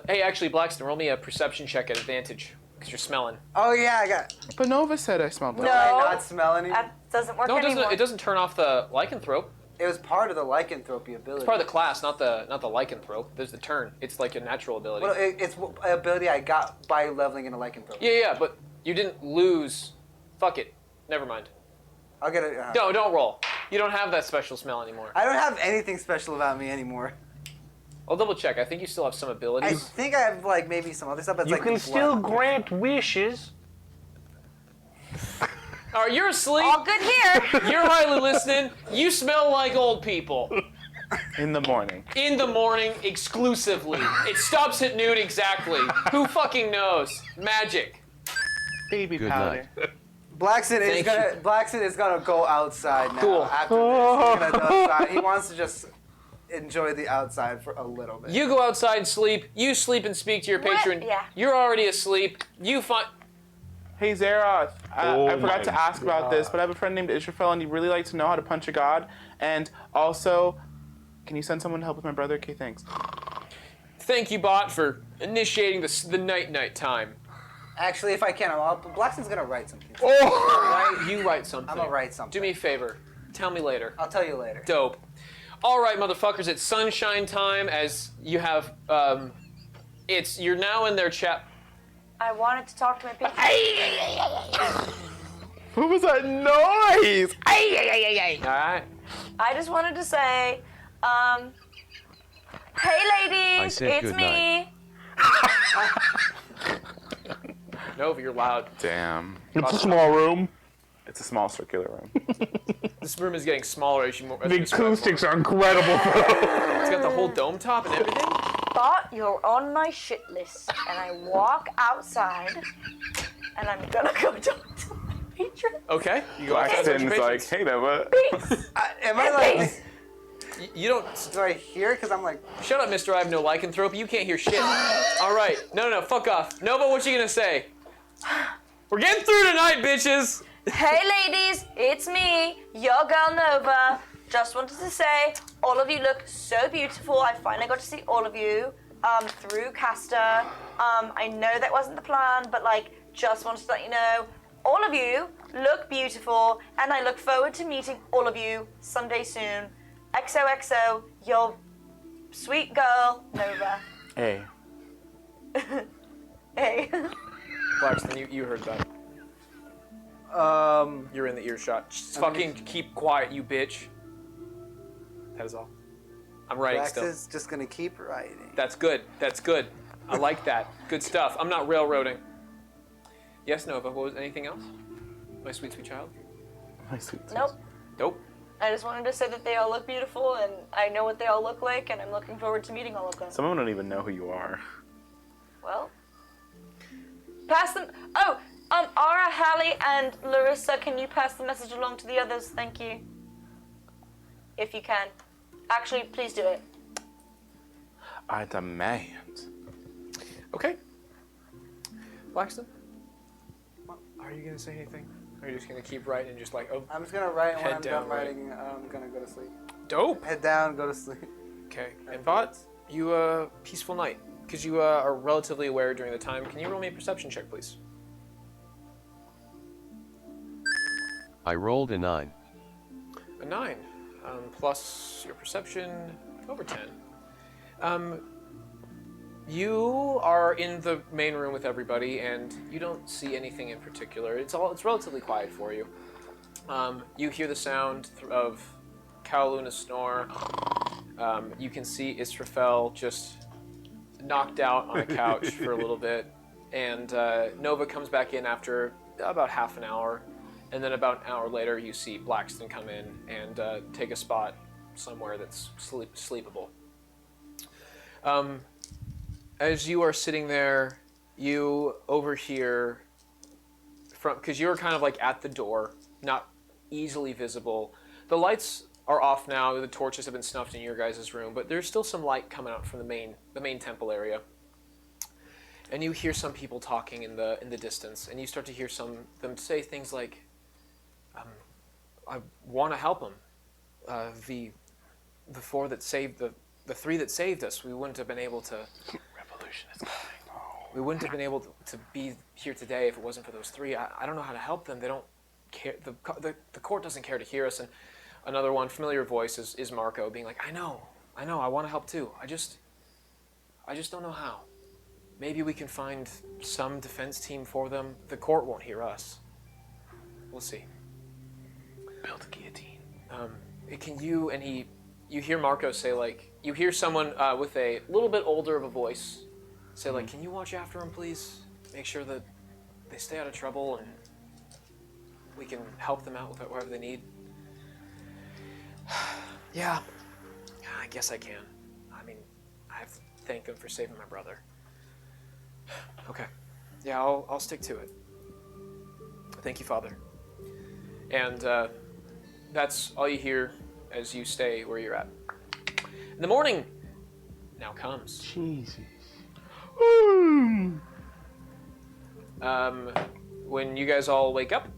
hey, actually, Blackston, roll me a perception check at advantage because you're smelling. Oh yeah, I got. But Nova said I smelled like. Do I No. not smell any? That doesn't work No, it anymore. doesn't. It doesn't turn off the lycanthrope. It was part of the lycanthropy ability. It's part of the class, not the lycanthrope. There's the turn. It's like a natural ability. Well, it's an ability I got by leveling into lycanthropy. Yeah, but you didn't lose. Fuck it. Never mind. I'll get it. No, don't roll. You don't have that special smell anymore. I don't have anything special about me anymore. I'll double check. I think you still have some I abilities. think I have like maybe some other stuff. But it's You like can blood. still grant wishes. All right, you're asleep. All good here. You're highly listening. You smell like old people. In the morning. In the morning, exclusively. It stops at noon exactly. Who fucking knows? Magic. Baby Good powder. Blackson is Thank gonna. Blackson is gonna go outside now. Cool. After this, he's gonna go outside. He wants to just enjoy the outside for a little bit. You go outside and sleep. You sleep and speak to your What? patron. Yeah. You're already asleep. You find. Hey Zeroth, Oh I forgot my to ask about this, but I have a friend named Israfel, and he'd really like to know how to punch a god. And also, can you send someone to help with my brother? Okay, thanks. Thank you, Bott, for initiating the night time. Actually, if I can, Blackson's gonna write something. You write something. I'm gonna write something. Do me a favor. Tell me later. I'll tell you later. Dope. All right, motherfuckers, it's sunshine time as you have, you're now in their chat. I wanted to talk to my patron. What was that noise? All right. I just wanted to say, hey ladies, I said it's good me. Nova, you're loud. Damn. It's a small room. It's a small circular room. This room is getting smaller as you The acoustics are incredible. It's got the whole dome top and everything. Bott, you're on my shit list, and I walk outside, and I'm gonna go talk to my patron. Okay. You go outside with your Blackston's like, patients. hey Nova. Peace. Am I like? Peace. You don't. Do I hear? Because I'm like. Shut up, Mr. I have no lycanthropy. You can't hear shit. All right. No, fuck off. Nova, what you gonna say? We're getting through tonight, bitches. Hey ladies, it's me, your girl Nova. Just wanted to say, all of you look so beautiful. I finally got to see all of you through Castor. I know that wasn't the plan, but like, just wanted to let you know, all of you look beautiful, and I look forward to meeting all of you someday soon. XOXO, your sweet girl Nova. Hey. Hey. Blackston, you heard that. You're in the earshot. Just fucking keep quiet, you bitch. That is all. I'm writing Drax still. is just gonna keep writing. That's good. That's good. I like that. Good stuff. I'm not railroading. Yes, Nova. What was anything else? My sweet, sweet child. My sweet. Nope. Nope. I just wanted to say that they all look beautiful, and I know what they all look like, and I'm looking forward to meeting all of them. Some of them don't even know who you are. Well, pass them. Oh, Ara, Hallie, and Larissa, can you pass the message along to the others? Thank you. If you can. Actually, please do it. I demand. Okay. Blackston, are you gonna say anything? Or are you just gonna keep writing and just like, oh, I'm just gonna write, and when Head I'm down, done right. writing, I'm gonna go to sleep. dope. Head down, go to sleep. Okay. And Bott, you peaceful night. Because you are relatively aware during the time. Can you roll me a perception check, please? I rolled a 9. A 9. Plus your perception, over 10. You are in the main room with everybody, and you don't see anything in particular. It's relatively quiet for you. You hear the sound of Kowluna's snore. You can see Israfel just knocked out on a couch for a little bit, and Nova comes back in after about half an hour. And then about an hour later, you see Blackston come in and take a spot somewhere that's sleepable. As you are sitting there, you overhear because you're kind of like at the door, not easily visible. The lights are off now. The torches have been snuffed in your guys' room, but there's still some light coming out from the main temple area. And you hear some people talking in the distance, and you start to hear them say things like, I want to help them. The three that saved us, we wouldn't have been able to. Revolution is coming. We wouldn't have been able to be here today if it wasn't for those three. I don't know how to help them. They don't care. The court doesn't care to hear us. And another one, familiar voice, is Marco being like, I know. I want to help too. I just don't know how. Maybe we can find some defense team for them. The court won't hear us. We'll see. Build a guillotine. You hear Marco say, like, you hear someone with a little bit older of a voice say, like, can you watch after them, please? Make sure that they stay out of trouble and we can help them out with whatever they need. Yeah, I guess I can. I mean, I have to thank them for saving my brother. Okay. Yeah, I'll stick to it. Thank you, Father. And that's all you hear as you stay where you're at. In the morning now comes. Jesus. When you guys all wake up,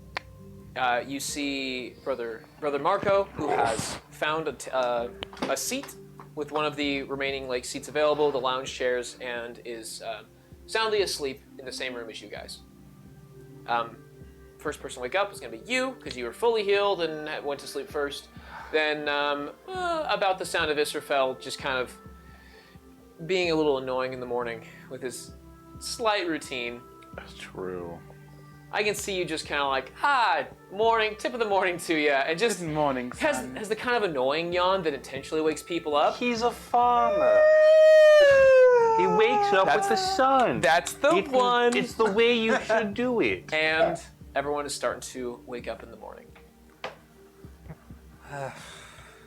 you see Brother Marco, who has found a seat with one of the remaining seats available, the lounge chairs, and is soundly asleep in the same room as you guys. First person to wake up is going to be you, because you were fully healed and went to sleep first. Then, about the sound of Israfel just kind of being a little annoying in the morning with his slight routine. That's true. I can see you just kind of like, morning, tip of the morning to you, and just Good morning, son. has the kind of annoying yawn that intentionally wakes people up. He's a farmer. He wakes up with the sun. That's the one. It's the way you should do it. And everyone is starting to wake up in the morning.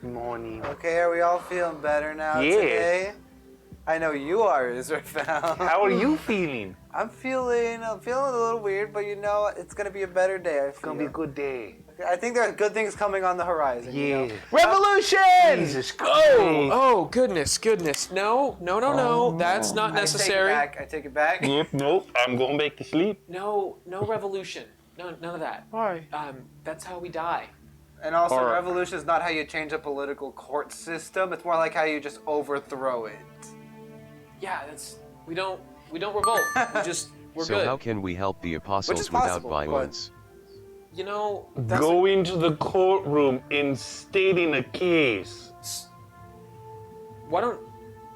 Morning. Okay, are we all feeling better now Yeah. today? I know you are, Israfel. How are you feeling? I'm feeling a little weird, but it's gonna be a better day. I feel. It's gonna be a good day. I think there are good things coming on the horizon. Yeah. Revolution! Jesus Christ. Oh, goodness. No. That's not necessary. I take it back. Nope, I'm going back to sleep. No revolution. No, none of that. Why? That's how we die. And also, Or- revolution is not how you change a political court system. It's more like how you just overthrow it. Yeah, we don't revolt. We're So good. how can we help the apostles is without possible, but- violence? You know, that's Go into the courtroom and stating a case. why don't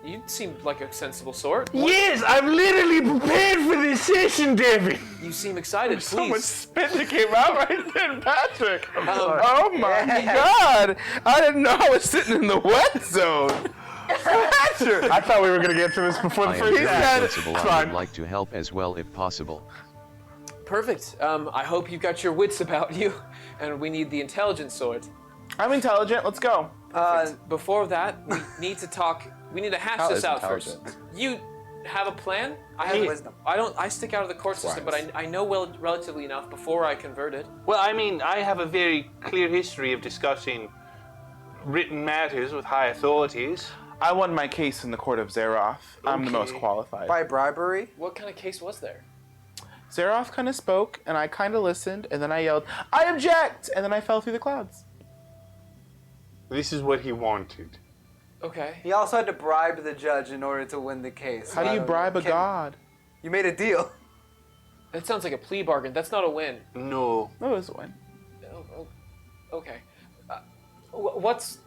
you seem like a sensible sort? Yes, I've literally prepared for this session, David. You seem excited. So much Please. spit that came out right then, Patrick. Oh my God! I didn't know I was sitting in the wet zone. Patrick. I thought we were gonna get to this before the I am first very act. sensible. I would like to help as well if possible. Perfect. I hope you've got your wits about you, and we need the intelligence sword. I'm intelligent. Let's go. Before that, we need to talk. We need to hash How this is out first. intelligence? You have a plan? I have have wisdom. I stick out of the court system, but I know relatively enough before I converted. Well, I mean, I have a very clear history of discussing written matters with high authorities. I won my case in the court of Zeroth. I'm the most Okay. qualified. By bribery? What kind of case was there? Zeroth kind of spoke, and I kind of listened, and then I yelled, "I object!" And then I fell through the clouds. This is what he wanted. Okay. He also had to bribe the judge in order to win the case. How do you bribe a god? You made a deal. That sounds like a plea bargain. That's not a win. No. That was a win. Okay. What's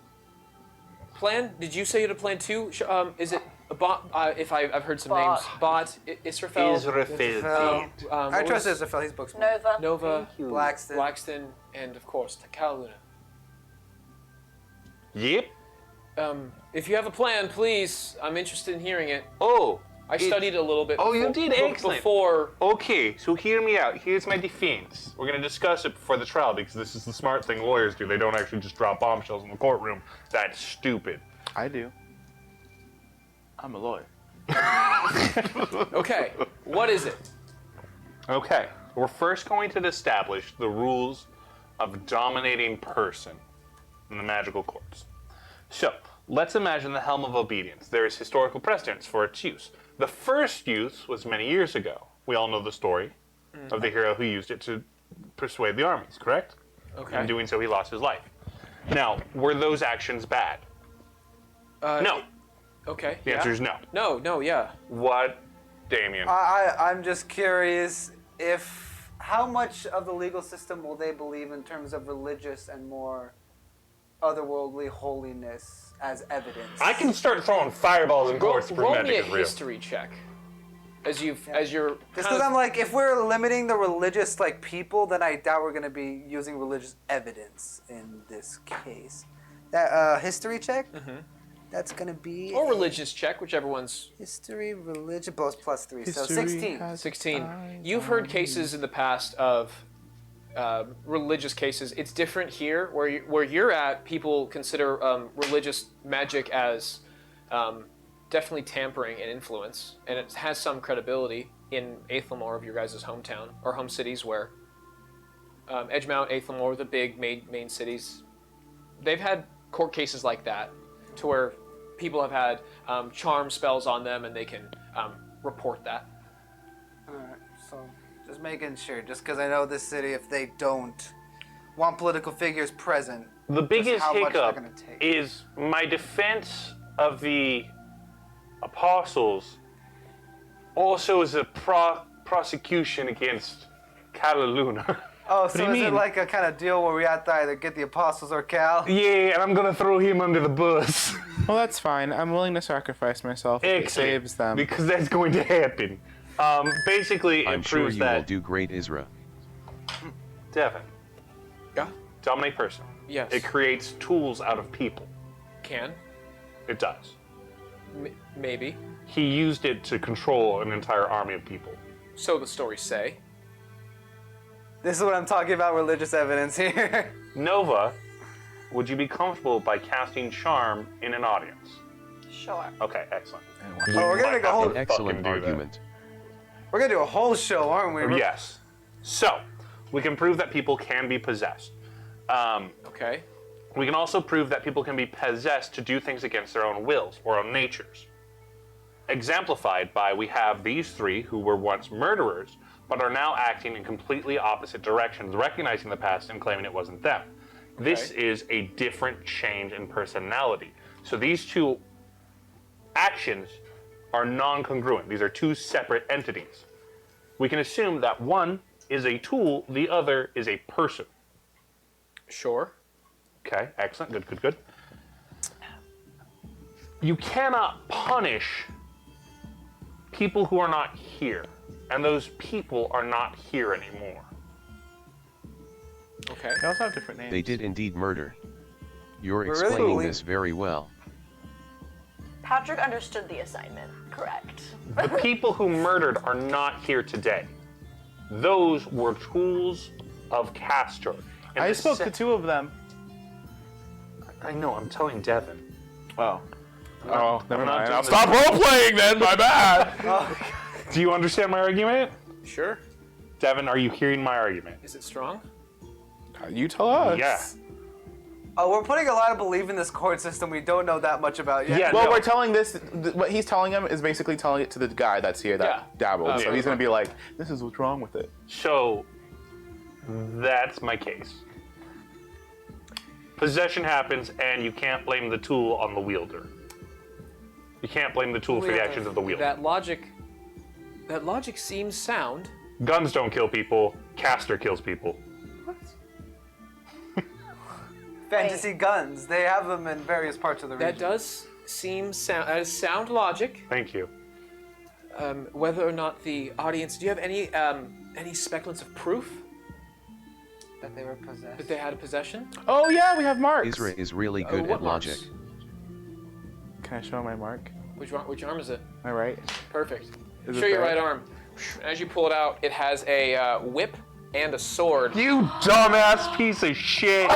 plan? Did you say you had a plan too? Is it Bott? If I've heard some names. Bott, Israfel, Israfel. I what trust was- Israfel. He's booksmart. Nova. Nova, Blackston. Blackston, and of course Takaluna. Yep. If you have a plan, please. I'm interested in hearing it. Oh. I studied a little bit. Oh, you before- did? Excellent. Before. Okay, so hear me out. Here's my defense. We're going to discuss it before the trial because this is the smart thing lawyers do. They don't actually just drop bombshells in the courtroom. That's stupid. I do. I'm a lawyer. Okay. What is it? Okay, we're first going to establish the rules of dominating person in the magical courts. So, let's imagine the Helm of Obedience. There is historical precedence for its use. The first use was many years ago. We all know the story of the hero who used it to persuade the armies, correct? Okay. In doing so, he lost his life. Now, were those actions bad? No. Okay. The answer is no. No. Yeah. What, Damien? I'm just curious if how much of the legal system will they believe in terms of religious and more otherworldly holiness as evidence? I can start throwing fireballs in courts to prove Roll magic me a is real. history check. As you're. Just kind because of- I'm like, if we're limiting the religious people, then I doubt we're gonna be using religious evidence in this case. That history check. That's gonna be Or a religious check, whichever one's history, religion, both +3, so History 16. has 16. eyes You've heard cases in the past of religious cases. It's different here. Where you're at, people consider religious magic as definitely tampering and influence, and it has some credibility in Aethelmore, of your guys' hometown, or home cities, where Edgemount, Aethelmore, the big main cities, they've had court cases like that, to where people have had charm spells on them, and they can report that. Alright, so just making sure, just because I know this city, if they don't want political figures present, The biggest how much they're hiccup gonna take. is my defense of the apostles also is a prosecution against Calaluna. Oh, do so you is it mean? like a kind of deal where we have to either get the apostles or Cal? Yeah, and I'm gonna throw him under the bus. Well, that's fine. I'm willing to sacrifice myself if it Excellent, saves them. because that's going to happen. Basically, I'm it sure proves you will that do great, Isra. Devin, Yeah. dominate person. Yes. It creates tools out of people. Can. It does. Maybe. He used it to control an entire army of people. So the stories say. This is what I'm talking about, religious evidence here. Nova, would you be comfortable by casting charm in an audience? Sure. Okay, excellent. Oh, we're gonna make a whole, An excellent fucking do that. argument. we're gonna do a whole show, aren't we? Yes. So, we can prove that people can be possessed. Okay. We can also prove that people can be possessed to do things against their own wills or own natures. Exemplified by we have these three who were once murderers, but are now acting in completely opposite directions, recognizing the past and claiming it wasn't them. This is a different change in personality. So these two actions are non-congruent. These are two separate entities. We can assume that one is a tool, the other is a person. Sure. Okay, excellent, good, good, good. You cannot punish people who are not here, and those people are not here anymore. Okay. They also have different names. They did indeed murder. You're really explaining believe- this very well. Patrick understood the assignment. Correct. The people who murdered are not here today. Those were tools of Castor. And I the spoke se- to 2 of them. I know, I'm telling Devin. Oh. Oh, never I'm not mind. doing I'll this. stop role playing then. My bad. Do you understand my argument? Sure. Devin, are you hearing my argument? Is it strong? You tell us. Yeah. Oh, we're putting a lot of belief in this court system we don't know that much about yet. Yeah. Well, No. we're telling this. What he's telling him is basically telling it to the guy that's here that Yeah. dabbled. So Yeah. he's gonna be like, "This is what's wrong with it." So, that's my case. Possession happens, and you can't blame the tool on the wielder. You can't blame the tool for the Wielder. actions of the wielder. That logic seems sound. Guns don't kill people. Castor kills people. Fantasy guns. They have them in various parts of the region. That does seem sound logic. Thank you. Whether or not the audience, do you have any speculative of proof That they were possessed. that they had a possession? Oh yeah, we have marks. Isra is really good what at logic. marks? Can I show my mark? Which arm is it? Am I right? Perfect. Is it Show your there? right arm. As you pull it out, it has a whip and a sword. You dumbass piece of shit.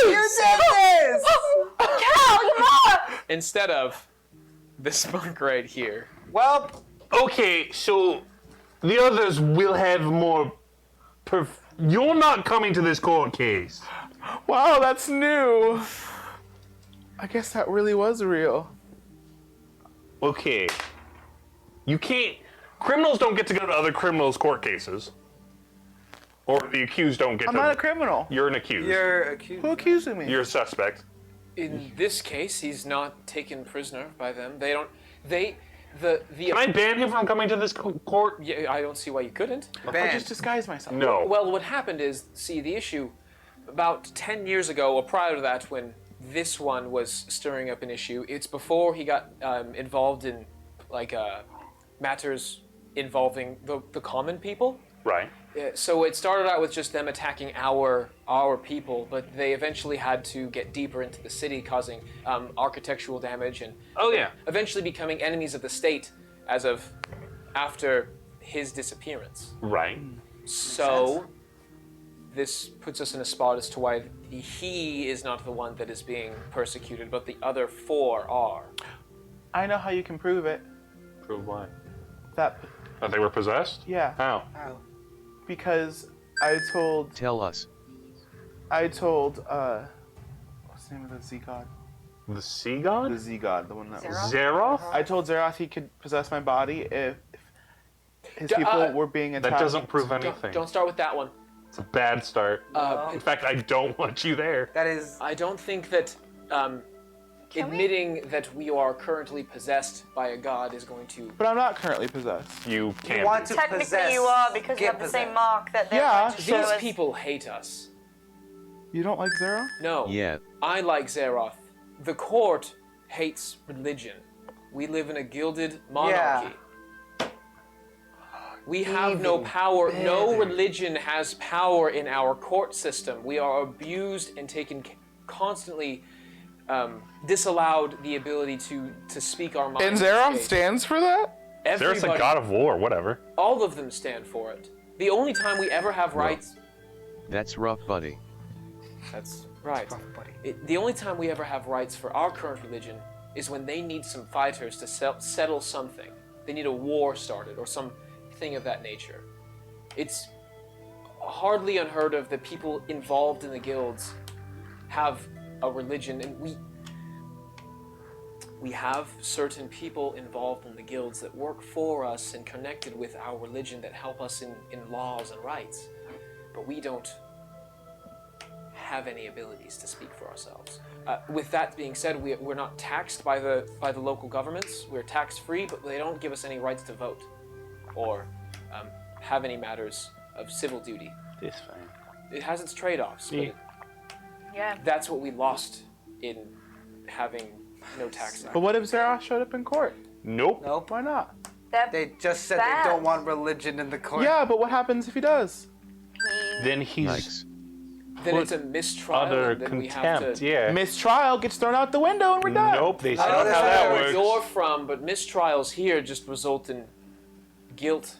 You did this! Cal, come on! Instead of this monk right here. Well, Okay, so the others will have more. You're not coming to this court case. Wow, that's new. I guess that really was real. Okay. You can't. Criminals don't get to go to other criminals' court cases. Or the accused don't get I'm to. not a criminal. You're an accused. you're accused. Who accusing me? You're a suspect. In this case, he's not taken prisoner by them. They don't. The Can I ban him from coming to this court? Yeah, I don't see why you couldn't. I'll Banned. just disguise myself. No. Well, what happened is, see, the issue about 10 years ago, or prior to that, when this one was stirring up an issue, it's before he got involved in matters involving the common people. Right. So it started out with just them attacking our people, but they eventually had to get deeper into the city, causing architectural damage and Oh, yeah. eventually becoming enemies of the state as of after his disappearance. Right. So this puts us in a spot as to why he is not the one that is being persecuted, but the other 4 are. I know how you can prove it. Prove what? That, That they were possessed? yeah, How? Oh. because I told, Tell us. what's the name of the Z god? The sea god? The Z god, the one that was. Zeroth? I told Zeroth he could possess my body if his D- people were being attacked. That doesn't prove anything. Don't start with that one. It's a bad start. In fact, I don't want you there. That is. I don't think that admitting that we are currently possessed by a god is going to. But I'm not currently possessed. You can't. You want be. to Technically, possess. you are because you get have the same possessed. mark that they're Yeah. going to show These us. people hate us. You don't like Zero? No. Yeah. I like Zeroth. The court hates religion. We live in a gilded monarchy. We have no power. No religion has power in our court system. We are abused and taken constantly, disallowed the ability to speak our minds. And on Zeroth stage. stands for that? There's a Everybody- god of war, whatever. All of them stand for it. The only time we ever have rights. That's rough, buddy. That's right. The only time we ever have rights for our current religion is when they need some fighters to settle something. They need a war started or something of that nature. It's hardly unheard of that people involved in the guilds have a religion, and we we have certain people involved in the guilds that work for us and connected with our religion that help us in laws and rights. But we don't have any abilities to speak for ourselves. With that being said, we're not taxed by the local governments. We're tax-free, but they don't give us any rights to vote or have any matters of civil duty. It's fine. It has its trade-offs, but Yeah. that's what we lost in having no tax. But what if Xerox showed up in court? Nope. Nope. Why not? They just said Bad. they don't want religion in the court. Yeah, but what happens if he does? Then he's Yikes. Then it's a mistrial. under and then we have contempt. to, Yeah. Mistrial gets thrown out the window and we're done. Nope. They I said know how they that said where works. you're from, but mistrials here just result in guilt,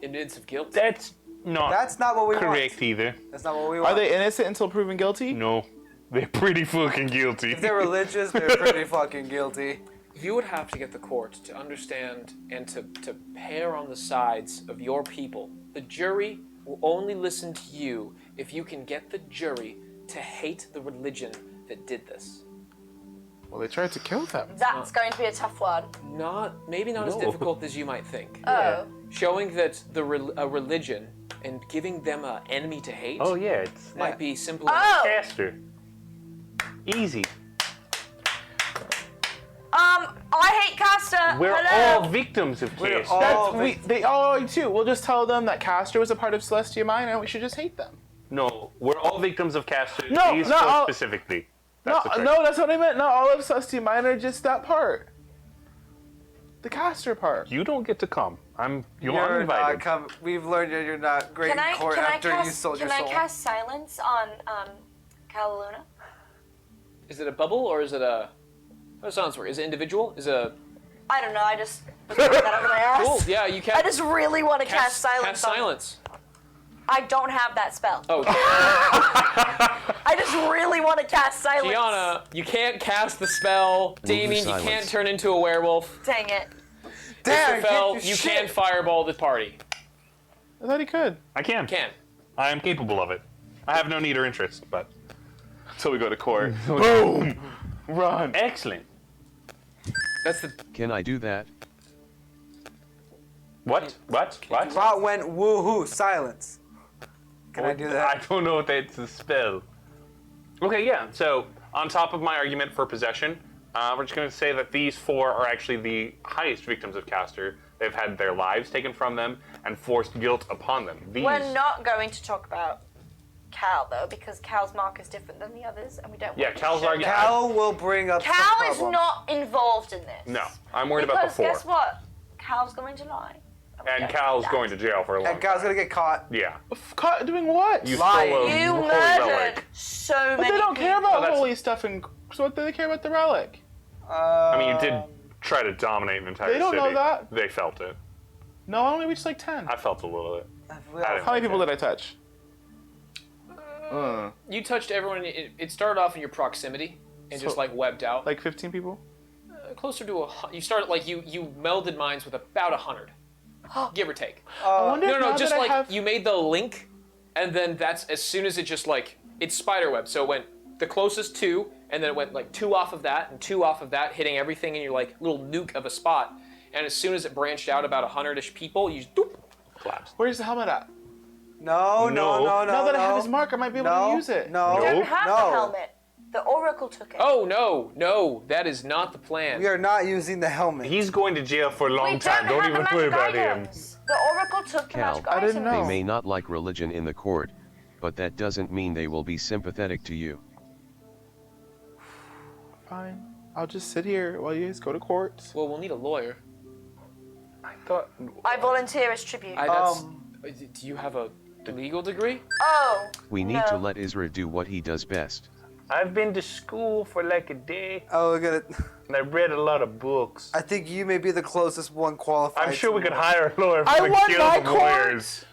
evidence of guilt. That's not That's not what we correct want. either. That's not what we want. Are they innocent until proven guilty? No. They're pretty fucking guilty. If they're religious, they're pretty fucking guilty. You would have to get the court to understand and to pair on the sides of your people. The jury will only listen to you if you can get the jury to hate the religion that did this. Well, they tried to kill them. That's going to be a tough one. Maybe not as No. difficult as you might think. Oh. Showing that a religion and giving them an enemy to hate Oh yeah, it's might be simple. Oh. Caster. Easy. I hate Caster. We're Hello. all victims of We're Caster. all- They all are too. We'll just tell them that Castor was a part of Celestia Minor and we should just hate them. No, we're all victims of Caster. No, These not four all- specifically. No, That's the trick. no, that's what I meant. Not all of Celestia Minor, just that part. The Castor part. You don't get to come. You're You're uninvited. not coming. We've learned that you're not great Can I in court after you cast? sold Can your I soul. cast silence on Calaluna? Is it a bubble or is it a? How does silence work? Is it individual? Is it a? I don't know. I just was throwing that up my ass. Cool. Yeah, you can. I just really want to cast silence. Cast on- silence. I don't have that spell. Oh, I just really want to cast silence. Gianna, you can't cast the spell. Damien, you silence. can't turn into a werewolf. Dang it. Damn, Christopher, get your you shit. can fireball the party. I thought he could. I can. Can. I am capable of it. I have no need or interest, but until we go to court. Boom! Run. Excellent. That's the. Can I do that? What? Bott went woohoo, silence. Can I do that? I don't know if that's a spell. Okay, yeah. So on top of my argument for possession, we're just going to say that these four are actually the highest victims of Caster. They've had their lives taken from them and forced guilt upon them. These. We're not going to talk about Cal though, because Cal's mark is different than the others, and we don't. Yeah, want to Cal's show argument- that. Cal will bring up Cal some is problem. not involved in this. No, I'm worried because about the four. guess what? Cal's going to lie. we And don't Cal's want going that. to jail for a long And Cal's time. gonna get caught. Yeah. Caught doing what? You Lying. stole a You holy murdered relic. so But many. they don't care people. about that's- holy stuff, and so what do they care about the relic? I mean, you did try to dominate an entire They don't city. know that. They felt it. No, I only reached like 10. I felt a little bit. How many people did I touch? You touched everyone. It started off in your proximity and just So- like webbed out. Like 15 people? Closer to you started like you melded minds with about 100, give or take. I wonder if No, now just that I like have... you made the link, and then that's as soon as it just like it's spiderweb. So it went the closest two, and then it went like 2 off of that and 2 off of that, hitting everything in your like little nuke of a spot. And as soon as it branched out about 100-ish people, you just doop. Collapsed. Where's the helmet at? No. Now that I have his mark, I might be able to use it. No, You don't have no. the helmet. The Oracle took it. Oh no, that is not the plan. We are not using the helmet. He's going to jail for a long we time. don't Don't have even the worry magic about him. items. The Oracle took the Cal, magic I didn't items. know. They may not like religion in the court, but that doesn't mean they will be sympathetic to you. Fine. I'll just sit here while you guys go to court. Well, we'll need a lawyer. I thought. I volunteer as tribute. Do you have a legal degree? Oh. We need to no. let Isra do what he does best. I've been to school for like a day, Oh, look at it. and I read a lot of books. I think you may be the closest one qualified. I'm sure we to could know. hire a lawyer I for the won Guild my of court! Lawyers.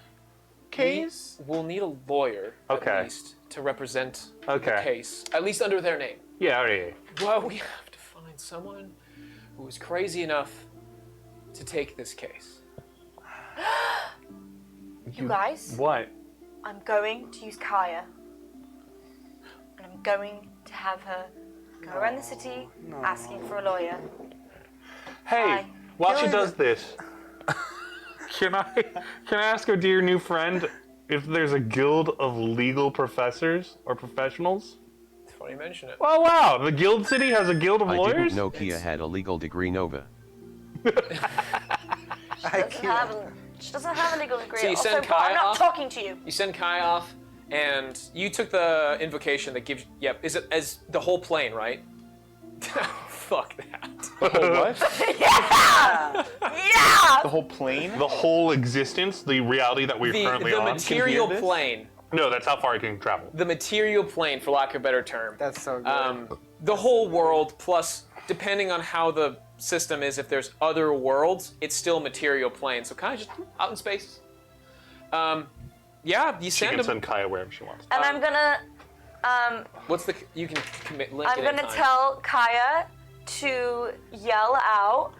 Case? We'll need a lawyer Okay. at least to represent the Okay. case, at least under their name. Yeah, alright. Well, we have to find someone who is crazy enough to take this case. You guys, What? I'm going to use Kaya. And I'm going to have her go around the city asking for a lawyer. Hey, Hi. while she Killing does it. this, can I ask our dear new friend if there's a guild of legal professors or professionals? It's funny you mention it. Oh wow, the guild city has a guild of I lawyers? didn't know Kia had a legal degree Nova. She doesn't have a legal degree. So you also, send Bott, I'm Kaya not off? talking to you. You send Kai off, and you took the invocation that gives. Yep. Is it as the whole plane, right? Fuck that. What? Yeah! The whole plane? The whole existence, the reality that we're currently The on? material Can you hear this? plane. No, that's how far I can travel. The material plane, for lack of a better term. That's so good. The whole world, plus depending on how the system is, if there's other worlds, it's still material plane. So kind of just out in space. Yeah, you She send can them. send Kaya wherever she wants. And I'm gonna What's the? You can commit. Link I'm it gonna anytime. tell Kaya to yell out.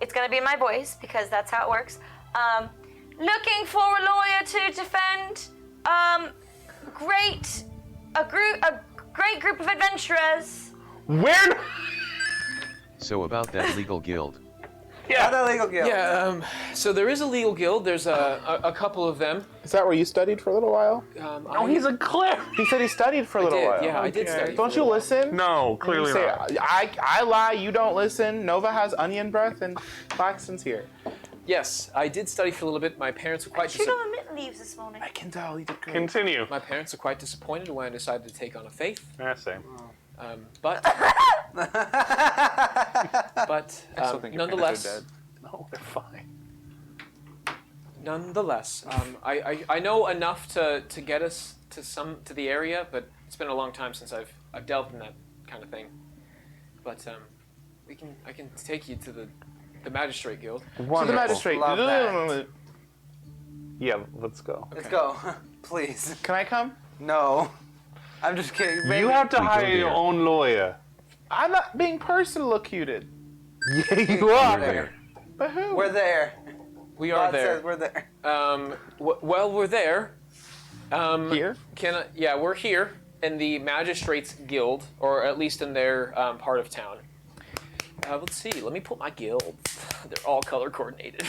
It's gonna be in my voice because that's how it works. Looking for a lawyer to defend. A great group of adventurers. Where? So about that legal guild. Not a legal guild. Yeah. So there is a legal guild. There's a couple of them. Is that where you studied for a little while? Oh, he's a cleric. He said he studied for a little while. Yeah, I did study. Don't you listen? No, You clearly say, not. I lie, you don't listen. Nova has onion breath and Claxton's here. Yes, I did study for a little bit. My parents were quite Shoot on the mint leaves this morning. I can tell he did great. Continue. my parents were quite disappointed when I decided to take on a faith. Yeah, same. But nonetheless, No, they're fine. nonetheless, I know enough to get us to the area, but it's been a long time since I've delved in that kind of thing. But I can take you to the magistrate guild. To the Wonderful. magistrate. Love that. Yeah, let's go. Let's go. Please. Can I come? No. I'm just kidding. You have to We go hire your there. own lawyer. I'm not being personal-locuted. Yeah, you You're are. there. But who? We're there. We are Bott there. says we're there. Well, we're there. Here? Yeah, we're here in the magistrates guild, or at least in their part of town. Let's see. Let me pull my guild. They're all color coordinated.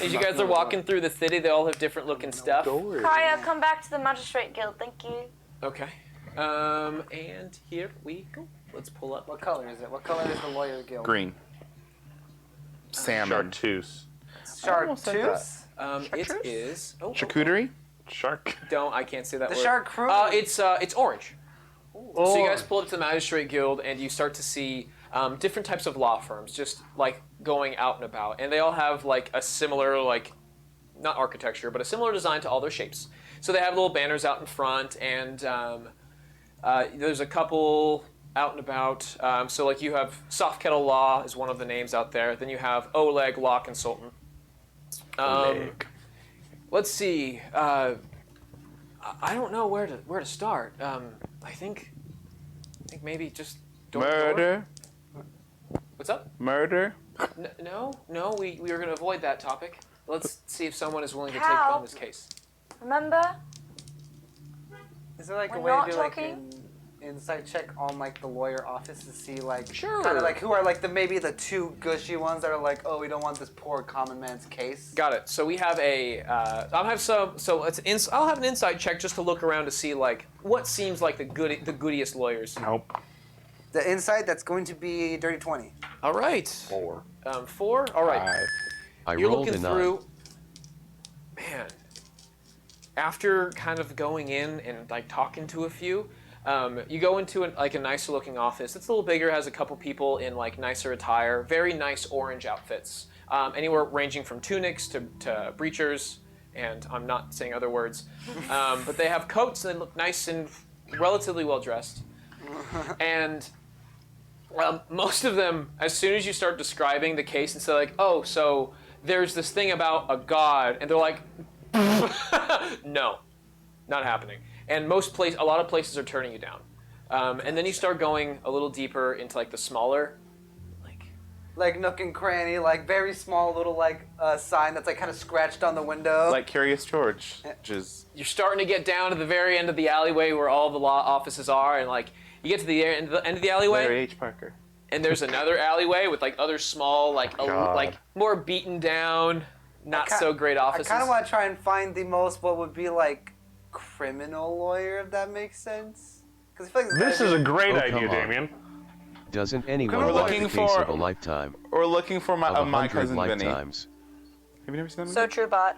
As you guys are walking through the city, they all have different looking stuff. Kaya, come back to the magistrate guild. Thank you. Okay. And here we go. Let's pull up. What color is it? What color is the lawyer guild? Green. Salmon. Chartreuse. almost said that. Chartreuse? It Chartreuse? is. Oh, Charcuterie? Shark. don't. I can't say that The word. shark crew? It's orange. So you guys pull up to the magistrate guild, and you start to see different types of law firms, just like going out and about, and they all have like a similar not architecture, but a similar design to all their shapes. So they have little banners out in front, and there's a couple out and about. So like you have Soft Kettle Law is one of the names out there. Then you have Oleg Law Consultant. Let's see. I don't know where to start. I think maybe just door to door. Murder. What's up? Murder. No, we were going to avoid that topic. Let's see if someone is willing to take Cal. on this case. Remember? Is there like a We're way not to do like talking? an inside check on like the lawyer office to see like Sure. kind of like who are like maybe the two gushy ones that are like, oh, we don't want this poor common man's case. Got it. So we have I'll have some. So I'll have an insight check just to look around to see like what seems like the goodiest lawyers. Nope. The insight, that's going to be dirty 20. All right. 4. 4. All right. 5. I You're rolled looking a 9. through. Man. After kind of going in and like talking to a few, you go into a nicer looking office. It's a little bigger, has a couple people in like nicer attire, very nice orange outfits, anywhere ranging from tunics to breechers, and I'm not saying other words, but they have coats and they look nice and relatively well dressed, and most of them, as soon as you start describing the case and say like, oh, so there's this thing about a god, and they're like, no, not happening. And a lot of places are turning you down. And then you start going a little deeper into like the smaller, Like nook and cranny, like very small little like sign that's like kind of scratched on the window. Like Curious George. Just you're starting to get down to the very end of the alleyway where all the law offices are, and like you get to the end of the alleyway. Larry H. Parker. and there's another alleyway with like other small, like God. like more beaten down, not so great I offices. kind of want to try and find the most what would be like criminal lawyer, if that makes sense. Because I feel like This is a great Oh, idea, come on. Damien. Doesn't anyone We're want looking the case for- of a lifetime? We're looking for Of my 100 cousin Vinny. lifetimes. Have you never seen that So movie? true, Bot.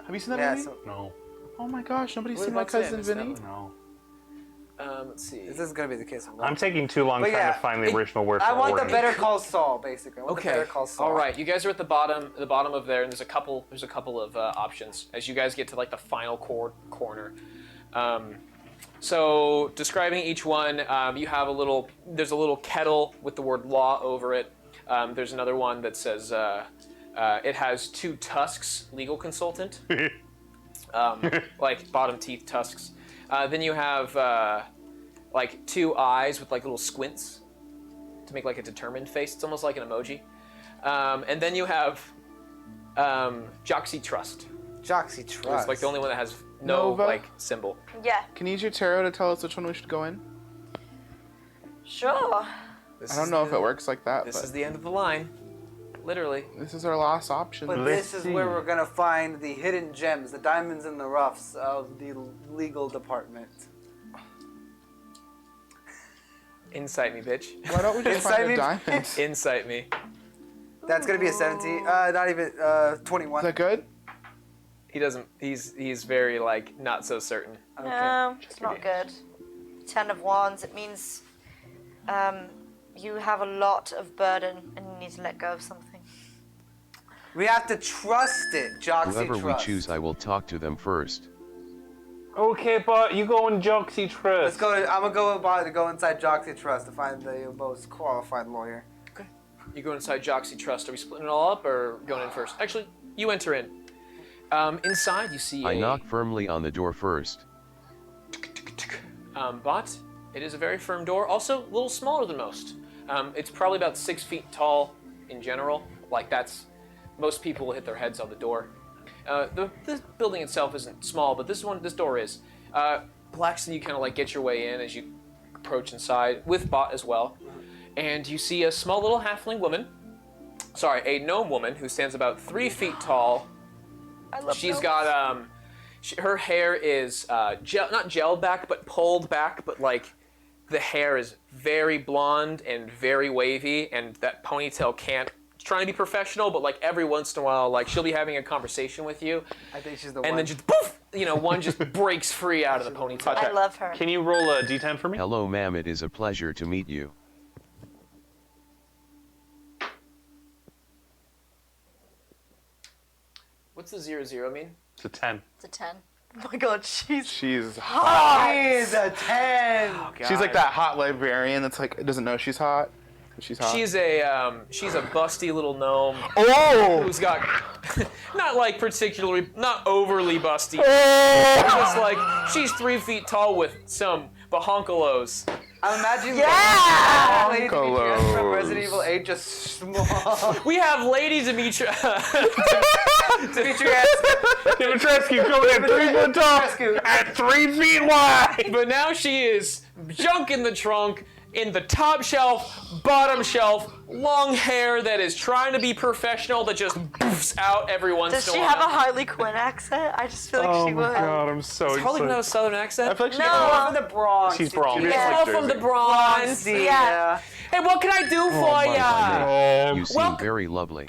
Have you seen that Yeah, movie? so No. Oh my gosh, nobody's What seen my about Sam? cousin Is that Vinny? one? No. Let's see. this is gonna be the case. I'm taking too long But trying yeah, to find the original word for I want the organ. Better Call Saul, basically. I want the Okay. Better Call Saul. All right, you guys are at the bottom of there, and there's a couple of options as you guys get to like the final corner. So describing each one, you have there's a little kettle with the word law over it. There's another one that says it has 2 tusks, legal consultant, like bottom teeth tusks. Then you have like 2 eyes with like little squints to make like a determined face. It's almost like an emoji. And then you have Joxy Trust. Joxy Trust. It's like the only one that has no Nova? like symbol. Yeah, Can you use your tarot to tell us which one we should go in? sure. This I don't is know if the- it works like that, This but is the end of the line, literally. this is our last option. But Let's this is see. where we're gonna find the hidden gems, the diamonds in the roughs of the legal department. Insight me, bitch. Why don't we just Inside find me? a diamond? Is Insight me. That's gonna be a 17. Not even 21. that good? He doesn't. He's very like not so certain. No, it's not good. 10 of Wands, it means you have a lot of burden and you need to let go of something. We have to trust it, Joxy Whoever we Trust. choose, I will talk to them first. Okay, but you go in Joxy Trust. Let's go. I'm gonna go inside Joxy Trust to find the most qualified lawyer. You go inside Joxy Trust. Are we splitting it all up or going in first? Actually, you enter in. Inside, you see I a knock firmly on the door first. Bott. It is a very firm door. Also, a little smaller than most. It's probably about 6 feet tall in general. Like that's most people will hit their heads on the door. The building itself isn't small, but this door is. Blackson, you kind of like get your way in as you approach inside with Bott as well, and you see a small little halfling woman. Sorry, a gnome woman who stands about 3 feet tall. I love She's gnomes. got her hair is not gelled back, but pulled back. But like the hair is very blonde and very wavy, and that ponytail can't. It's trying to be professional, but like every once in a while, like she'll be having a conversation with you, I think she's the and one. then just poof, one just breaks free out of the ponytail. I love her. Can you roll a d10 for me? Hello, ma'am. It is a pleasure to meet you. What's the 0-0 mean? It's a 10. It's a 10. Oh my god, she's She's She's a 10. she's like that hot librarian that's like doesn't know she's hot. She's hot. She's a busty little gnome oh. who's got not like particularly not overly busty. Just like she's 3 feet tall with some bahonkalos. I'm imagining Yeah! Lady Demetrius from Colors. Resident Evil 8 just small. We have Lady Demetrius. Demetrius. Dimitrescu going at 3 foot tall Dimitrescu. at 3 feet wide. But now she is junk in the trunk, in the top shelf, bottom shelf, long hair that is trying to be professional that just boofs out every once Does in a she while. have a Harley Quinn accent? I just feel like Oh she my would. god, I'm so Does Harley Quinn have a excited. southern I accent? feel like she No. From the Bronx. She's Bronx. She's All like from the Jersey. Bronx. Yeah. Hey, what can I do for ya? You seem Well- very lovely.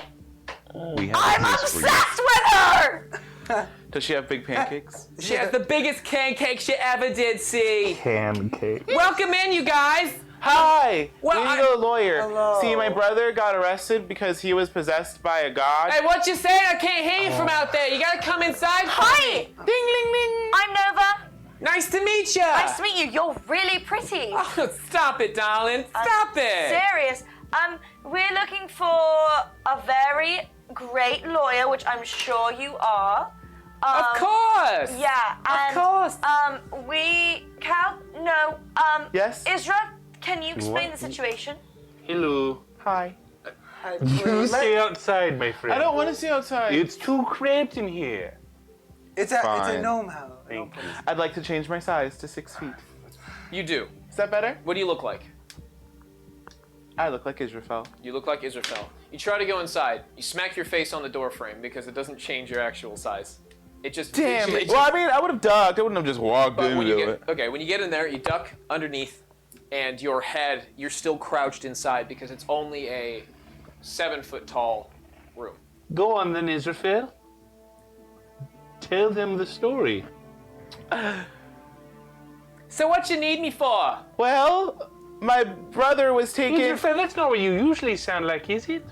We have I'm a case for you. obsessed with her! Does she have big pancakes? She has the biggest pancakes you ever did see. Pancake. Welcome in, you guys. Hi! Well, we need I- a lawyer. Hello. See, my brother got arrested because he was possessed by a god. Hey, what you saying? I can't hear you from out there. You gotta come inside. Hi! Ding, ding, ding. I'm Nova. Nice to meet you. Nice to meet you. You're really pretty. Oh, stop it, darling. Stop it. Serious. We're looking for a very great lawyer, which I'm sure you are. Of course. Yeah, and course. Yes? Isra, can you explain What? the situation? Hello. Hi. You stay outside, my friend. I don't want to see outside. It's too cramped in here. It's a Fine. gnome house. Thank you. I'd like to change my size to 6 feet. You do. Is that better? What do you look like? I look like Israfel. You look like Israfel. You try to go inside. You smack your face on the door frame because it doesn't change your actual size. It just Damn it it. just- Well, I mean, I would have ducked. I wouldn't have just walked But when you into get it. okay, when you get in there, you duck underneath, and your head, you're still crouched inside because it's only a 7-foot tall room. Go on then, Israfel. Tell them the story. So what you need me for? Well, my brother was taking. Israfel, that's not what you usually sound like, is it?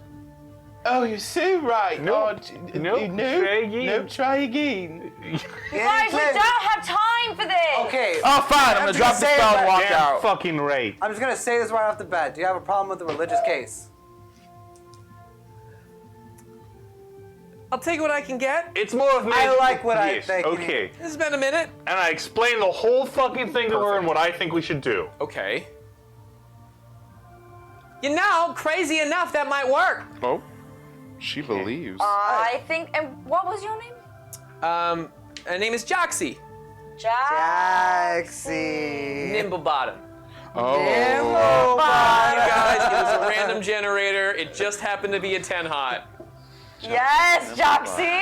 Oh, you're so right. Nope. Nope. No. Try again. Nope. Try again. Guys, we don't have time for this. Okay. Oh, fine. I'm gonna just drop the gonna say spell and that- walk Damn out. fucking right. I'm just gonna say this right off the bat. Do you have a problem with the religious case? I'll take what I can get. It's more of me. I like what I Yes, think. Okay. This has been a minute. And I explained the whole fucking thing to her and what I think we should do. Okay. You know, crazy enough, that might work. Oh, she believes. I think. And what was your name? Her name is Joxy. Jaxie. Nimblebottom. Oh. You guys, it was a random generator. It just happened to be a 10 hot. Yes, Joxy.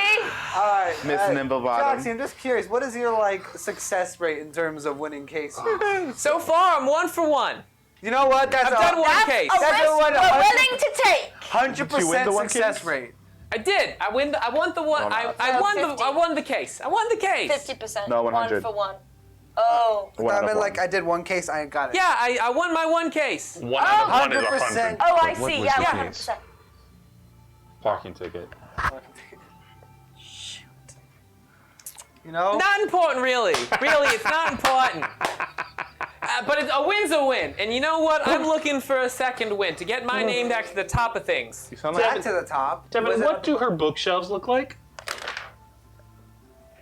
All right. Miss Nimblebottom. Joxie, I'm just curious. What is your success rate in terms of winning cases? So far, I'm 1 for 1. You know what? That's I've done one That's case. a That's risk a one- we're willing to take. 100% Did you win the one success case? rate. I did. I won the one. Oh, no. I So won 50. I won the case. I won the case. 50%. No, 100. 1 for 1. Oh. One I out of mean, one. like I did one case, I got it. Yeah, I won my one case. 1 out of 1 is 100%. 100. Oh, I But what see. was Yeah, the 100%. Parking ticket. You know? Not important, really. Really, it's not important. But a win's a win. And you know what? I'm looking for a second win to get my name back to the top of things. You sound Back like to the top. Devin, Was it- what do her bookshelves look like?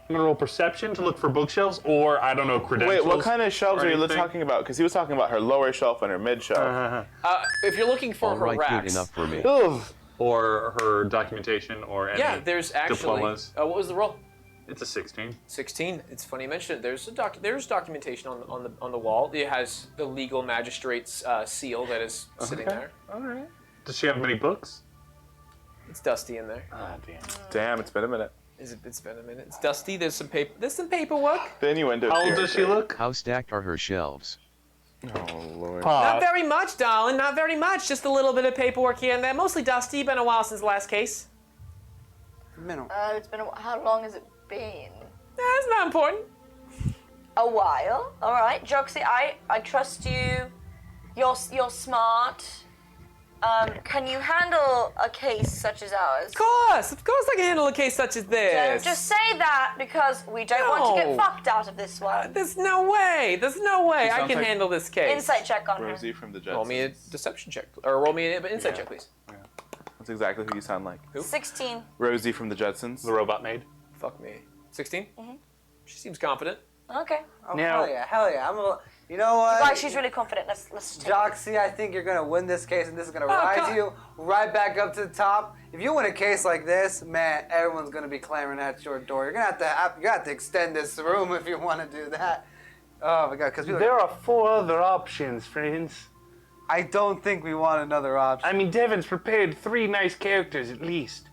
I'm gonna roll perception to look for bookshelves, or I don't know, credentials. Wait, what kind of shelves or are you anything? talking about? Because he was talking about her lower shelf and her mid shelf. If you're looking for All her right, good racks. enough for me. Ugh. Or her documentation, or any Yeah, there's actually. diplomas. What was the roll? It's a 16. 16. It's funny you mention it. There's documentation on the wall. It has the legal magistrate's seal that is sitting there. All right. Does she have many books? It's dusty in there. Ah, damn. Damn, it's been a minute. It's been a minute. It's dusty. There's some paper. There's some paperwork. The innuendo. How old does she look? How stacked are her shelves? Oh lord. Not very much, darling. Not very much. Just a little bit of paperwork here and there. Mostly dusty. Been a while since the last case. Minimum. It's been how long has it been? That's not important. A while. All right, Joxy, I trust you. You're smart. Can you handle a case such as ours? Of course, I can handle a case such as Don't this. just say that because we don't want to get No. fucked out of this one. There's no way. There's no way I sounds can like handle this case. Insight check on her. Rosie from the Jetsons. Roll me a deception check, or roll me an insight check, please. That's exactly who you sound like. 16. Rosie from the Jetsons. The robot maid. Fuck me. 16. She seems confident. Okay. Oh, Now- hell yeah. You know what? Guys, she's really confident. Let's just take it. Joxy, I think you're gonna win this case, and this is gonna rise God. you right back up to the top. If you win a case like this, man, everyone's gonna be clamoring at your door. You're gonna have to extend this room if you want to do that. Oh my god, because There are 4 other options, friends. I don't think we want another option. I mean, Devin's prepared 3 nice characters at least.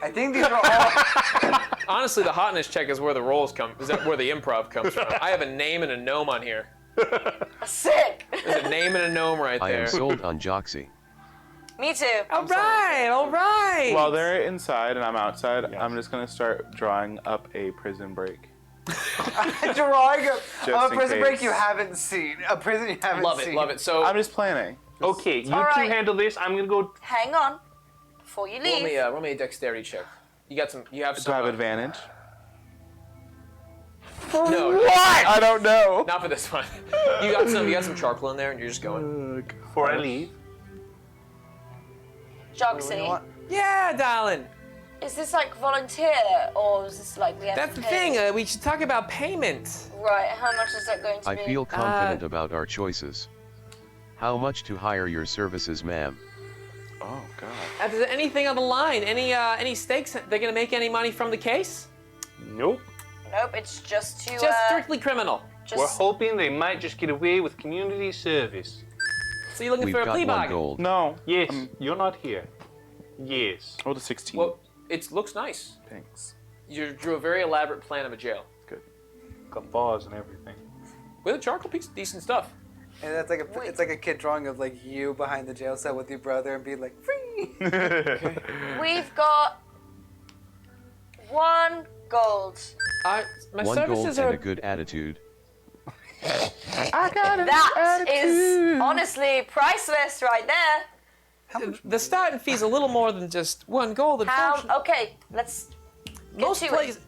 I think these are all. Honestly, the hotness check is where the rolls come. Is that where the improv comes from? I have a name and a gnome on here. Sick. There's a name and a gnome right I there. am sold on Joxy. Me too. All right. While they're inside and I'm outside, I'm just gonna start drawing up a prison break. Drawing a in prison break case. you haven't seen. A prison you haven't Love seen. it, love it. So I'm just planning. Okay, you All two right. handle this. I'm gonna go. Hang on. Before you leave. roll me a dexterity check. You have Do some. I have advantage? No, I don't know. not for this one. You got some charcoal in there, and you're just going. Before I leave. Joxy, You know what? Yeah, darling. is this like volunteer or is this like we have That's to the pay? thing. We should talk about payment. Right, how much is that going to I be? feel confident about our choices. How much to hire your services, ma'am? Oh god. Is there anything on the line? Any stakes? They're gonna make any money from the case? Nope. Nope, it's just to Just strictly criminal. just We're hoping they might just get away with community service. So you're looking We've for a got plea 1 bargain? gold. No. Yes, you're not here. Yes. Roll to 16. Well, it looks nice. Thanks. You drew a very elaborate plan of a jail. Good. Got bars and everything. With a charcoal piece, decent stuff. And that's like it's like a kid drawing of like you behind the jail cell with your brother and being like free. We've got 1 gold. My 1 gold services and are. a good attitude. I got an That is attitude. honestly priceless right there. The starting fee's a little more than just 1 gold. Unfortunately. Okay, let's get Most to it.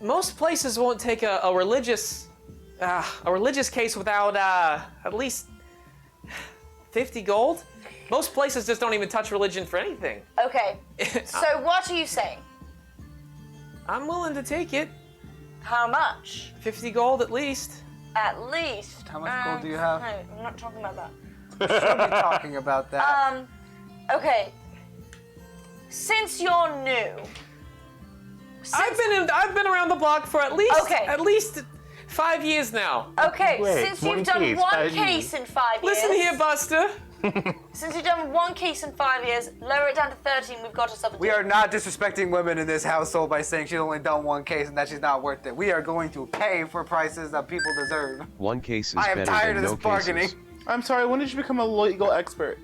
most places won't take a religious case without at least 50 gold. Most places just don't even touch religion for anything. Okay, so what are you saying? I'm willing to take it. How much? 50 gold at least. At least. How much gold do you have? No, I'm not talking about that. Should be talking about that. Okay. Since you're new. I've been around the block for at least 5 years now. Okay, Wait, since one you've done case, 1 5 case in 5 years. Listen here, Buster. Since you've done 1 case in 5 years, lower it down to 13. We've got ourselves a We deal. are not disrespecting women in this household by saying she's only done 1 case and that she's not worth it. We are going to pay for prices that people deserve. 1 case is I am better tired than of no this bargaining. cases. I'm sorry, when did you become a legal expert?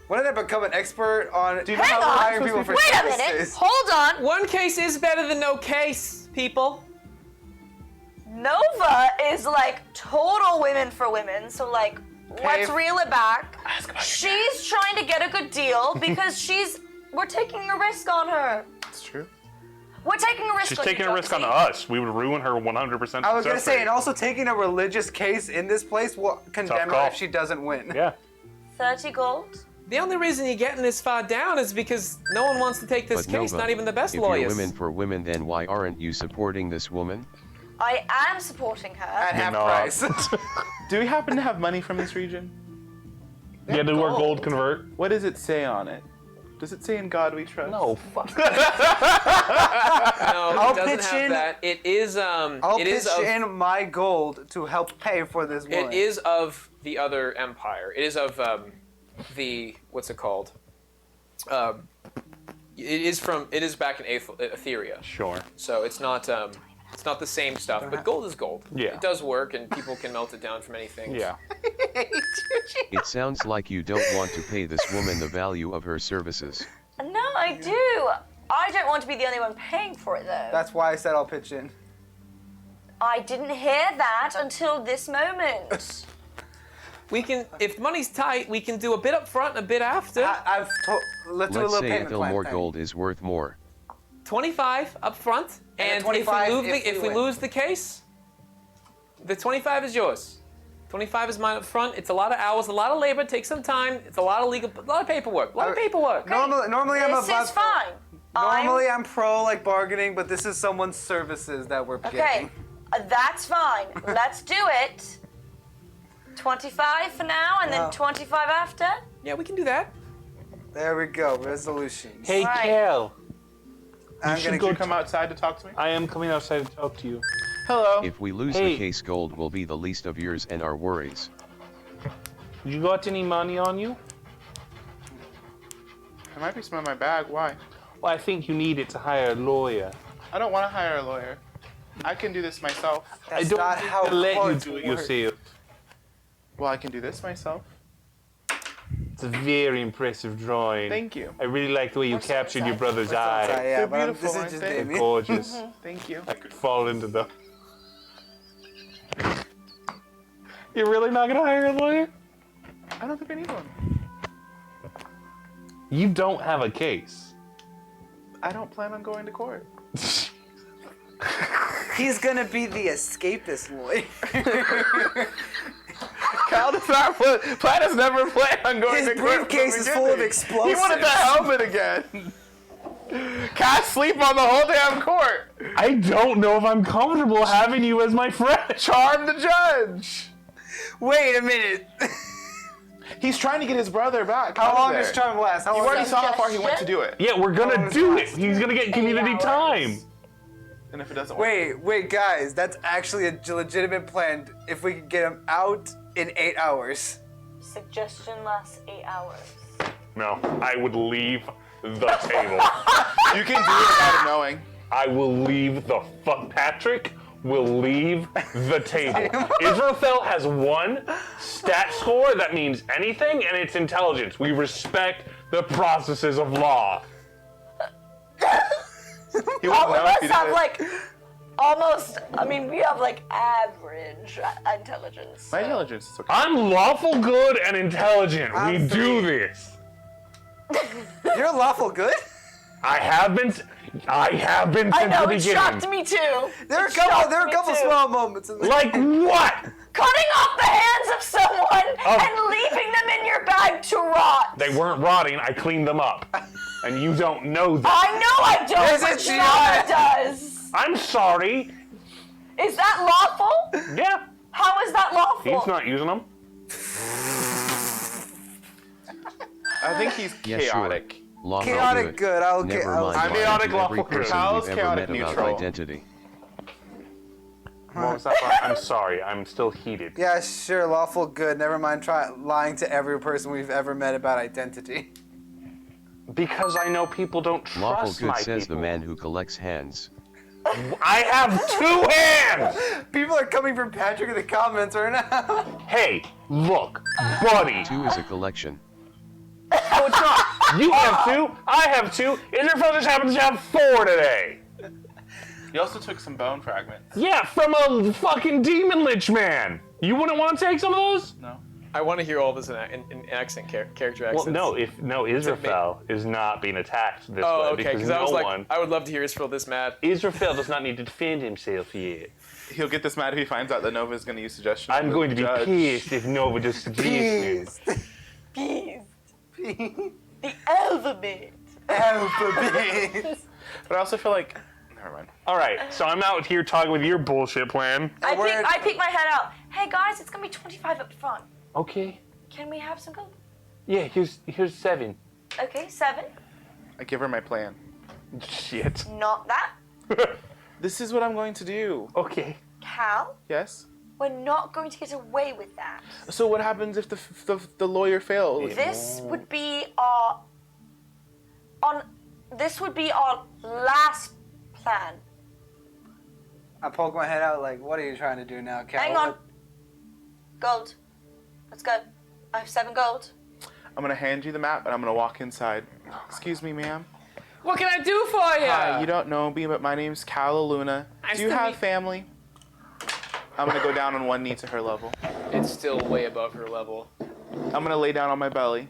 When did I become an expert on Do you know Hang how on. hiring people for Wait a services? minute. Hold on. 1 case is better than no case, people. Nova is like total women for women, so like let's reel it back. She's trying to get a good deal because we're taking a risk on her. That's true. We're taking a risk She's on taking you, a risk on Jonesy. us. We would ruin her 100% I was success gonna say, rate. and also taking a religious case in this place will condemn her call. if she doesn't win. Yeah. 30 gold. The only reason you're getting this far down is because no one wants to take this But case, Nova, not even the best if lawyers. you're women for women, then why aren't you supporting this woman? I am supporting her. At half not. price. Do we happen to have money from this region? Yeah, do our gold convert? What does it say on it? Does it say "In God We Trust"? No, fuck. No, I'll it doesn't pitch have in- that. It is I'll it pitch is of, in my gold to help pay for this woman. it is of the other empire. It is of the what's it called? It is back in Etheria. Sure. So it's not the same stuff, but gold is gold. Yeah. It does work, and people can melt it down for many things. Yeah. It sounds like you don't want to pay this woman the value of her services. No, I do. I don't want to be the only one paying for it though. That's why I said I'll pitch in. I didn't hear that until this moment. We can, if money's tight, we can do a bit up front and a bit after. Let's do a Let's little say payment a plan more thing. gold is worth more. 25 up front, and 25 if we win. lose the case, the 25 is yours. 25 is mine up front. It's a lot of hours, a lot of labor, takes some time. It's a lot of paperwork. Normally I'm This about is fine. Normally I'm pro like bargaining, but this is someone's services that we're Okay, getting. that's fine. Let's do it. 25 for now, and Yeah. then 25 after. Yeah, we can do that. There we go. Resolutions. Hey, Right. Cal. I'm Should gonna you go come outside to talk to me? I am coming outside to talk to you. Hello. If we lose Hey. the case, gold will be the least of yours and our worries. You got any money on you? I might be some in my bag. Why? Well, I think you need it to hire a lawyer. I don't want to hire a lawyer. I can do this myself. That's I don't not think how they'll let you courts do it work. yourself. Well, I can do this myself. It's a very impressive drawing. Thank you. I really like the way you What's the captured your inside? brother's Sorry, eye. yeah, They're but beautiful, this is aren't just they? They're Damien. gorgeous. Thank you. I could fall into the. You're really not gonna hire a lawyer? I don't think I need one. You don't have a case. I don't plan on going to court. He's gonna be the escapist lawyer. Cal does not plan has never planned on going His to court. briefcase is full of He explosives. wanted the helmet again. Can't sleep on the whole damn court. I don't know if I'm comfortable having you as my friend. Charm the judge. Wait a minute. He's trying to get his brother back. How out of long there. does charm last? How You long already does- saw how far he went to do it. Yeah, we're gonna do it. He's gonna get community time. And if it doesn't work, Wait, guys. That's actually a legitimate plan. If we could get him out in 8 hours. Suggestion lasts 8 hours. No, I would leave the table. You can do it without him knowing. I will leave the fuck. Patrick will leave the table. Israfel has 1 stat score that means anything, and it's intelligence. We respect the processes of law. He All won't of know if us he have did it. like almost. I mean, we have like average intelligence. My intelligence is okay. I'm lawful good and intelligent. I'm We do this. You're lawful good? I have been since I know, the it beginning. shocked me too. There are It shocked a me couple too. small moments in the Like what? Cutting off the hands of someone and leaving them in your bag to rot. They weren't rotting. I cleaned them up, and you don't know that. I know I don't, Is but it Gianna Gianna? does. I'm sorry. Is that lawful? Yeah, How is that lawful? he's not using them. I think he's Yes, sure. chaotic. Lawful Chaotic good. good. I'll get. Never I'll- mind. I'm lying chaotic to every lawful good. person Kyle's we've ever chaotic met neutral. about identity. What was that part? I'm sorry. I'm still heated. Yeah, sure, lawful good. Never mind lying to every person we've ever met about identity. Because I know people don't Lawful trust good my says people. the man who collects hands. I have 2 hands! People are coming from Patrick in the comments right now. Hey, look, buddy. 2 is a collection. No, it's not. You have 2, I have 2, Israfel just happens to have 4 today. You also took some bone fragments. Yeah, from a fucking demon lich man. You wouldn't want to take some of those? No. I want to hear all this in accent, character accents. Well, no, Israfel is not being attacked this Oh, way okay. because Because no I was like, one. I would love to hear Israel this mad. Israfel does not need to defend himself yet. He'll get this mad if he finds out that Nova's going to use suggestion. I'm with going to be Judge. pissed if Nova just suggests it. Peas. The alphabet. Alphabet. But I also feel like... Never mind. All right, so I'm out here talking with your bullshit plan. I peek my head out. Hey guys, it's gonna be 25 up front. Okay. Can we have some gold? Yeah, here's 7. Okay, 7. I give her my plan. Shit. Not that. This is what I'm going to do. Okay. Cal, Yes? we're not going to get away with that. So what happens if the lawyer fails? This would be our last plan. I poke my head out like, what are you trying to do now, Cal? Hang on. Gold. Let's go. I have 7 gold. I'm going to hand you the map and I'm going to walk inside. Excuse me, ma'am. What can I do for you? Hi, you don't know me, but my name's Calla Luna. Nice Do you to have meet- family? I'm going to go down on one knee to her level. It's still way above her level. I'm going to lay down on my belly.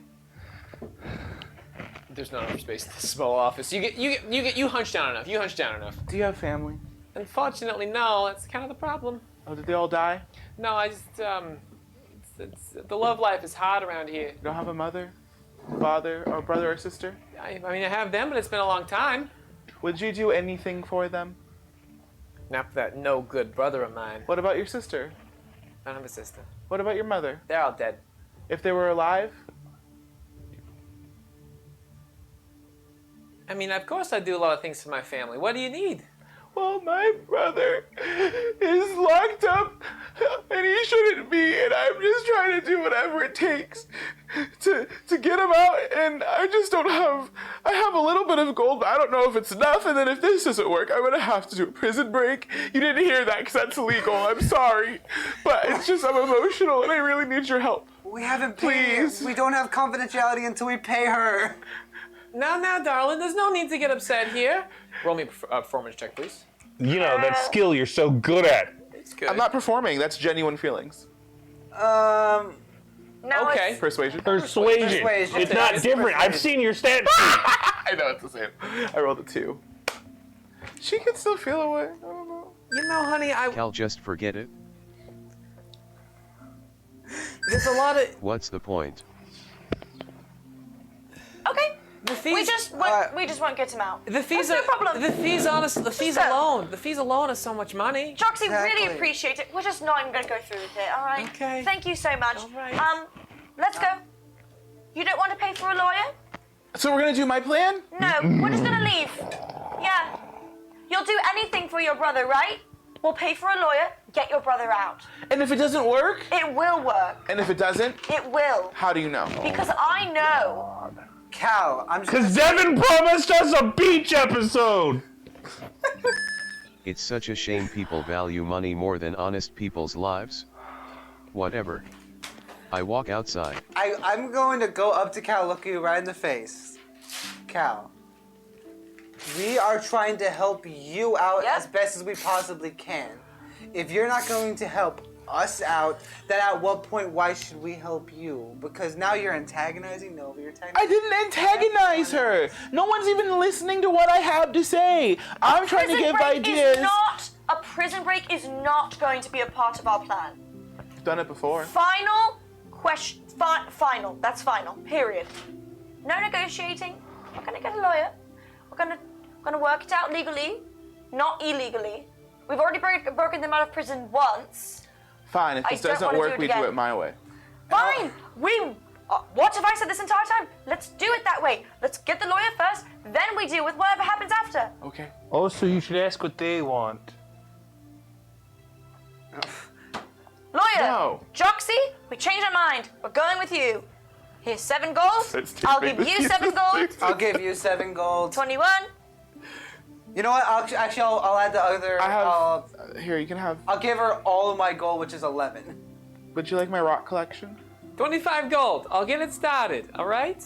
There's not enough space in the small office. You hunch down enough. You hunch down enough. Do you have family? Unfortunately, no. That's kind of the problem. Oh, did they all die? No, I just the love life is hard around here. You don't have a mother, father, or brother or sister? I mean, I have them, but it's been a long time. Would you do anything for them? Not for that no good brother of mine. What about your sister? I don't have a sister. What about your mother? They're all dead. If they were alive? I mean, of course I do a lot of things for my family. What do you need? Well, my brother is locked up and he shouldn't be, and I'm just trying to do whatever it takes to get him out, and I just don't have, I have a little bit of gold, but I don't know if it's enough, and then if this doesn't work, I'm gonna have to do a prison break. You didn't hear that because that's illegal, I'm sorry, but it's just, I'm emotional and I really need your help. We haven't paid. Please. We don't have confidentiality until we pay her. Now, darling, there's no need to get upset here. Roll me a performance check, please. You know, that skill you're so good at. It's good. I'm not performing, that's genuine feelings. Now Okay. it's Persuasion? Persuasion. Persuasion. It's not different. I've seen your stat sheet. I know it's the same. I rolled a 2. She can still feel away, I don't know. You know, honey, Cal, just forget it. there's a lot of What's the point? okay. the fees. We just won't get him out. The fees That's no are problem. the fees. Honest, the fees Just go. alone. The fees alone are so much money. Joxy, Exactly. really appreciate it. We're just not even going to go through with it, all right? Okay. Thank you so much. All right. Let's go. You don't want to pay for a lawyer? So we're gonna do my plan? No, we're just going to leave. Yeah. You'll do anything for your brother, right? We'll pay for a lawyer, get your brother out. And if it doesn't work? It will work. And if it doesn't? It will. How do you know? Because I know. Cal, I'm just. Because Devin promised us a beach episode! It's such a shame people value money more than honest people's lives. Whatever. I walk outside. I'm going to go up to Cal, look you right in the face. Cal, we are trying to help you out Yep. as best as we possibly can. If you're not going to help us out, then at what point, why should we help you? Because now you're antagonizing Nova, you're antagonizing... I didn't antagonize her. No one's even listening to what I have to say. I'm trying to give ideas. A prison break is not going to be a part of our plan. Done it before. Final question. Final. That's final. Period. No negotiating. We're gonna get a lawyer. We're gonna work it out legally, not illegally. We've already broken them out of prison once. Fine, if I this don't doesn't wanna work, do it we again. do it my way. Fine. What have I said this entire time? Let's do it that way. Let's get the lawyer first, then we deal with whatever happens after. Okay. Also, you should ask what they want. Lawyer. No. Joxy, we changed our mind. We're going with you. Here's 7 gold. Let's do I'll it. give you 7 gold. I'll give you 7 gold. 21. You know what? I'll add the other. I have. Here, you can have. I'll give her all of my gold, which is 11. Would you like my rock collection? 25 gold. I'll get it started. All right.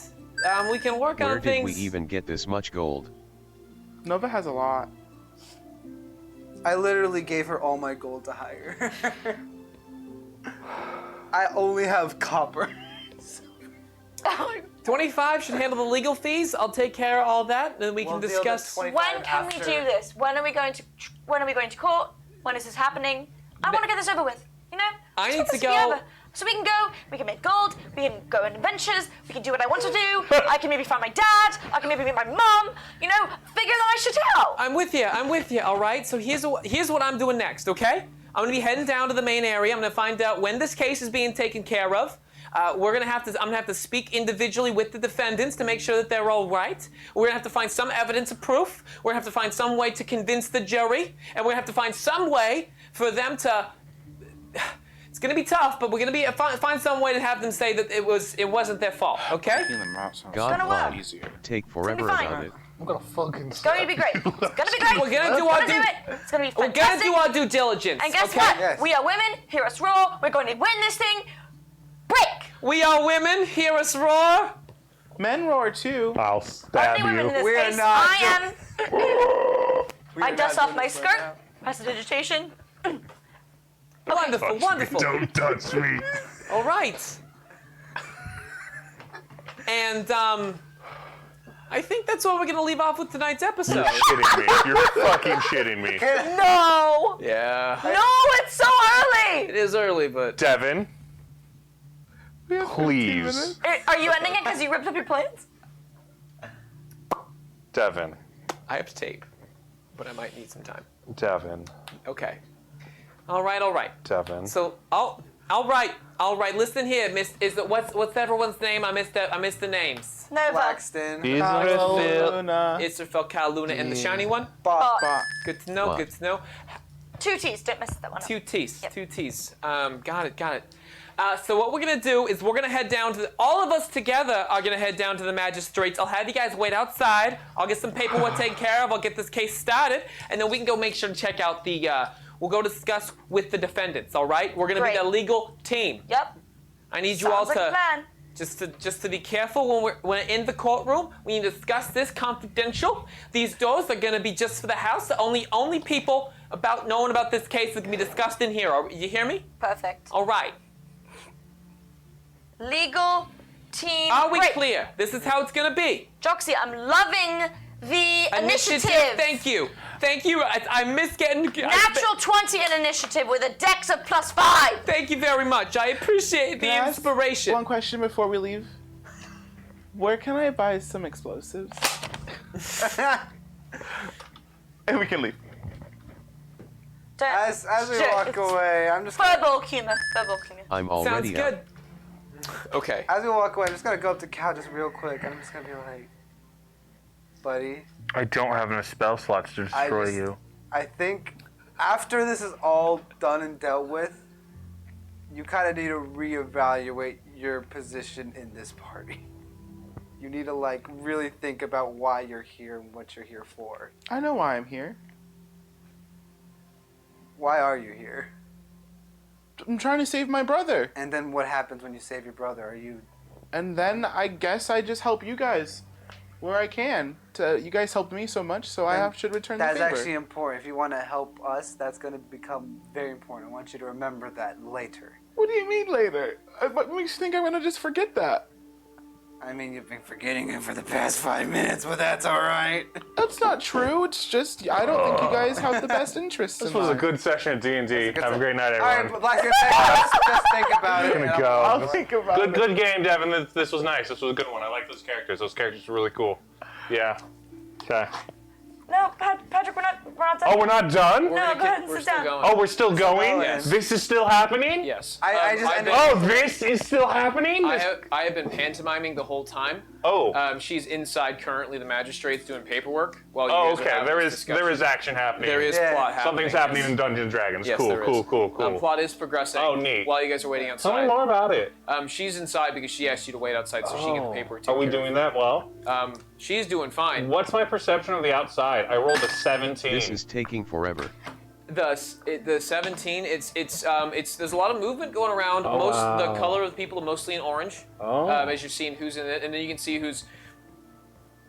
We can work Where on did things. we even get this much gold? Nova has a lot. I literally gave her all my gold to hire. I only have copper. 25 should handle the legal fees. I'll take care of all that. Then we We'll can deal the discuss. 25 When can we after. do this? When are we going to court? When is this happening? I want to get this over with. You know? I Just need want to this go- be over. So we can go, we can make gold, we can go on adventures, we can do what I want to do, I can maybe find my dad, I can maybe meet my mom, you know, figure that shit out. I'm with you. All right. So here's what I'm doing next. Okay. I'm gonna be heading down to the main area. I'm gonna find out when this case is being taken care of. I'm gonna have to speak individually with the defendants to make sure that they're all right. We're gonna have to find some evidence of proof. We're gonna have to find some way to convince the jury, and we're gonna have to find some way for them to. It's gonna be tough, but we're gonna find some way to have them say that it wasn't their fault. Okay? God gonna work. plan. Take forever fine. about it. I'm gonna fucking. It's going to be great. It's going to be great. We're gonna do our do it. It's going to be We're fantastic. gonna do our due diligence. And guess okay? what? Yes. We are women. Hear us roar. We're going to win this thing. Break. We are women. Hear us roar. Men roar too. I'll stab Only women in you. this We are case. not I am. We I are dust not off doing my this right skirt. now. Prestidigitation. Wonderful. Wonderful. Don't touch me. All right. And I think that's what we're gonna leave off with tonight's episode. You're shitting me. You're fucking shitting me. No. Yeah. No, it's so early. It is early, but Devin, We have 15 please. minutes. Are you ending it because you ripped up your plans? Devin. I have to tape. But I might need some time. Devin. Okay. All right. Devin. So, all right. Listen here, Miss. What's everyone's name? I missed the names. Nova. Blackston. Luna. Israfel, Cal, Luna, and the shiny one. Bott. Bott. Good to know. What? Good to know. 2 T's. Don't mess that one up. 2 T's. Yep. 2 T's. Got it. So what we're gonna do is we're gonna head down to all of us together are gonna head down to the magistrates. I'll have you guys wait outside. I'll get some paperwork taken care of. I'll get this case started, and then we can go make sure to check out the. We'll go discuss with the defendants. All right. We're gonna Great. be the legal team. Yep. I need you all Sounds like a to plan. just to be careful when we're in the courtroom. We need to discuss this confidential. These doors are gonna be just for the house. The only people knowing about this case that can be discussed in here. You hear me? Perfect. All right. Legal team. Are we break. clear? This is how it's gonna be. Joxy, I'm loving the initiative. Thank you. I miss getting. Natural 20 in initiative with a dex of +5. Thank you very much. I appreciate the Can I ask inspiration. One question before we leave. Where can I buy some explosives? And we can leave. Don't- As we Sure, walk it's away, I'm just Verbal humor. I'm Sounds already good. out. Okay. as we walk away, I'm just gonna go up to Cal just real quick. I'm just gonna be like, buddy, I don't have enough spell slots to destroy just- you. I think after this is all done and dealt with, you kind of need to reevaluate your position in this party. You need to like really think about why you're here and what you're here for. I know why I'm here. Why are you here? I'm trying to save my brother. And then what happens when you save your brother? Are you... And then I guess I just help you guys where I can. You guys helped me so much, so should return the favor. That's actually important. If you want to help us, that's going to become very important. I want you to remember that later. What do you mean later? What makes you think I'm gonna just forget that? I mean, you've been forgetting it for the past 5 minutes, but that's all right. That's not true. It's just I don't think you guys have the best interests This in was a mind. good session at D&D. Have a great night, All right, everyone. but like I said, just think about it. I'm you gonna know? go. I'll think about it. Good game, Devin. This was nice. This was a good one. I like those characters. Those characters were really cool. Yeah. Okay. No, Patrick, we're not done. Oh, we're not done? No, go ahead and We're sit still down. going. Oh, we're still going? Yes. This is still happening? Yes. I just I've ended- been- Oh, this is still happening? I have been pantomiming the whole time. Oh. She's inside currently. The magistrate's doing paperwork while you Oh, guys are okay. having There this is discussion. action happening. There is Yeah. plot happening. Something's happening yes. in Dungeons and Dragons. Yes, cool, there cool, is. cool, cool. Plot is progressing. Oh, neat. While you guys are waiting Tell me outside. more about it. She's inside because she asked you to wait outside so she can get the paperwork taken Are we care doing that well? of. She's doing fine. What's my perception of the outside? I rolled a 17. This is taking forever. The 17. It's there's a lot of movement going around. Oh, wow. The color of the people are mostly in orange. Oh. As you're seeing who's in it, and then you can see who's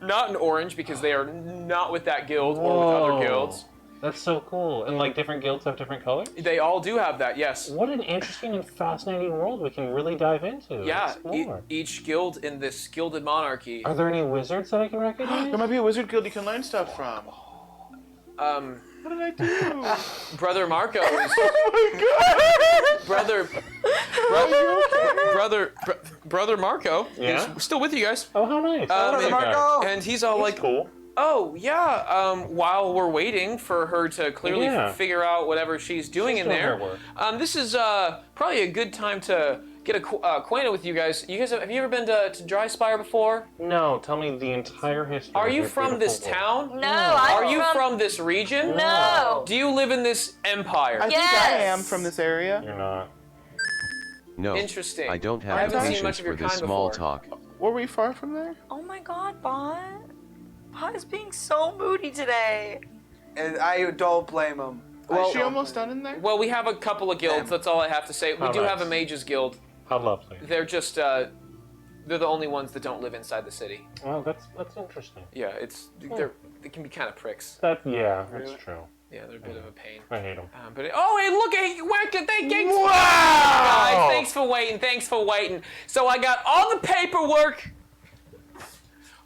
not in orange because they are not with that guild or with Whoa. other guilds. That's so cool. And like different guilds have different colors? They all do have that. Yes. What an interesting and fascinating world we can really dive into. Yeah. Explore. Each guild in this gilded monarchy. Are there any wizards that I can recognize? There might be a wizard guild you can learn stuff from. What did I do? Brother Marco is Oh my god! Brother Marco Yeah? is still with you guys. Oh, how nice. Brother Marco! And he's all like, Cool. oh yeah. While we're waiting for her to clearly Yeah. figure out whatever she's doing in doing there, her work. this is probably a good time to get acquainted with you guys. You guys have you ever been to Dry Spire before? No, tell me the entire history. Are of you your from this beautiful world. town? No, I'm Are you from this region? No. Do you live in this empire? I think I Yes. am from this area. You're not. No. Interesting. I don't I have haven't seen patience much of for your this kind small before. talk. Were we far from there? Oh my God, Bott. Bott is being so moody today. And I don't blame him. Is she almost done in there? Well, we have a couple of guilds. That's all I have to say. We How do have a nice. mages guild. How lovely. They're just they're the only ones that don't live inside the city. Well, that's interesting. Yeah, they can be kind of pricks. That's true. Yeah, they're a bit of a pain. I hate them. But oh, hey, look at where could they get? Wow! Guys, thanks for waiting. Thanks for waiting. So I got all the paperwork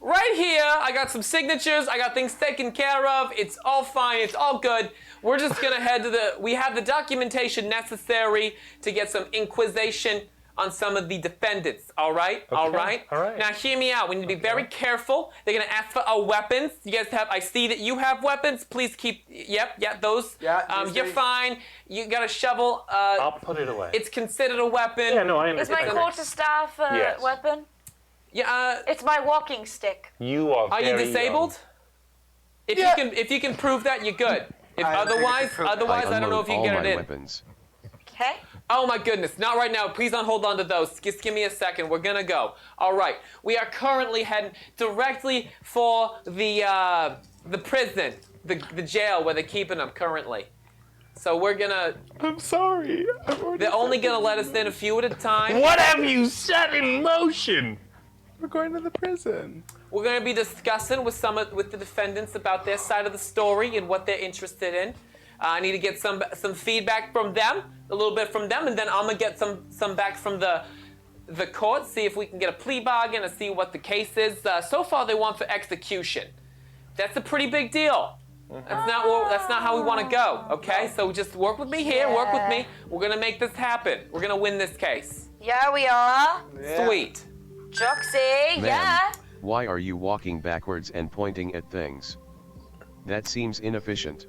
right here. I got some signatures. I got things taken care of. It's all fine. It's all good. We're just gonna head to we have the documentation necessary to get some inquisition on some of the defendants. All right. All right. all right. Now hear me out. We need to be very careful. They're gonna ask for our weapons. You guys have. I see that you have weapons. Please keep. Yep. Those. Yeah, these You're things. fine. You got a shovel. I'll put it away. It's considered a weapon. yeah, no, I Is my understand. quarterstaff Yes. weapon? Yeah. It's my walking stick. You are. Are you very disabled? If Yeah. you can prove that, you're good. If I don't think you can otherwise, prove that. I don't know if you all can my get it in. weapons. Okay. Oh my goodness, not right now. Please don't hold on to those. Just give me a second. We're gonna go. All right. We are currently heading directly for the prison, the jail where they're keeping them currently. So we're gonna. I'm sorry. They're only gonna let us in a few at a time. What have you set in motion? We're going to the prison. We're going to be discussing with the defendants about their side of the story and what they're interested in. I need to get some feedback from them, a little bit from them, and then I'm gonna get some back from the court. See if we can get a plea bargain and see what the case is. So far, they want for execution. That's a pretty big deal. That's not how we want to go. Okay, so just work with me here. Work with me. We're gonna make this happen. We're gonna win this case. Yeah, we are. Yeah. Sweet. Joxy, Ma'am, yeah. Why are you walking backwards and pointing at things? That seems inefficient.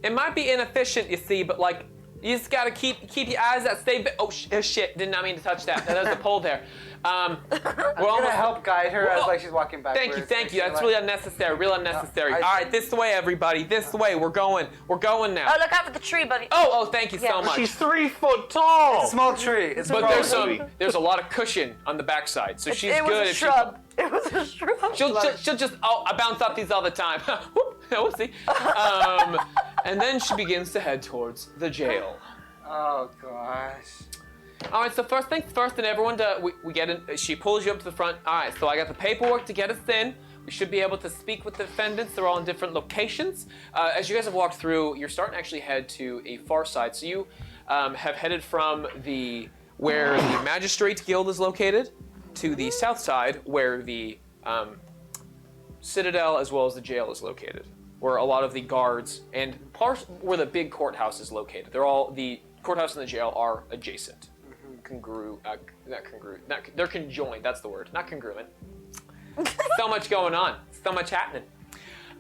It might be inefficient, you see, but like, You just gotta keep your eyes out. Stay. Oh shit! Did not mean to touch that. That was the pole there. We're I'm gonna almost. help guide her as Whoa. like she's walking backwards. Thank you. That's really unnecessary. Real unnecessary. No, All right, this way, everybody. This way. We're going now. Oh, look out for the tree, buddy. Oh, thank you so Yeah. much. She's 3 foot tall. It's a small tree. It's But probably- there's a lot of cushion on the backside, so she's it was good a if shrub. It was a shrub. she'll just I bounce off these all the time. Whoop, we'll see. And then she begins to head towards the jail. Oh gosh. All right, so first things first, and everyone, we get in. She pulls you up to the front. All right, so I got the paperwork to get us in. We should be able to speak with the defendants. They're all in different locations. As you guys have walked through, you're starting to actually head to a far side. So you have headed from where the Magistrates Guild is located to the south side, where the Citadel as well as the jail is located, where a lot of the guards and where the big courthouse is located. The courthouse and the jail are adjacent. They're conjoined. That's the word, not congruent. So much going on. So much happening.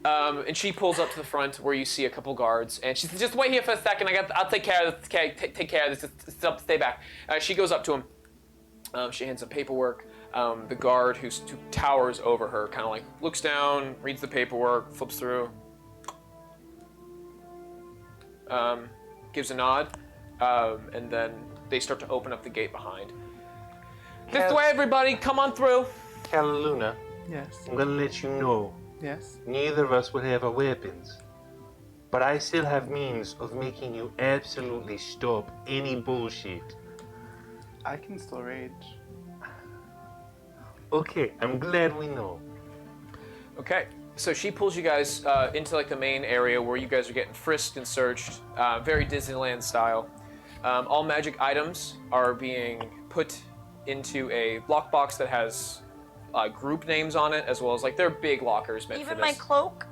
And she pulls up to the front where you see a couple guards, and she says, "Just wait here for a second. I'll take care of this. Okay, take care of this. Just stay back." She goes up to him. She hands him paperwork. The guard who towers over her kind of like looks down, reads the paperwork, flips through, gives a nod, and then they start to open up the gate behind. This way, everybody, come on through. Calaluna, Yes. I'm gonna let you know, Yes. neither of us will have our weapons. But I still have means of making you absolutely stop any bullshit. I can still rage. Okay, I'm glad we know. Okay, so she pulls you guys into like the main area where you guys are getting frisked and searched, very Disneyland style. All magic items are being put into a lockbox that has group names on it, as well as like they're big lockers meant Even for my this. cloak?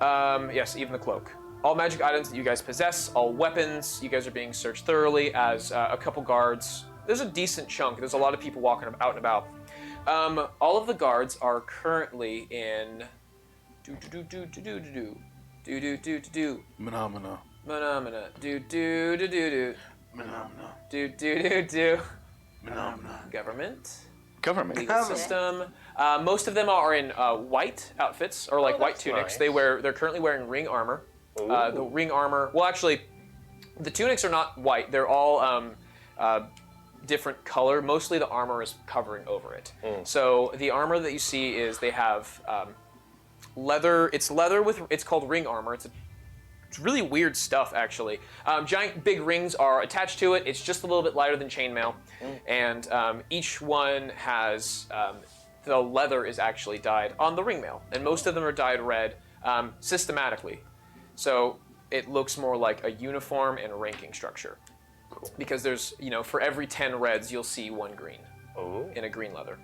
Yes, even the cloak. All magic items that you guys possess, all weapons, you guys are being searched thoroughly as a couple guards. There's a decent chunk. There's a lot of people walking out and about. All of the guards are currently in Phenomena. Phenomena. Phenomena. Government. Government. Legal system. Most of them are in white outfits or like white that's tunics. nice. They're currently wearing ring armor. The ring armor. Well, actually, the tunics are not white. They're all different color. Mostly the armor is covering over it. So the armor that you see is they have leather. It's leather with. It's called ring armor. It's really weird stuff, actually. Giant big rings are attached to it. It's just a little bit lighter than chainmail, and each one has the leather is actually dyed on the ringmail, and most of them are dyed red systematically. So it looks more like a uniform and a ranking structure. Cool. Because there's, for every 10 reds, you'll see one green in a green leather.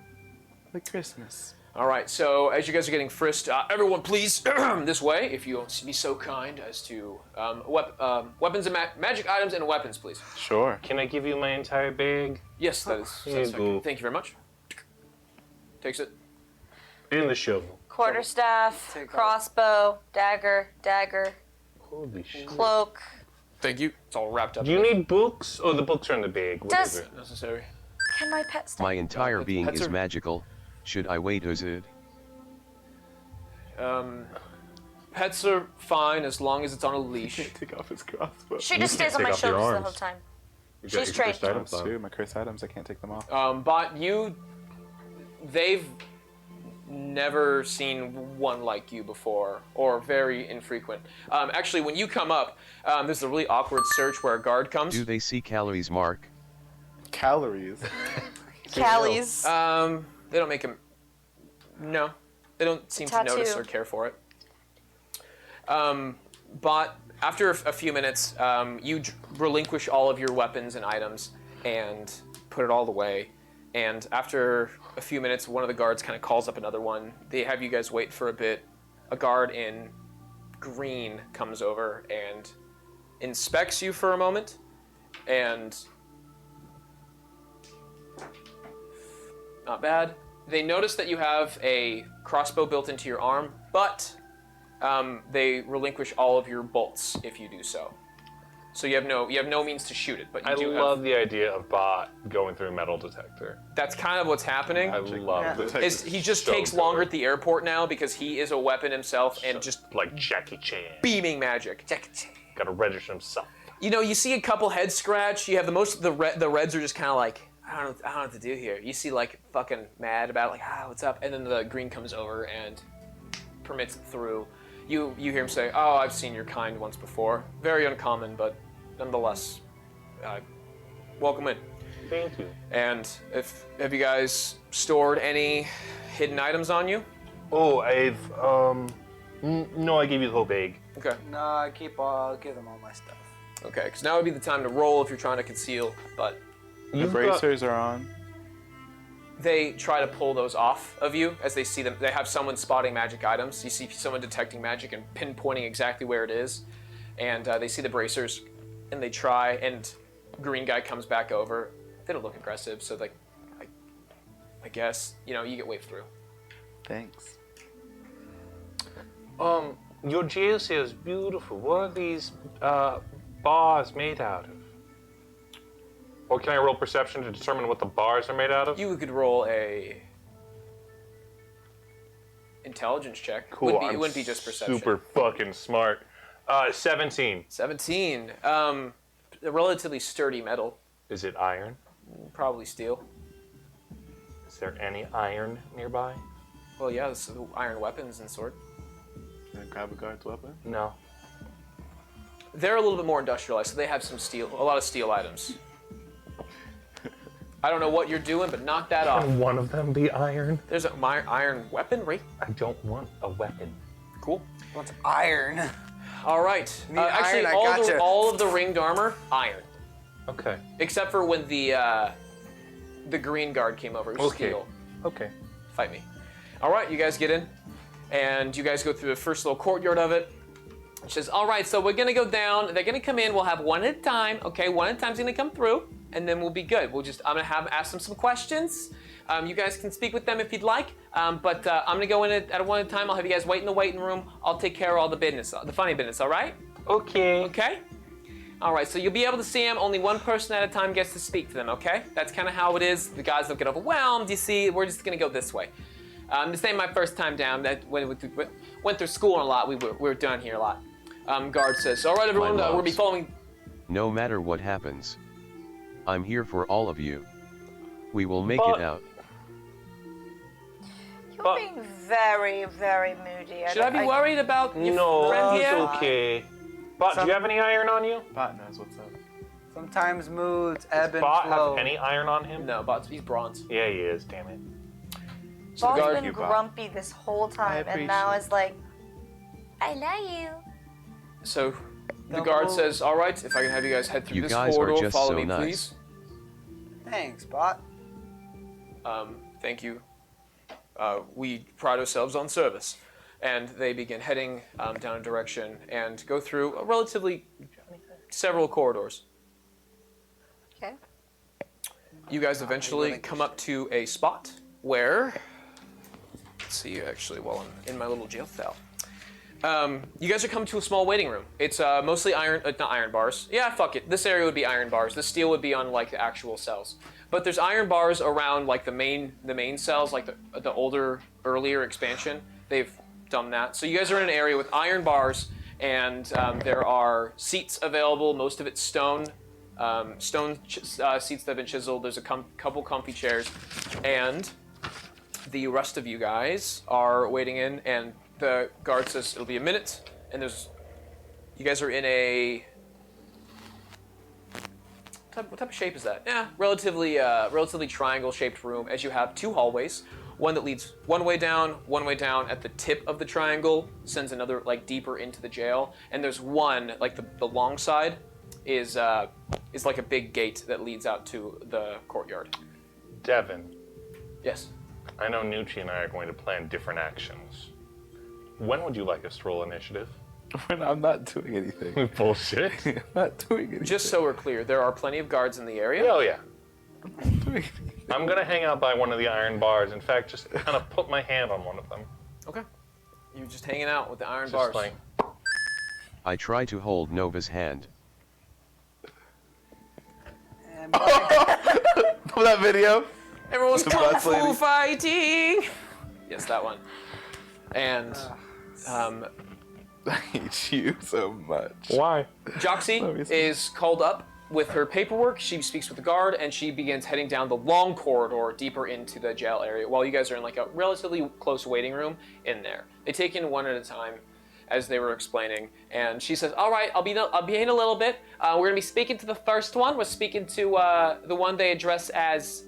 Like Christmas. All right, so as you guys are getting frisked, everyone please, this way, if you'll be so kind as to weapons and magic items and weapons, please. Sure. Can I give you my entire bag? Yes, that is. Here you go. Thank you very much. Takes it. And the shovel. Quarterstaff, Take off. crossbow, dagger, Holy shit. cloak. Thank you. It's all wrapped up. Do you need books? Oh, the books are in the bag. Does- Whatever. necessary? Can my pet stay? My entire being Pets is are- magical. Should I wait as it? Pets are fine as long as it's on a leash. Can't take off his crossbow. She just can't stays on take my off your shoulders the arms. whole time. You She's got your trained. first items That's on. true. My cursed items, I can't take them off. But they've never seen one like you before, or very infrequent. Actually, when you come up, there's a really awkward search where a guard comes. Do they see calories, Mark? Calories. Callies. They don't make him. No, they don't seem to notice Tattoo. or care for it. But after a few minutes, you relinquish all of your weapons and items and put it all away. And after a few minutes, one of the guards kind of calls up another one. They have you guys wait for a bit. A guard in green comes over and inspects you for a moment, and not bad. They notice that you have a crossbow built into your arm, but they relinquish all of your bolts if you do so. So you have no means to shoot it, but you I do love have. the idea of Bott going through metal detector. That's kind of what's happening. I love it. He just So takes good. longer at the airport now because he is a weapon himself and just Like Jackie Chan. beaming magic. Gotta register himself. You know, you see a couple heads scratch. You have the reds are just kind of like, I don't know what to do here. You see like fucking mad about it, like, what's up? And then the green comes over and permits it through. You hear him say, oh, I've seen your kind once before. Very uncommon, but nonetheless, welcome in. Thank you. And have you guys stored any hidden items on you? Oh, I've no, I gave you the whole bag. Okay. No, I give them all my stuff. Okay, because now would be the time to roll if you're trying to conceal, but The bracers are on. they try to pull those off of you as they see them. They have someone spotting magic items. You see someone detecting magic and pinpointing exactly where it is, and they see the bracers, and they try. And green guy comes back over. They don't look aggressive, so like, I guess you get waved through. Thanks. Your jail cell is beautiful. What are these bars made out of? Or can I roll perception to determine what the bars are made out of? You could roll a intelligence check. Cool. It wouldn't be just perception. Super fucking smart. 17. 17. A relatively sturdy metal, Is it iron? probably steel. Is there any iron nearby? Well, yeah, this is iron weapons and sword. Can I grab a guard's weapon? No. They're a little bit more industrialized, so they have a lot of steel items. I don't know what you're doing, but knock that off. Can one of them be iron? There's an iron weapon, right? I don't want a weapon. Cool. What's iron? All right. need Actually, iron? I gotcha. all of the ringed armor, iron, Okay. except for when the green guard came over. It was Okay. steel. Okay. Fight me. All right, you guys get in, and you guys go through the first little courtyard of it. It says, all right, so we're gonna go down. They're gonna come in. We'll have one at a time. Okay, one at a time's gonna come through, and then we'll be good. I'm gonna ask them some questions. You guys can speak with them if you'd like, but I'm gonna go in at one at a time. I'll have you guys wait in the waiting room. I'll take care of all the business, the funny business. All right? Okay. Okay. All right, so you'll be able to see them. Only one person at a time gets to speak to them. Okay? That's kind of how it is. The guys don't get overwhelmed. You see, we're just gonna go this way. This ain't my first time down. That went through school a lot. We were down here a lot. Guard says, all right, everyone, we'll be following. No matter what happens, I'm here for all of you. We will make But- it out. You're being very, very moody. Should I be worried about your No, friend it's here? okay. Bot, do you have any iron on you? Bot knows what's up. Sometimes moods ebb and Bot flow. have any iron on him? No, but he's bronze. Yeah, he is. Damn it. So the Bob's guard, been you, Bob. grumpy this whole time, and now appreciate is like, I love you. so the guard says, all right, if I can have you guys head through You this guys are corridor, just follow so me, nice. please. Thanks, Bot. Thank you. We pride ourselves on service. And they begin heading down a direction and go through a relatively several corridors. Okay. You guys eventually come up to a spot where, let's see actually while I'm in my little jail cell. You guys are coming to a small waiting room. It's mostly iron, not iron bars. Yeah, fuck it. This area would be iron bars. The steel would be on like the actual cells. But there's iron bars around like the main cells, like the older, earlier expansion. They've done that. So you guys are in an area with iron bars, and there are seats available. Most of it's stone. Seats that have been chiseled. There's a couple comfy chairs, and the rest of you guys are waiting in. And the guard says it'll be a minute. And you guys are in a. What type of shape is that? Yeah, relatively triangle-shaped room. As you have two hallways, one that leads one way down at the tip of the triangle, sends another like deeper into the jail, and there's one like the long side is like a big gate that leads out to the courtyard. Devin, Yes. I know Nucci and I are going to plan different actions. When would you like us to roll initiative? I'm not doing anything. Bullshit. I'm not doing anything. Just so we're clear, there are plenty of guards in the area. Oh yeah. I'm gonna hang out by one of the iron bars. In fact, just kind of put my hand on one of them. Okay. You're just hanging out with the iron Just bars. like, I try to hold Nova's hand. I'm that video. Everyone's The kung bus fu lady. fighting. Yes, that one. And I hate you so much. Why? Joxie is called up with her paperwork. She speaks with the guard, and she begins heading down the long corridor deeper into the jail area, while you guys are in like a relatively close waiting room in there. They take in one at a time, as they were explaining, and she says, "All right, I'll be in a little bit. We're gonna be speaking to the first one. We're speaking to the one they address as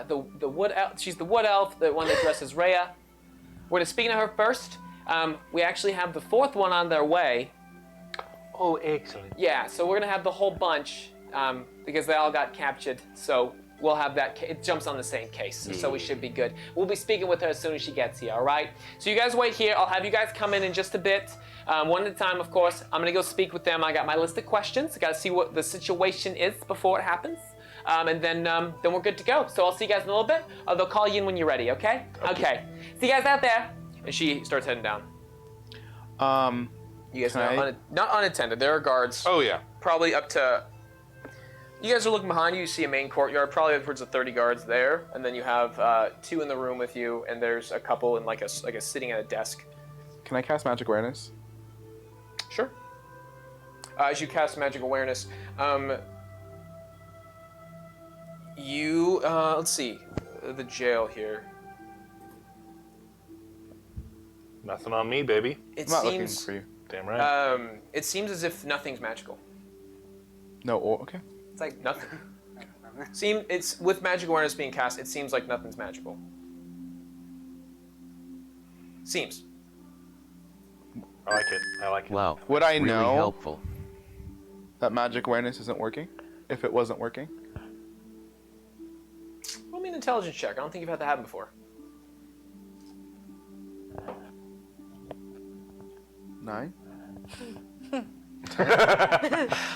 the wood elf. She's the wood elf. The one they address as Rhea. We're gonna speak to her first. We actually have the fourth one on their way. Oh, excellent. Yeah, so we're gonna have the whole bunch because they all got captured. So we'll have that. It jumps on the same case, so we should be good. We'll be speaking with her as soon as she gets here. All right. So you guys wait here. I'll have you guys come in just a bit, one at a time, of course. I'm gonna go speak with them. I got my list of questions. I gotta see what the situation is before it happens, and then we're good to go. So I'll see you guys in a little bit. They'll call you in when you're ready. Okay? Okay. See you guys out there. And she starts heading down. You guys know, not unattended. There are guards. Oh, yeah. Probably up to. You guys are looking behind you. You see a main courtyard, probably upwards of 30 guards there, and then you have 2 in the room with you, and there's a couple in like a sitting at a desk. Can I cast magic awareness? Sure. As you cast magic awareness, you let's see, the jail here. Nothing on me, baby. It I'm not looking seems. for you. Damn right. It seems as if nothing's magical. No. Okay. It's like Nothing. It's with magic awareness being cast. It seems like nothing's magical. Seems. I like it. I like it. Wow. Would I Really know helpful. that magic awareness isn't working? If it wasn't working? Roll me an intelligence check. I don't think you've had that happen before. 9?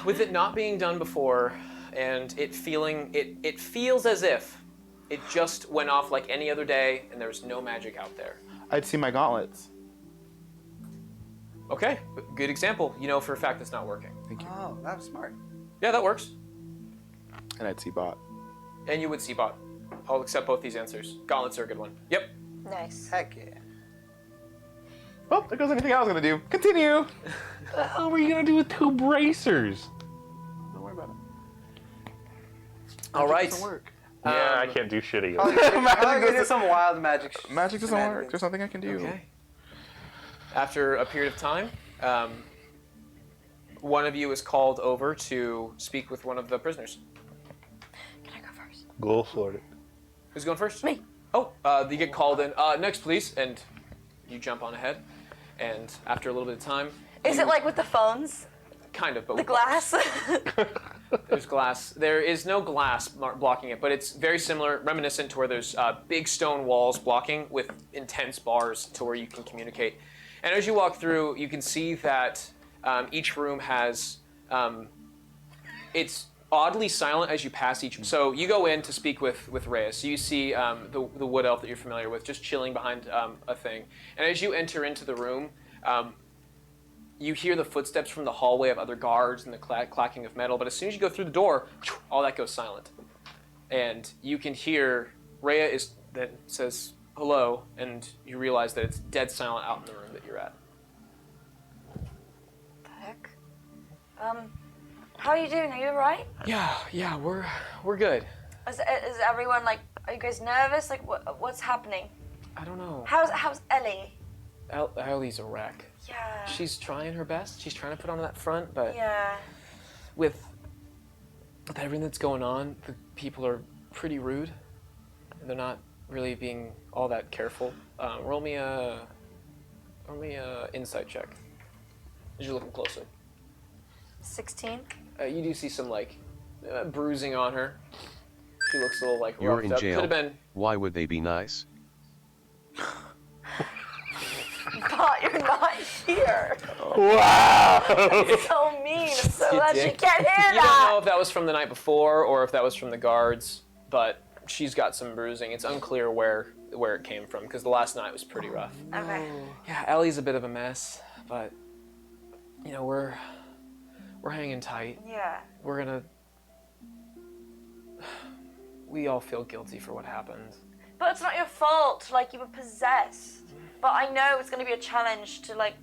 With it not being done before, and it feels as if it just went off like any other day, and there's no magic out there. I'd see my gauntlets. Okay, good example. You know for a fact it's not working. Thank you. oh, that was smart. Yeah, that works. And I'd see Bott. And you would see Bott. I'll accept both these answers. Gauntlets are a good one. Yep. Nice. Heck yeah. Well, there goes anything I was gonna do. Continue. What the hell were you going to do with 2 bracers? Don't worry about it. All right. Doesn't work. Yeah, I can't do shit Probably again. gonna do some wild magic. Magic doesn't work. shenanigans. There's nothing I can do. Okay. After a period of time, one of you is called over to speak with one of the prisoners. Can I go first? Go for it. Who's going first? Me. Oh, you get called in. Next, please. And you jump on ahead. And after a little bit of time, Is it like with the phones? kind of, but The with glass? there's glass. There is no glass blocking it, but it's very similar, reminiscent to where there's big stone walls blocking with intense bars to where you can communicate. And as you walk through, you can see that each room has. It's oddly silent as you pass each. So you go in to speak with Rhea. So you see the wood elf that you're familiar with, just chilling behind a thing. And as you enter into the room, you hear the footsteps from the hallway of other guards and the clacking of metal. But as soon as you go through the door, all that goes silent. And you can hear Rhea that says hello, and you realize that it's dead silent out in the room that you're at. The heck? How are you doing? Are you alright? Yeah, we're good. Is everyone like? Are you guys nervous? Like, what's happening? I don't know. How's Ellie? Ellie's a wreck. Yeah. She's trying her best. She's trying to put on that front, but Yeah. with everything that's going on, the people are pretty rude. And they're not really being all that careful. Roll me a insight check. As you're looking closely. 16. You do see some bruising on her. She looks a little roughed You're in up. jail. Could have been. Why would they be nice? Bott, you're not here. Wow! So mean. I'm so You glad she dick. can't hear You don't know that. if that was from the night before or if that was from the guards, but she's got some bruising. It's unclear where it came from because the last night was pretty rough. Okay. Yeah, Ellie's a bit of a mess, but we're hanging tight. Yeah. We're gonna we all feel guilty for what happened. But it's not your fault. Like, you were possessed. But I know it's going to be a challenge to, like,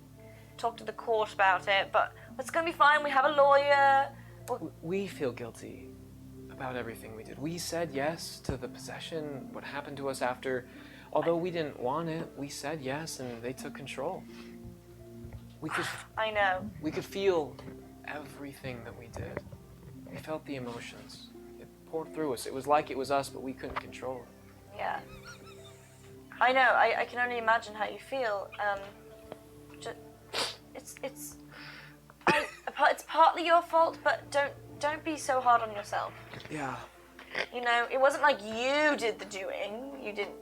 talk to the court about it. But it's going to be fine. We have a lawyer. We feel guilty about everything we did. We said yes to the possession, what happened to us after. Although we didn't want it, we said yes, and they took control. I know. We could feel everything that we did. We felt the emotions. It poured through us. It was like it was us, but we couldn't control it. Yeah. I know. I can only imagine how you feel. It's partly your fault, but don't be so hard on yourself. Yeah. You know, it wasn't like you did the doing. You didn't.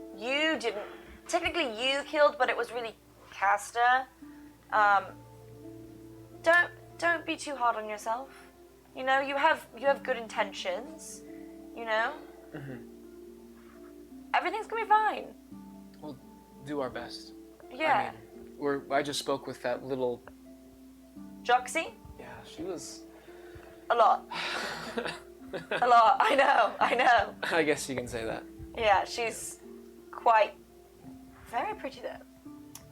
Technically, you killed, but it was really Castor. Don't be too hard on yourself. You know, you have good intentions. You know. Mm-hmm. Everything's gonna be fine. We'll do our best. Yeah. I mean, I just spoke with that little. Joxy? Yeah, she was. A lot. A lot. I know. I guess you can say that. Yeah, she's quite very pretty though.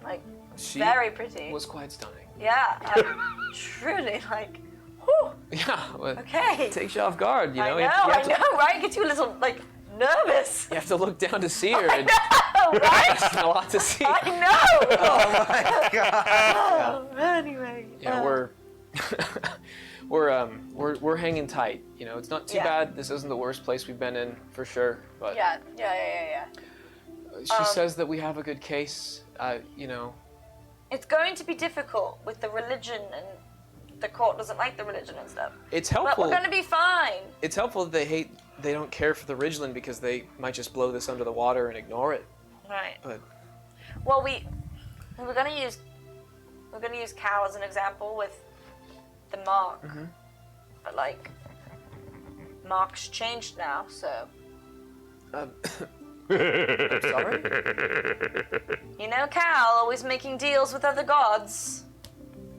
Like, She very pretty. was quite stunning. Yeah, truly, like, whew, Yeah. Well, okay. takes you off guard, you know. I know, right? Gets you a little, like, nervous. You have to look down to see her. I know, right? That's a lot to see. I know. Oh my god. Anyway. Yeah, we're hanging tight. You know, it's not too Yeah. bad. This isn't the worst place we've been in for sure. But Yeah. she says that we have a good case. You know, It's going to be difficult with the religion, and the court doesn't like the religion and stuff. it's But helpful. we're going to be fine. It's helpful that they don't care for the Ridgeland because they might just blow this under the water and ignore it. Right. But Well, we're going to use Cal as an example with the mark. Mhm. But like, Mark's changed now, so I'm sorry. you know, Cal always making deals with other gods.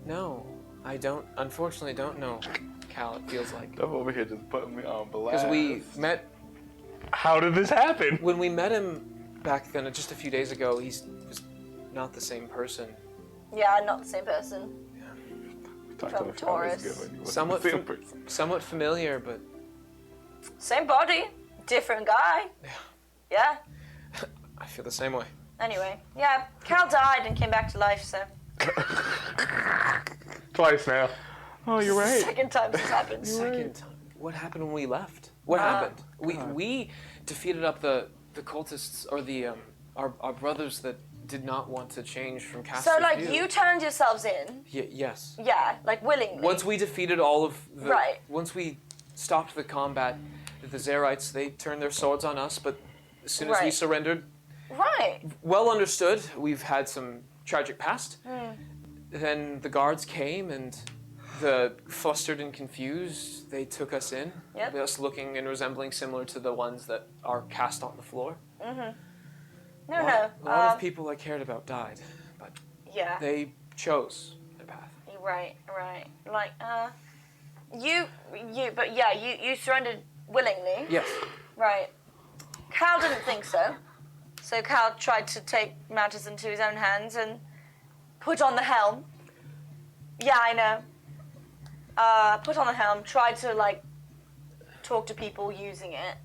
No, I don't. Unfortunately, don't know. Cal, it feels like I'm over here just putting me on blast. because we met How did this happen? when we met him back then, just a few days ago. He was not the same person. Yeah, not the same person. Talked from Taurus. Somewhat familiar, but Same body, different guy. Yeah. I feel the same way. Anyway, yeah, Cal died and came back to life, so Twice now. Oh, you're right. second time this happens. Second time. What happened when we left? What happened? We defeated up the cultists or the our brothers that did not want to change from Castor's So like view. you turned yourselves in, Yes. yeah, like willingly. Once we defeated all of the Right. once we stopped the combat, the Zerites, they turned their swords on us, but as soon as we Right. surrendered, Right. well understood, we've had some tragic past. Hmm. Then the guards came and the flustered and confused, they took us in. Yep. Us looking and resembling similar to the ones that are cast on the floor. No, A no. lot of people I cared about died, but Yeah. they chose their path. Right. Like, you surrendered willingly. Yes. Right. Cal didn't think so. So Cal tried to take matters into his own hands and put on the helm. Yeah, I know. Put on the helm, tried to, like, talk to people using it.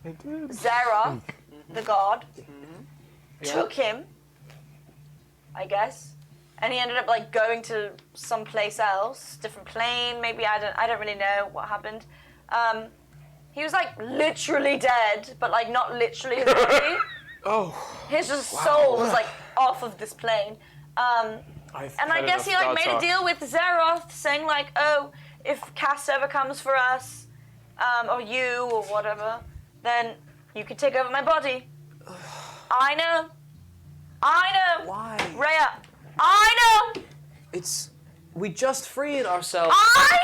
I did. Zeroth, the god, Yeah. took him, I guess. And he ended up, like, going to someplace else, different plane, maybe, I don't really know what happened. He was, like, literally dead, but, like, not literally his body. Oh. His just soul was, like, off of this plane. And I guess he, like, made a deal with Zeroth, saying, like, oh, if Cass ever comes for us, or you, or whatever, then you can take over my body. I know. Why? Rhea, I know. We just freed ourselves. I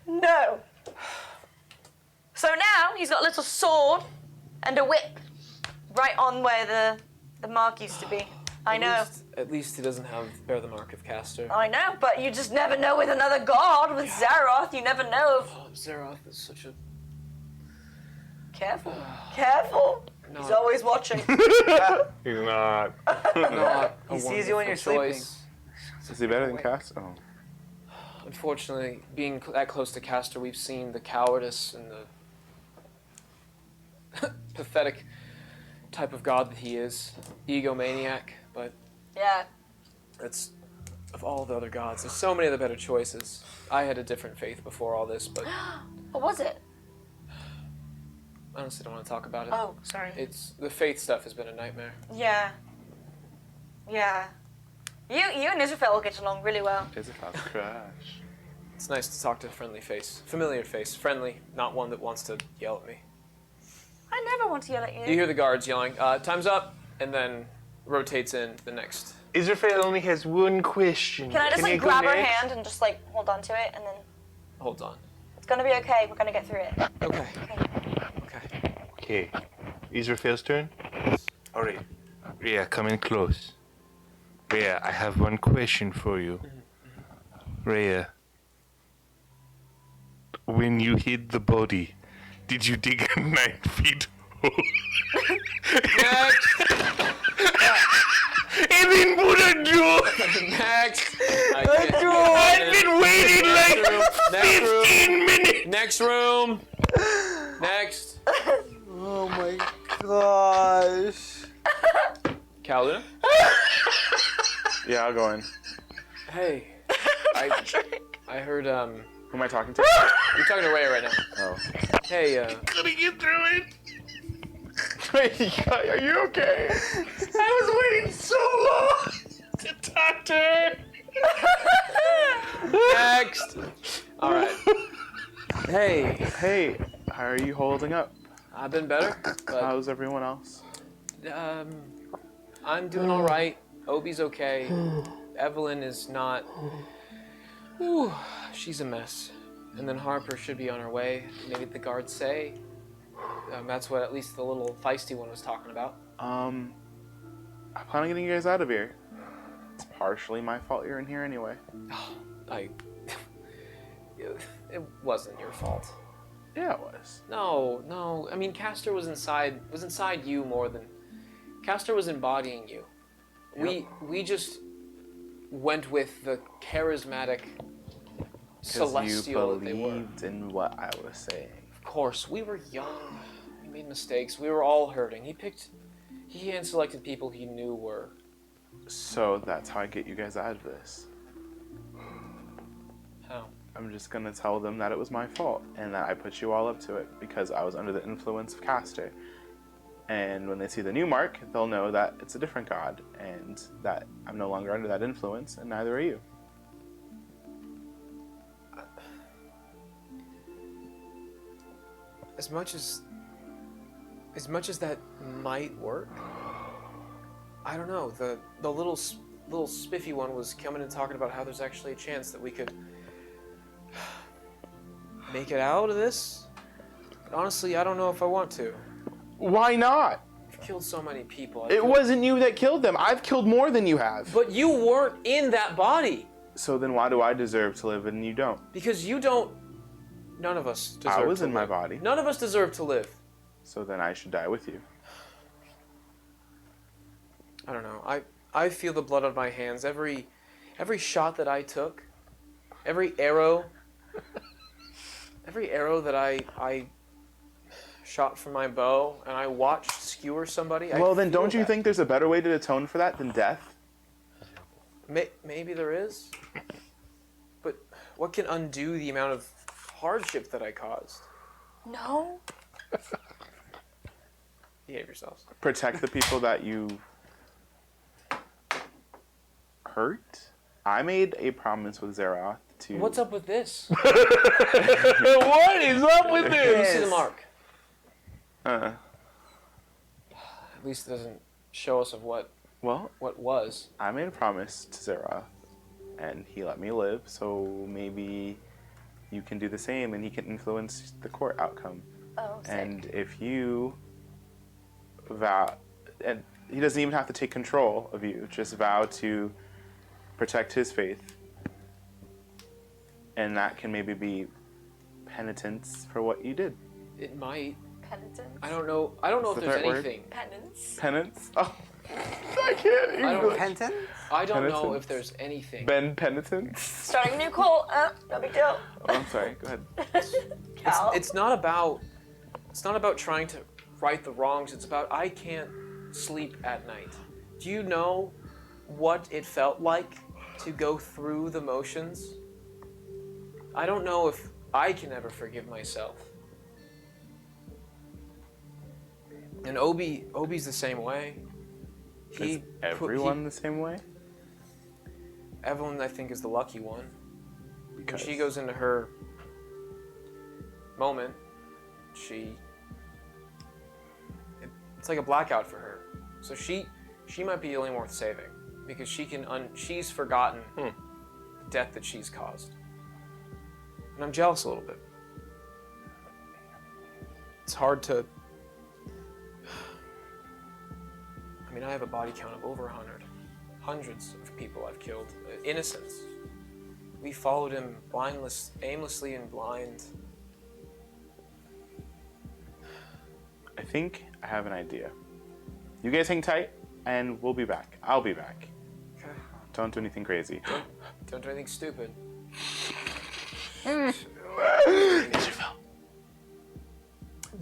know. So now he's got a little sword and a whip right on where the mark used to be. I know. At least he doesn't bear the mark of Castor. I know, but you just never know with another god, with Zeroth, you never know if... Oh, Zeroth is such a... Careful. Careful. No. He's always watching. He's not. Not a He sees you when you're wonderful choice. Is he better than Cass? Oh. Unfortunately, being that close to Castor, we've seen the cowardice and the pathetic type of god that he is. Egomaniac, but Yeah. it's of all the other gods. There's so many other better choices. I had a different faith before all this, but What was it? I honestly don't want to talk about it. Oh, sorry. It's the faith stuff has been a nightmare. Yeah. Yeah. You and Israfel will get along really well. Is it fast crash? It's nice to talk to a friendly face. Familiar face. Friendly, not one that wants to yell at me. I never want to yell at you. You hear the guards yelling, time's up, and then rotates in the next. Israfel only has one question. Can I just he like go grab her next? hand and just like hold on to it and then Hold on. it's gonna be okay. We're gonna get through it. Okay. Okay. Okay. Okay. Israfel's turn? Alright. Rhea, come in close. Rhea, I have one question for you. Rhea, when you hid the body, did you dig a 9 feet hole? Next! And then put a door! Next! I've been waiting like 15 minutes! Next room! Next! Oh my gosh. Caluna? Yeah, I'll go in. Hey. I heard, Who am I talking to? you're talking to Rhea right now. Oh. Hey, Gonna get through it! Wait, are you okay? I was waiting so long to talk to her! next! Alright. Hey, Hey, how are you holding up? I've been better, but, How's everyone else? I'm doing alright. Obi's okay. Evelyn is not. Whew, she's a mess. And then Harper should be on her way. Maybe the guards say. That's what at least the little feisty one was talking about. I plan on getting you guys out of here. It's partially my fault you're in here anyway. It wasn't your fault. Yeah, it was. No. I mean, Castor was inside you more than. Castor was embodying you. Yep. We just went with the charismatic Because celestial you that they were. believed in what I was saying. Of course, we were young. We made mistakes. We were all hurting. He hand selected people he knew were. So that's how I get you guys out of this. How? I'm just gonna tell them that it was my fault and that I put you all up to it because I was under the influence of Castor. And when they see the new mark, they'll know that it's a different god and that I'm no longer under that influence, and neither are you. As much as that might work, I don't know. The little spiffy one was coming and talking about how there's actually a chance that we could make it out of this. But honestly, I don't know if I want to. Why not? You've killed so many people. It wasn't you that killed them. I've killed more than you have. But you weren't in that body. So then why do I deserve to live and you don't? Because you don't. None of us deserve I was to in my live. body. None of us deserve to live. So then I should die with you. I don't know. I feel the blood on my hands. Every shot that I took, every arrow that I shot from my bow and I watched skewer somebody. Well, then don't you that. think there's a better way to atone for that than death? Maybe there is. But what can undo the amount of hardship that I caused? No. Behave yourselves. Protect the people that you hurt? I made a promise with Zeroth to... What's up with this? What is up with Let me see this? the mark. Uh, At least it doesn't show us of what well, was. I made a promise to Zeroth, and he let me live, so maybe you can do the same, and he can influence the court outcome. Oh, sick. And if you vow, and he doesn't even have to take control of you, just vow to protect his faith. And that can maybe be penitence for what you did. It might. Penitence? I don't know. I don't know Is if that there's the right word? anything. Penance? Penance? Oh. I can't even. I don't- Penton? I don't know Penitence? if there's anything. Ben Penitent? Starting a new cult. No big deal. Oh, I'm sorry. Go ahead. Cal. It's not about. It's not about trying to right the wrongs. It's about I can't sleep at night. Do you know what it felt like to go through the motions? I don't know if I can ever forgive myself. And Obi's the same way. Is everyone the same way? Evelyn, I think, is the lucky one. When Because she goes into her moment, it's like a blackout for her. So she might be the only one worth saving because she's forgotten the death that she's caused. And I'm jealous a little bit. It's hard to. I mean, I have a body count of over 100. Hundreds of people I've killed. Innocents. We followed him aimlessly and blind. I think I have an idea. You guys hang tight, and we'll be back. I'll be back. Okay. Don't do anything crazy. Don't do anything stupid.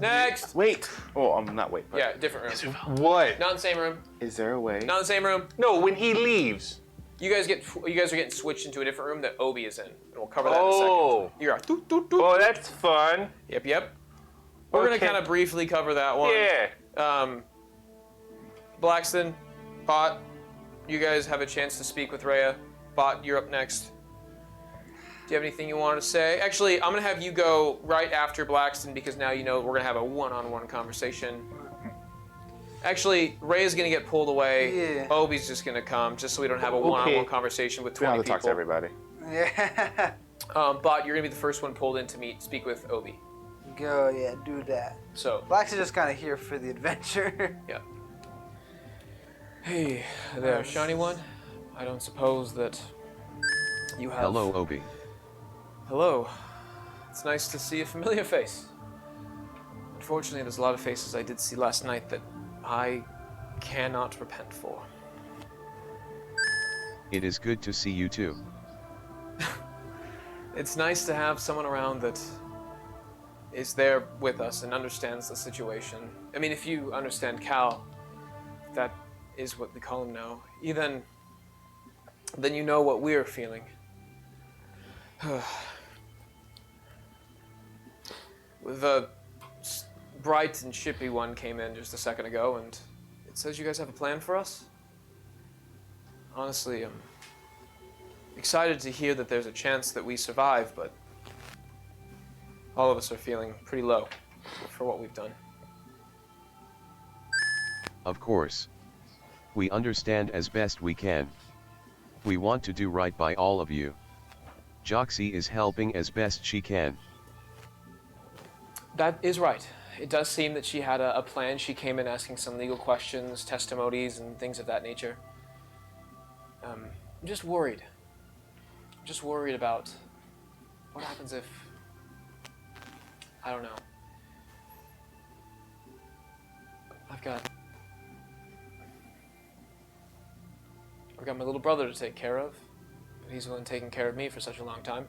Next! Wait. Oh, I'm not wait. But Yeah, different room. What? Not in the same room. Is there a way? Not in the same room. No, when he leaves. You guys are getting switched into a different room that Obi is in. And we'll cover that in a Oh. second. You're doot, doot, doot. Oh, that's fun. Yep. We're gonna Okay. kind of briefly cover that one. Yeah. Blackston, Bott, you guys have a chance to speak with Rhea. Bott, you're up next. Do you have anything you wanted to say? Actually, I'm gonna have you go right after Blackston because now you know we're gonna have a one-on-one conversation. Actually, Rhea's gonna get pulled away. Yeah. Obi's just gonna come, just so we don't have a one-on-one conversation with We don't 20 have to talk to people. everybody. Yeah. Bott, you're gonna be the first one pulled in to speak with Obi. Go, yeah, do that. So, Black's just kind of here for the adventure. yeah. Hey there, shiny one. I don't suppose that you have. Hello, Obi. Hello. It's nice to see a familiar face. Unfortunately, there's a lot of faces I did see last night that I cannot repent for. It is good to see you too. It's nice to have someone around that is there with us and understands the situation. I mean, if you understand Cal, that is what they call him now, then you know what we're feeling. The bright and shippy one came in just a second ago, and it says you guys have a plan for us? Honestly, I'm excited to hear that there's a chance that we survive, but all of us are feeling pretty low for what we've done. Of course. We understand as best we can. We want to do right by all of you. Joxy is helping as best she can. That is right. It does seem that she had a plan. She came in asking some legal questions, testimonies, and things of that nature. I'm just worried. Just worried about what happens if... I don't know. I've got my little brother to take care of, but he's the one taking care of me for such a long time.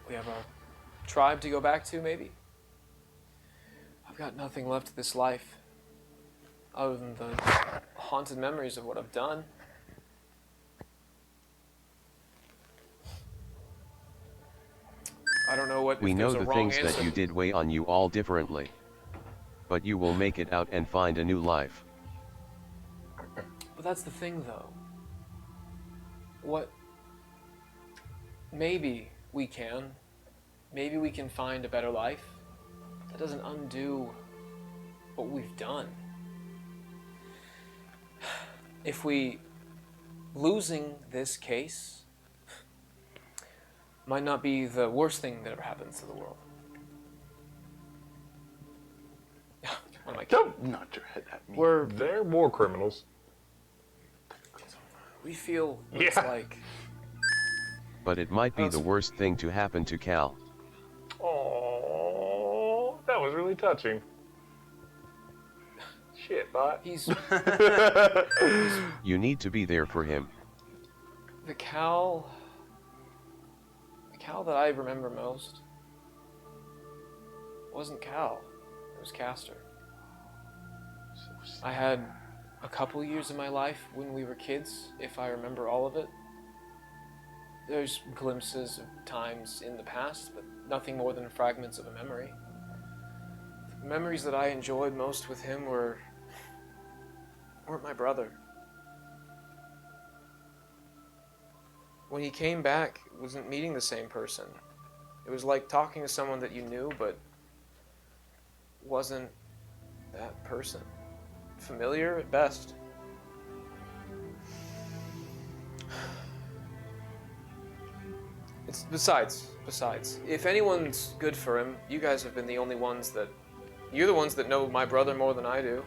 We have a tribe to go back to, maybe. I've got nothing left of this life other than the haunted memories of what I've done. I don't know what. We if know there's a the wrong things answer. that you did weigh on you all differently. But you will make it out and find a new life. But that's the thing, though. What? Maybe we can. Maybe we can find a better life. That doesn't undo what we've done. If we losing this case might not be the worst thing that ever happens to the world. What am I kidding? Don't nod your head at me. They're war criminals. We feel what it's Yeah. like. But it might be the worst thing to happen to Cal. Oh, that was really touching. Shit, Bott. He's You need to be there for him. the Cal that I remember most wasn't Cal. It was Castor. I had a couple years of my life when we were kids, if I remember all of it. There's glimpses of times in the past, but nothing more than fragments of a memory. The memories that I enjoyed most with him weren't my brother. When he came back, it wasn't meeting the same person. It was like talking to someone that you knew, but wasn't that person. Familiar at best. It's besides, if anyone's good for him, you guys have been the only ones that, you're the ones that know my brother more than I do.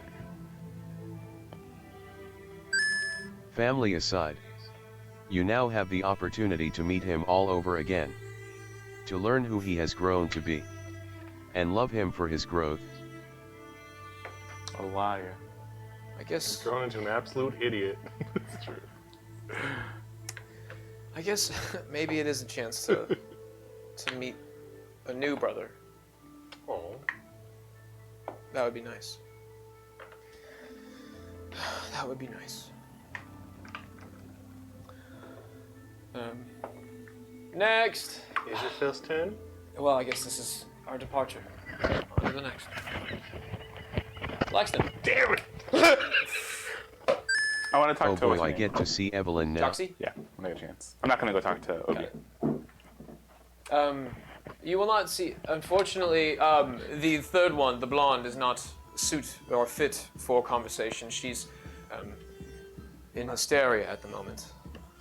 Family aside, you now have the opportunity to meet him all over again. To learn who he has grown to be. And love him for his growth. A liar. I guess Grown into an absolute idiot. It's true. I guess maybe it is a chance to meet a new brother. Oh. That would be nice. That would be nice. Next. Is your first turn? Well, I guess this is our departure. On to the next. Laxton. Damn it! I want to talk Oh to boy, what's her I name? get to see Evelyn now. Doxy? Yeah, when I get a chance. I'm not gonna go talk to Obi. You will not see. Unfortunately, the third one, the blonde, is not suit or fit for conversation. She's in hysteria at the moment.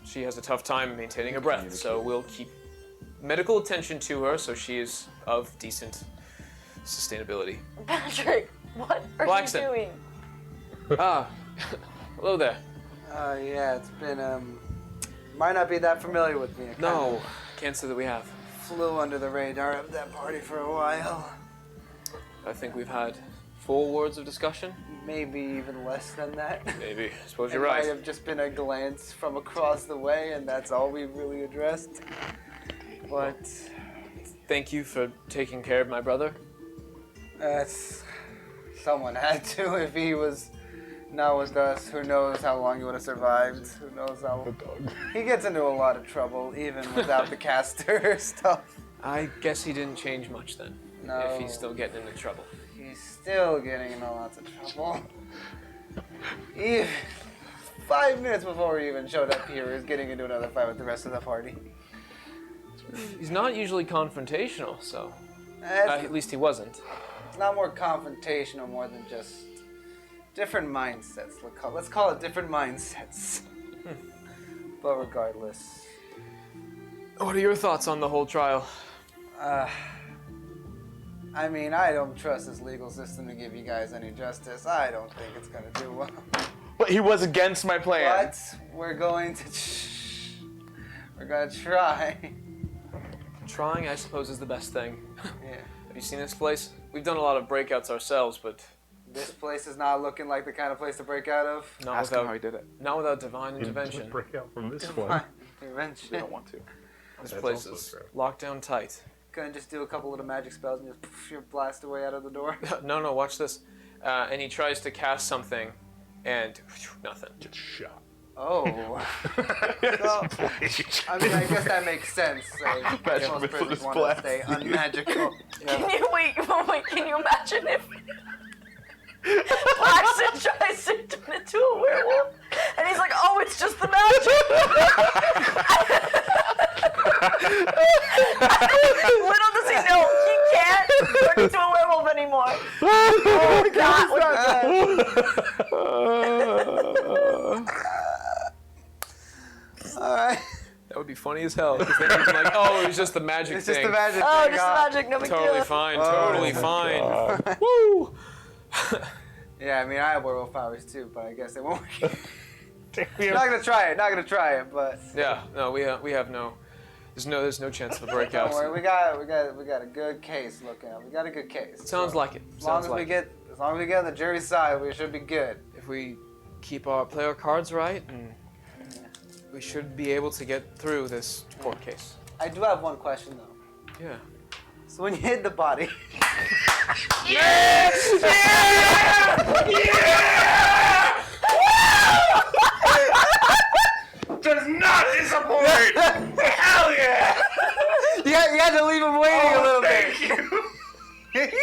She has a tough time maintaining her breath, so we'll keep medical attention to her so she is of decent sustainability. Patrick, what are Blackson. you doing? Hello there. Yeah, it's been, might not be that familiar with me. I No, can't say that we have. flew under the radar of that party for a while. I think we've had 4 words of discussion. Maybe even less than that. Maybe. I suppose It you're might right. have just been a glance from across the way, and that's all we really addressed. But Thank you for taking care of my brother. someone had to. If he was not with us, who knows how long he would have survived? Who knows how? He gets into a lot of trouble even without the caster stuff. I guess he didn't change much then. No. If he's still getting into trouble. He's still getting into lots of trouble. Even 5 minutes before he even showed up here, he was getting into another fight with the rest of the party. He's not usually confrontational, so It's at least he wasn't. not more confrontational, more than just different mindsets. Let's call it different mindsets. But regardless, What are your thoughts on the whole trial? I mean, I don't trust this legal system to give you guys any justice. I don't think it's gonna do well. But he was against my plan. But we're going to try. Trying, I suppose, is the best thing. Yeah. Have you seen this place? We've done a lot of breakouts ourselves, but This place is not looking like the kind of place to break out of. not Ask him how he without, did it. not without divine intervention. Break out from this one. They Eventually. don't want to. This That's place also is true. locked down tight. Gonna just do a couple of the magic spells and just poof, you blast away out of the door. No, watch this. And he tries to cast something, and nothing. Get shot. Oh. Well, I mean, I guess that makes sense. Like, Magic most missile prisoners is want to blast. stay unmagical. Can you wait? Can you imagine if Blackson tries to turn into a werewolf, and he's like, "Oh, it's just the magic." Little does he know, he can't turn into a werewolf anymore. Oh, God. Alright. That would be funny as hell. Because then he'd be like, oh, it was just the magic It's thing. just the magic Oh, thing. just the magic, no big Totally deal. fine, Oh, totally my fine. God. Woo! Yeah, I mean, I have werewolf powers too, but I guess it won't work. We have- Not gonna try it, but Yeah, no, we have no There's no chance of a Don't breakout. worry, we got a good case looking at. We got a good case. Sounds like it. As long Sounds as like we get on the jury's side, we should be good. if we play our cards right, and we should be able to get through this court case. I do have one question though. Yeah. So when you hit the body, Does not disappoint! Hell yeah! you had to leave him waiting a little bit. Thank you!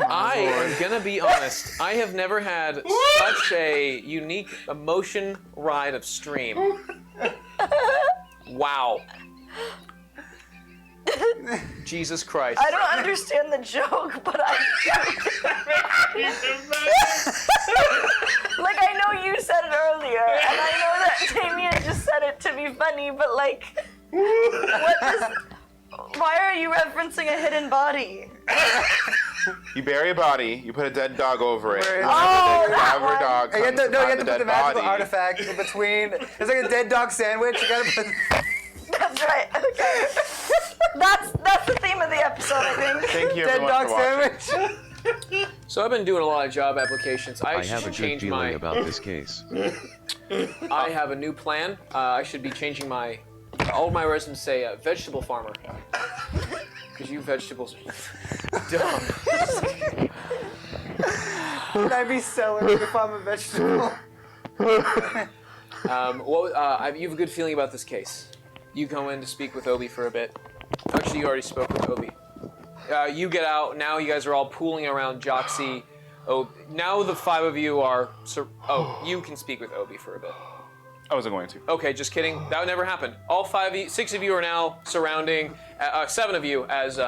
I am gonna be honest. I have never had such a unique emotion ride of stream. Wow. Jesus Christ. I don't understand the joke, but I like I know you said it earlier, and I know that Damien just said it to be funny, but like, why are you referencing a hidden body? You bury a body, you put a dead dog over it. Bury a Oh, that Have your one. dog You have comes to, upon put the dead magical body. artifact in between. It's like a dead dog sandwich. You gotta put. That's right. Okay. That's the theme of the episode, I think. Thank you Dead everyone dog for watching. sandwich. So I've been doing a lot of job applications. I should have a good change feeling my. about this case. I have a new plan. I should be changing my. All my resumes say vegetable farmer. Because you vegetables are dumb. Would I be selling if I'm a vegetable? You have a good feeling about this case. You go in to speak with Obi for a bit. Actually, you already spoke with Obi. You get out. Now you guys are all pooling around Joxy. Oh, now the five of you are. You can speak with Obi for a bit. I wasn't going to. Okay, just kidding. That would never happen. All six of you are now surrounding. Seven of you, as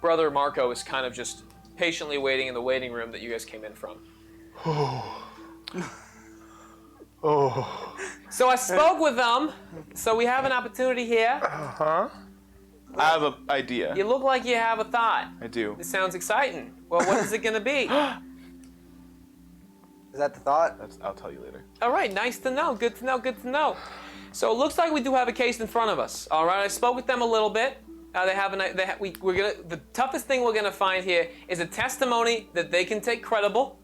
Brother Marco is kind of just patiently waiting in the waiting room that you guys came in from. So I spoke with them. So we have an opportunity here. Huh? I have an idea. You look like you have a thought. I do. It sounds exciting. Well, what is it going to be? Is that the thought? I'll tell you later. All right, nice to know. Good to know. Good to know. So it looks like we do have a case in front of us. All right, I spoke with them a little bit. The toughest thing we're gonna find here is a testimony that they can take credible.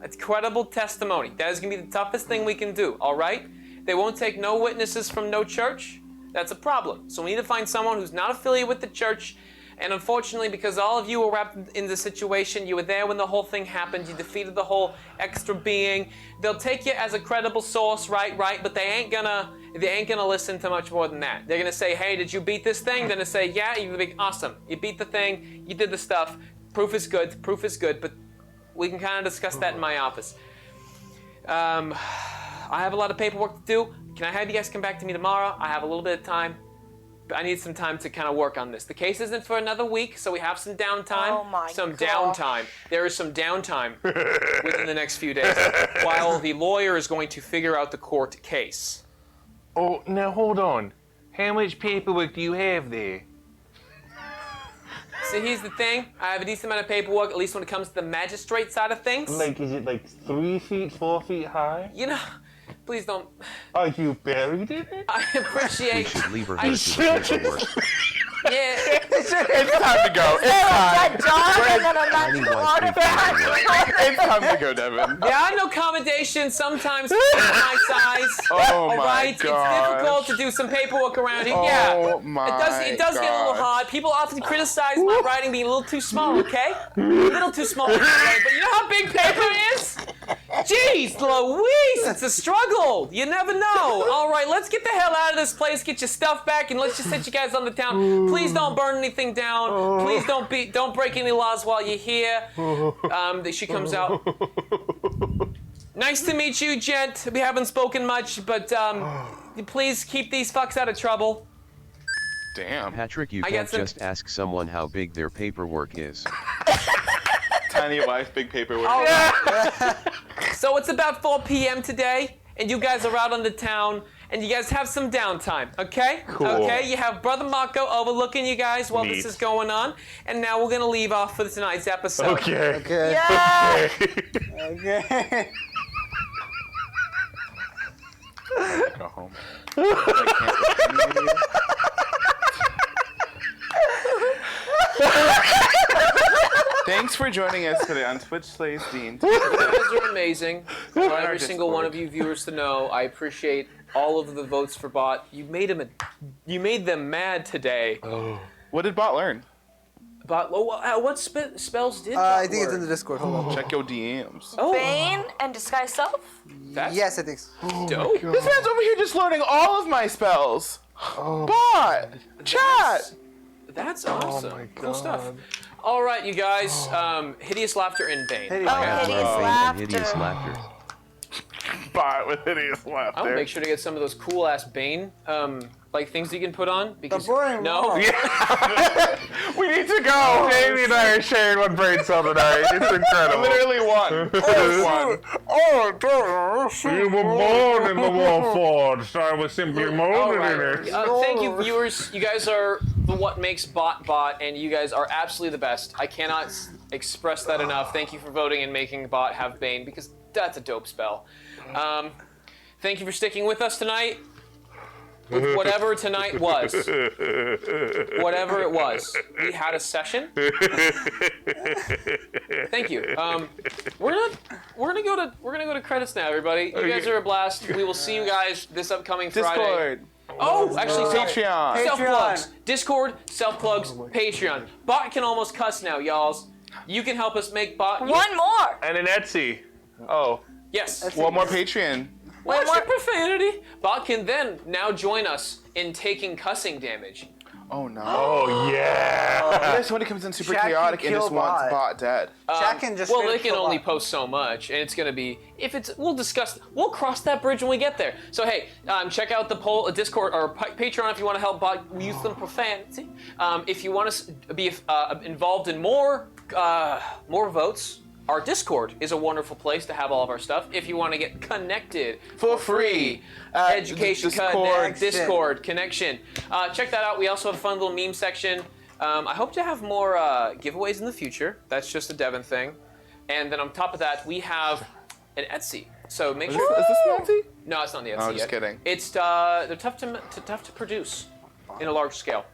It's credible testimony. That is gonna be the toughest thing we can do. All right. They won't take no witnesses from no church. That's a problem. So we need to find someone who's not affiliated with the church. And unfortunately, because all of you were wrapped in the situation, you were there when the whole thing happened, you defeated the whole extra being. They'll take you as a credible source, right, but they ain't gonna listen to much more than that. They're gonna say, hey, did you beat this thing? They're gonna say, yeah, you're big, awesome. You beat the thing, you did the stuff, proof is good, but we can kind of discuss that in my office. I have a lot of paperwork to do. Can I have you guys come back to me tomorrow? I have a little bit of time. I need some time to kind of work on this. The case isn't for another week, so we have some downtime. Oh my some God. downtime. There is some downtime within the next few days while the lawyer is going to figure out the court case. Oh, now hold on. How much paperwork do you have there? See, here's the thing. I have a decent amount of paperwork, at least when it comes to the magistrate side of things. Like, is it like 3 feet, 4 feet high? You know, please don't. Are you buried in it? I We appreciate. should leave her here to the paperwork. Yeah. It's time to go. It's That time. dog and then a Tiny magical white big artifact. It's time to go, Devin. There are no accommodations sometimes for my size. Oh All my right, it's difficult to do some paperwork around here. Yeah, Oh my it does get a little gosh. hard. People often criticize my writing being a little too small. Okay, a little too small. But you know how big paper is? Jeez, Louise, it's a struggle. You never know. All right, let's get the hell out of this place. Get your stuff back, and let's just set you guys on the town. Please don't burn anything down. Please don't break any laws while you're here. She comes out. Nice to meet you, gent. We haven't spoken much, but please keep these fucks out of trouble. Damn. Patrick, you I can't got some- just ask someone how big their paperwork is. Tiny wife, big paperwork. All right. So it's about 4 p.m. today, and you guys are out on the town, and you guys have some downtime, okay? Cool. Okay, you have Brother Marco overlooking you guys while this Neat. is going on, and now we're gonna leave off for tonight's episode. Okay. Okay. Yeah. Okay. Go home. Thanks for joining us today on Twitch Slays D&D. You guys are amazing. I want every our single one of Discord. you viewers to know I appreciate all of the votes for Bott. You made them mad today. What did Bott learn? Bott, what spells did Bott I think it's in learn? the Discord. Hold on. Check your DMs. Oh, Bane and disguise self. that's Yes, I think so. dope. This man's over here just learning all of my spells. Bott! Chat! That's awesome. my Cool stuff. God. All right, you guys. Hideous laughter and Bane. Hideous. Oh, I have hideous one Bane laughter. and hideous laughter. Bott with hideous laughter. I'll make sure to get some of those cool ass Bane like things you can put on because boring no. rock. We need to go! Jamie and I are sharing one brain cell tonight. It's incredible. Literally one. One. You were born in the warforged. I was simply All molded right. in it. Thank you, viewers. You guys are what makes Bott, and you guys are absolutely the best. I cannot express that enough. Thank you for voting and making Bott have Bane because that's a dope spell. Thank you for sticking with us tonight. With whatever tonight was. Whatever it was. We had a session. Thank you. We're gonna go to credits now, everybody. You guys are a blast. We will see you guys this upcoming Friday. Discord. Oh, actually, Patreon. self-plugs. Discord, self-plugs, Patreon. Bott can almost cuss now, y'alls. You can help us make Bott. One more. And an Etsy. Oh. Yes. One more Patreon. Watch your profanity. Bott can then now join us in taking cussing damage. Oh no. Oh, yeah. What if somebody comes in super Jack, you chaotic and just kill wants Bott. Bott dead? Jack can just Well, straight they up can kill only Bott. post so much, and it's gonna be we'll cross that bridge when we get there. So hey, check out the poll, Discord or Patreon if you want to help Bott use some profanity. If you want to be involved in more votes. Our Discord is a wonderful place to have all of our stuff. If you want to get connected for free, Education Discord connection. Check that out. We also have a fun little meme section. I hope to have more giveaways in the future. That's just a Devon thing. And then on top of that, we have an Etsy. So make sure. Is this Nancy? No, it's not the Etsy Oh, yet. just kidding. It's they're tough to produce in a large scale.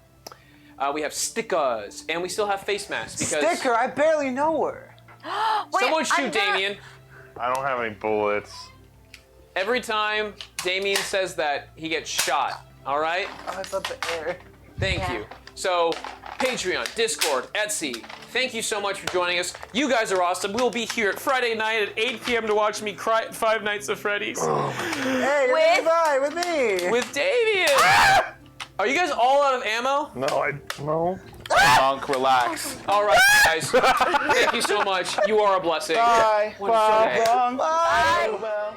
We have stickers, and we still have face masks because Sticker, I barely know her. Wait, someone I'm shoot not- Damien. I don't have any bullets. Every time Damien says that, he gets shot. All right? Oh, I thought the air. Thank Yeah. you. So, Patreon, Discord, Etsy, thank you so much for joining us. You guys are awesome. We'll be here at Friday night at 8 p.m. to watch me cry at Five Nights at Freddy's Hey, you're With- gonna die with me. with Damien. Are you guys all out of ammo? No. Monk, relax. All right, guys. Thank you so much. You are a blessing. Bye. Wonderful day. Bye. Bye. Bye.